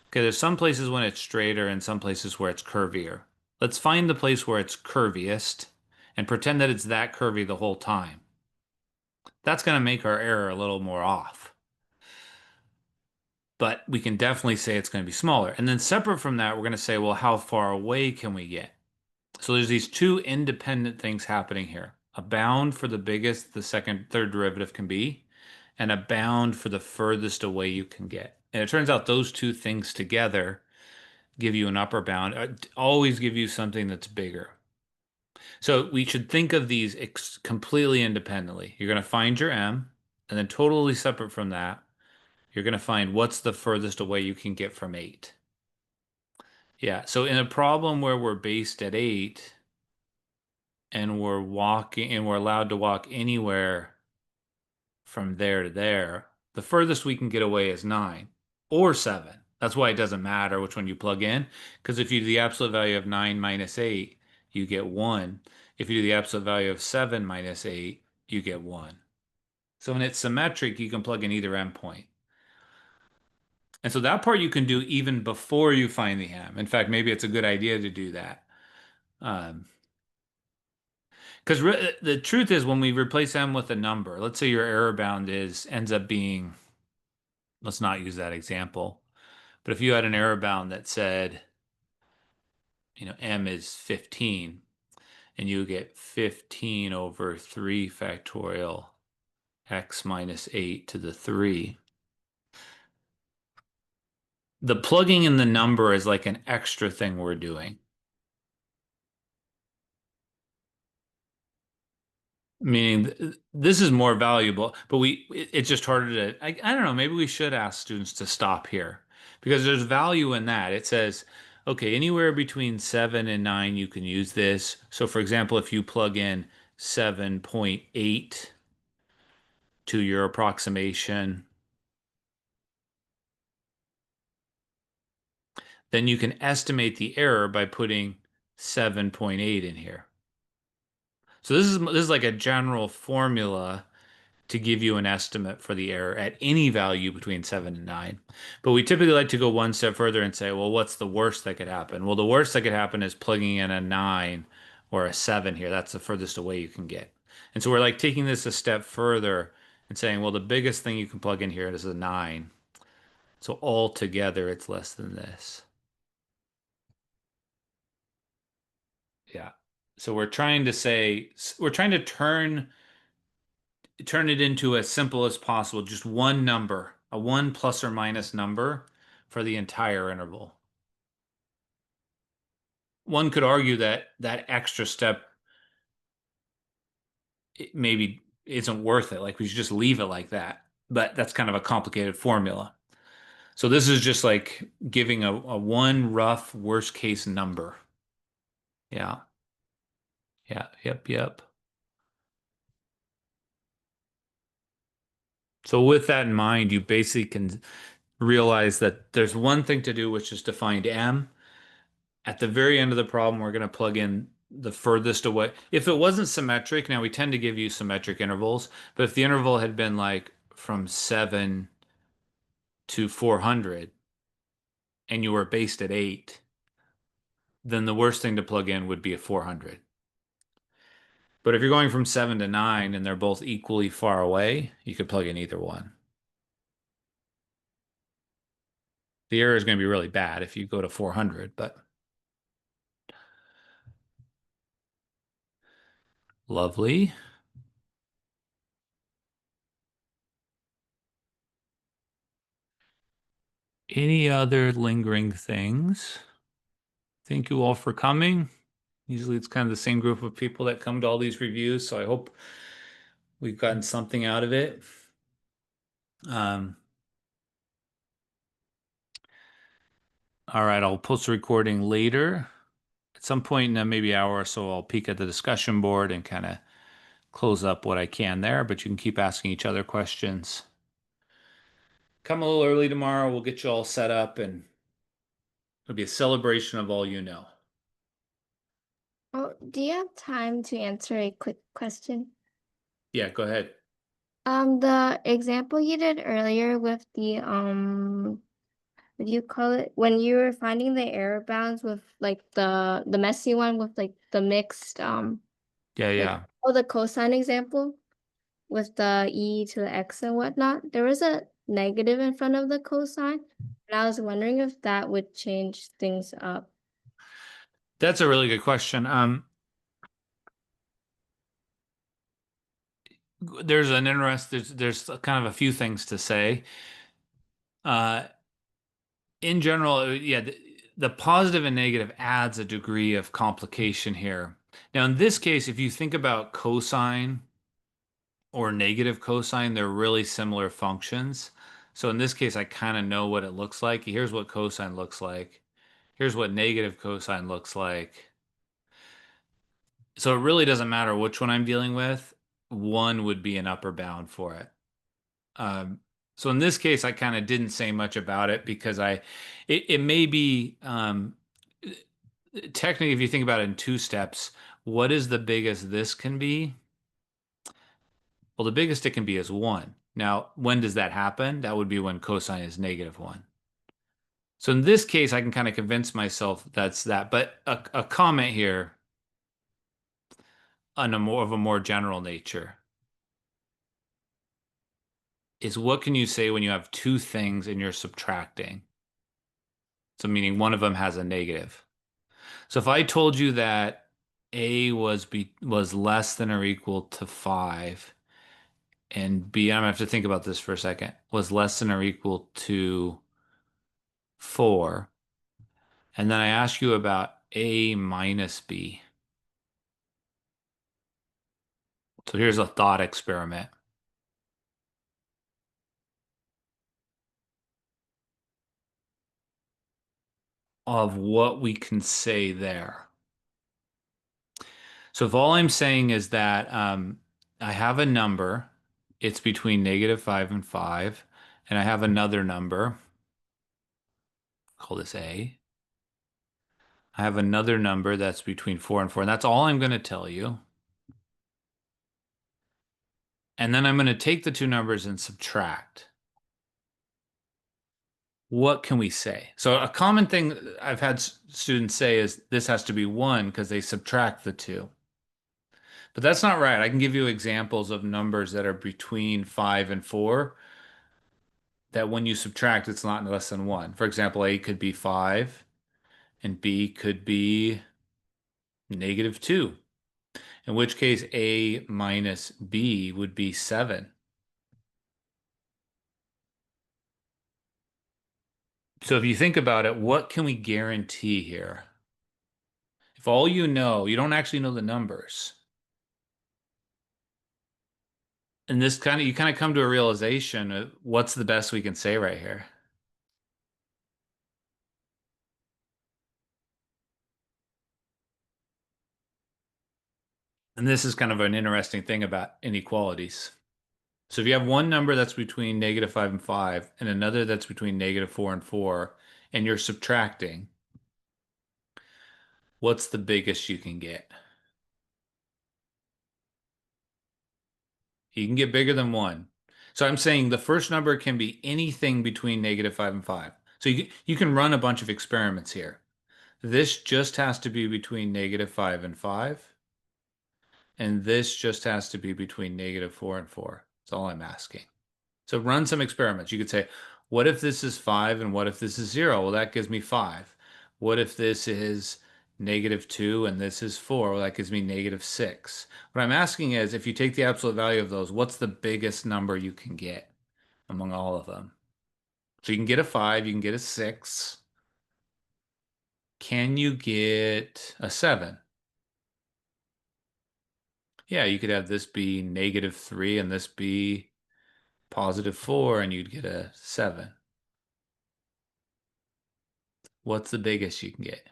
okay, there's some places when it's straighter and some places where it's curvier. Let's find the place where it's curviest and pretend that it's that curvy the whole time. That's going to make our error a little more off. But we can definitely say it's going to be smaller. And then separate from that, we're going to say, well, how far away can we get? So there's these two independent things happening here. A bound for the biggest the second, third derivative can be, and a bound for the furthest away you can get. And it turns out those two things together give you an upper bound, always give you something that's bigger. So we should think of these completely independently. You're going to find your m, and then totally separate from that, you're going to find what's the furthest away you can get from 8. Yeah, so in a problem where we're based at 8 and we're walking and we're allowed to walk anywhere from there to there, the furthest we can get away is 9 or 7. That's why it doesn't matter which one you plug in, because if you do the absolute value of 9 minus 8, you get 1. If you do the absolute value of 7 minus 8, you get 1. So when it's symmetric, you can plug in either endpoint. And so that part you can do even before you find the m. In fact, maybe it's a good idea to do that. Because the truth is when we replace m with a number, let's say your error bound ends up being, let's not use that example. But if you had an error bound that said, m is 15, and you get 15 over 3 factorial x minus 8 to the 3. The plugging in the number is like an extra thing we're doing. Meaning this is more valuable, but it's just harder to, I don't know, maybe we should ask students to stop here because there's value in that. It says, okay, anywhere between 7 and 9, you can use this. So for example, if you plug in 7.8 to your approximation, then you can estimate the error by putting 7.8 in here. So this is like a general formula to give you an estimate for the error at any value between 7 and 9. But we typically like to go one step further and say, well, what's the worst that could happen? Well, the worst that could happen is plugging in a 9 or a 7 here. That's the furthest away you can get. And so we're like taking this a step further and saying, well, the biggest thing you can plug in here is a 9. So altogether, it's less than this. Yeah. So we're trying to say, we're trying to turn it into as simple as possible, just one number, a one plus or minus number for the entire interval. One could argue that that extra step maybe isn't worth it. Like we should just leave it like that. But that's kind of a complicated formula. So this is just like giving a one rough worst case number. Yeah. Yeah. Yep. So with that in mind, you basically can realize that there's one thing to do, which is to find m. At the very end of the problem, we're going to plug in the furthest away. If it wasn't symmetric, now we tend to give you symmetric intervals, but if the interval had been like from 7 to 400 and you were based at 8, then the worst thing to plug in would be a 400. But if you're going from 7 to 9 and they're both equally far away, you could plug in either one. The error is going to be really bad if you go to 400, but lovely. Any other lingering things? Thank you all for coming. Usually it's kind of the same group of people that come to all these reviews, so I hope we've gotten something out of it. Um, all right, I'll post a recording later. At some point in maybe an hour or so, I'll peek at the discussion board and kind of close up what I can there, but you can keep asking each other questions. Come a little early tomorrow. We'll get you all set up and it'll be a celebration of all you know. Oh, do you have time to answer a quick question? Yeah, go ahead. The example you did earlier with the what do you call it? When you were finding the error bounds with like the messy one with like the mixed Yeah. the cosine example with the e to the x and whatnot, there was a negative in front of the cosine, and I was wondering if that would change things up. That's a really good question. There's an there's kind of a few things to say. In general, yeah, the positive and negative adds a degree of complication here. Now, in this case, if you think about cosine or negative cosine, they're really similar functions. So in this case, I kind of know what it looks like. Here's what cosine looks like. Here's what negative cosine looks like. So it really doesn't matter which one I'm dealing with. One would be an upper bound for it. So in this case, I kind of didn't say much about it because it may be technically, if you think about it in two steps, what is the biggest this can be? Well, the biggest it can be is 1. Now, when does that happen? That would be when cosine is -1. So in this case, I can kind of convince myself that's that. But a comment here on a more general nature is what can you say when you have two things and you're subtracting? So meaning one of them has a negative. So if I told you that A was less than or equal to 5 and B, I'm gonna have to think about this for a second, was less than or equal to 4, and then I ask you about A minus B. So here's a thought experiment of what we can say there. So if all I'm saying is that I have a number, it's between -5 and 5, and I have another number, call this A. I have another number that's between 4 and 4, and that's all I'm going to tell you. And then I'm going to take the two numbers and subtract. What can we say? So a common thing I've had students say is this has to be 1 because they subtract the two. But that's not right. I can give you examples of numbers that are between 5 and 4 that when you subtract, it's not less than 1. For example, A could be 5 and B could be -2, in which case A minus B would be 7. So if you think about it, what can we guarantee here? If all you know, you don't actually know the numbers. And this you kind of come to a realization of what's the best we can say right here. And this is kind of an interesting thing about inequalities. So if you have one number that's between -5 and 5 and another that's between -4 and 4, and you're subtracting, what's the biggest you can get? You can get bigger than 1. So I'm saying the first number can be anything between -5 and 5. So you can run a bunch of experiments here. This just has to be between -5 and 5. And this just has to be between -4 and 4. That's all I'm asking. So run some experiments. You could say, what if this is 5 and what if this is 0? Well, that gives me 5. What if this is -2 and this is 4? Well, that gives me -6. What I'm asking is, if you take the absolute value of those, what's the biggest number you can get among all of them? So you can get a 5, you can get a 6. Can you get a 7? Yeah, you could have this be -3 and this be +4, and you'd get a 7. What's the biggest you can get?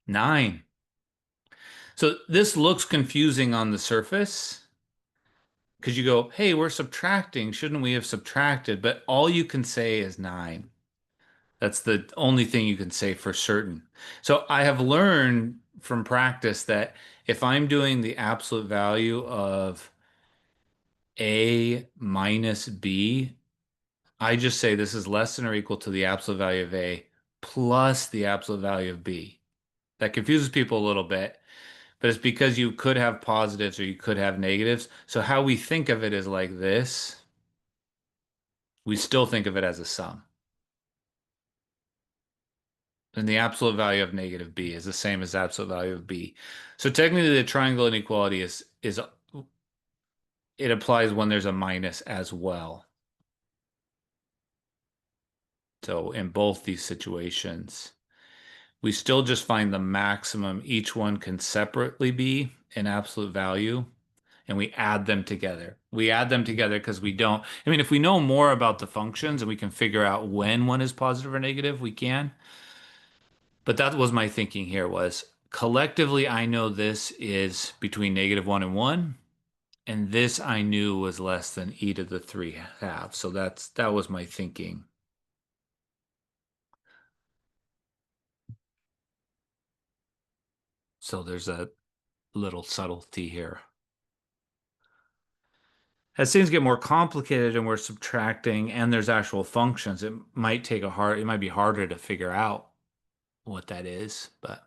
9. So this looks confusing on the surface because you go, hey, we're subtracting. Shouldn't we have subtracted? But all you can say is 9. That's the only thing you can say for certain. So I have learned from practice that if I'm doing the absolute value of A minus B, I just say this is less than or equal to the absolute value of A plus the absolute value of B. That confuses people a little bit, but it's because you could have positives or you could have negatives. So how we think of it is like this. We still think of it as a sum. And the absolute value of -B is the same as the absolute value of B. So technically the triangle inequality is it applies when there's a minus as well. So in both these situations, we still just find the maximum each one can separately be an absolute value, and we add them together. We add them together because we don't, I mean, if we know more about the functions and we can figure out when one is positive or negative, we can. But that was my thinking here was collectively, I know this is between -1 and 1, and this I knew was less than e to the 3 halves. So that was my thinking. So there's a little subtlety here. As things get more complicated and we're subtracting and there's actual functions, it might be harder to figure out what that is, but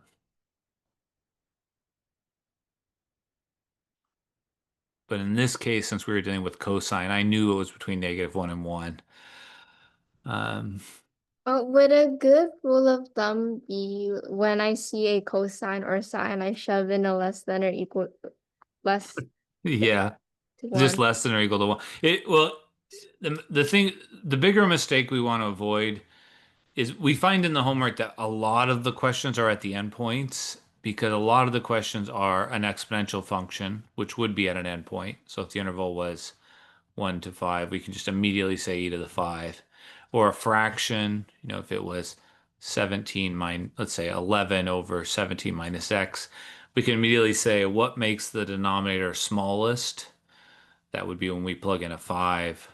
in this case, since we were dealing with cosine, I knew it was between -1 and 1. Would a good rule of thumb be when I see a cosine or sine, I shove in a less than or equal less Yeah, to just one? less than or equal to one. Well, the thing, the bigger mistake we want to avoid is we find in the homework that a lot of the questions are at the endpoints because a lot of the questions are an exponential function, which would be at an endpoint. So if the interval was 1 to 5, we can just immediately say e to the 5. Or a fraction, if it was 17 minus, let's say 11 over 17 minus x, we can immediately say what makes the denominator smallest. That would be when we plug in a 5.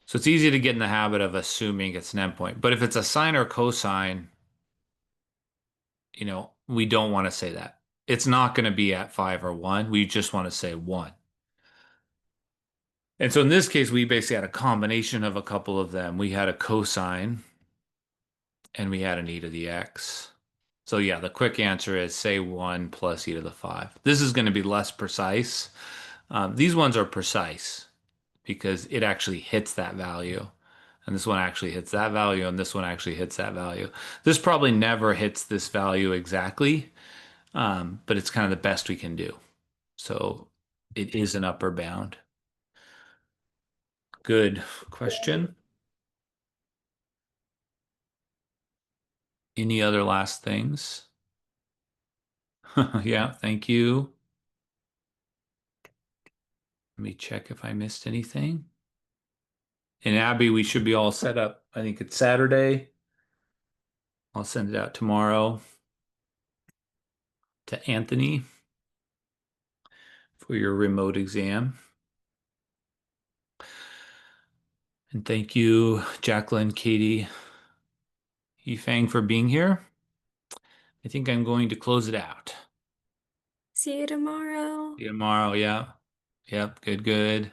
So it's easy to get in the habit of assuming it's an endpoint. But if it's a sine or cosine, we don't want to say that. It's not going to be at 5 or 1. We just want to say 1. And so in this case, we basically had a combination of a couple of them. We had a cosine and we had an e to the x. So yeah, the quick answer is say 1 plus e to the 5. This is going to be less precise. These ones are precise because it actually hits that value. And this one actually hits that value, and this one actually hits that value. This probably never hits this value exactly, but it's kind of the best we can do. So it is an upper bound. Good question. Any other last things? Yeah, thank you. Let me check if I missed anything. And Abby, we should be all set up. I think it's Saturday. I'll send it out tomorrow to Anthony for your remote exam. And thank you, Jacqueline, Katie, Yifang, for being here. I think I'm going to close it out. See you tomorrow. See you tomorrow. Yeah. Yep. Good, good.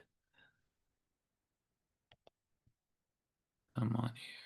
Come on here.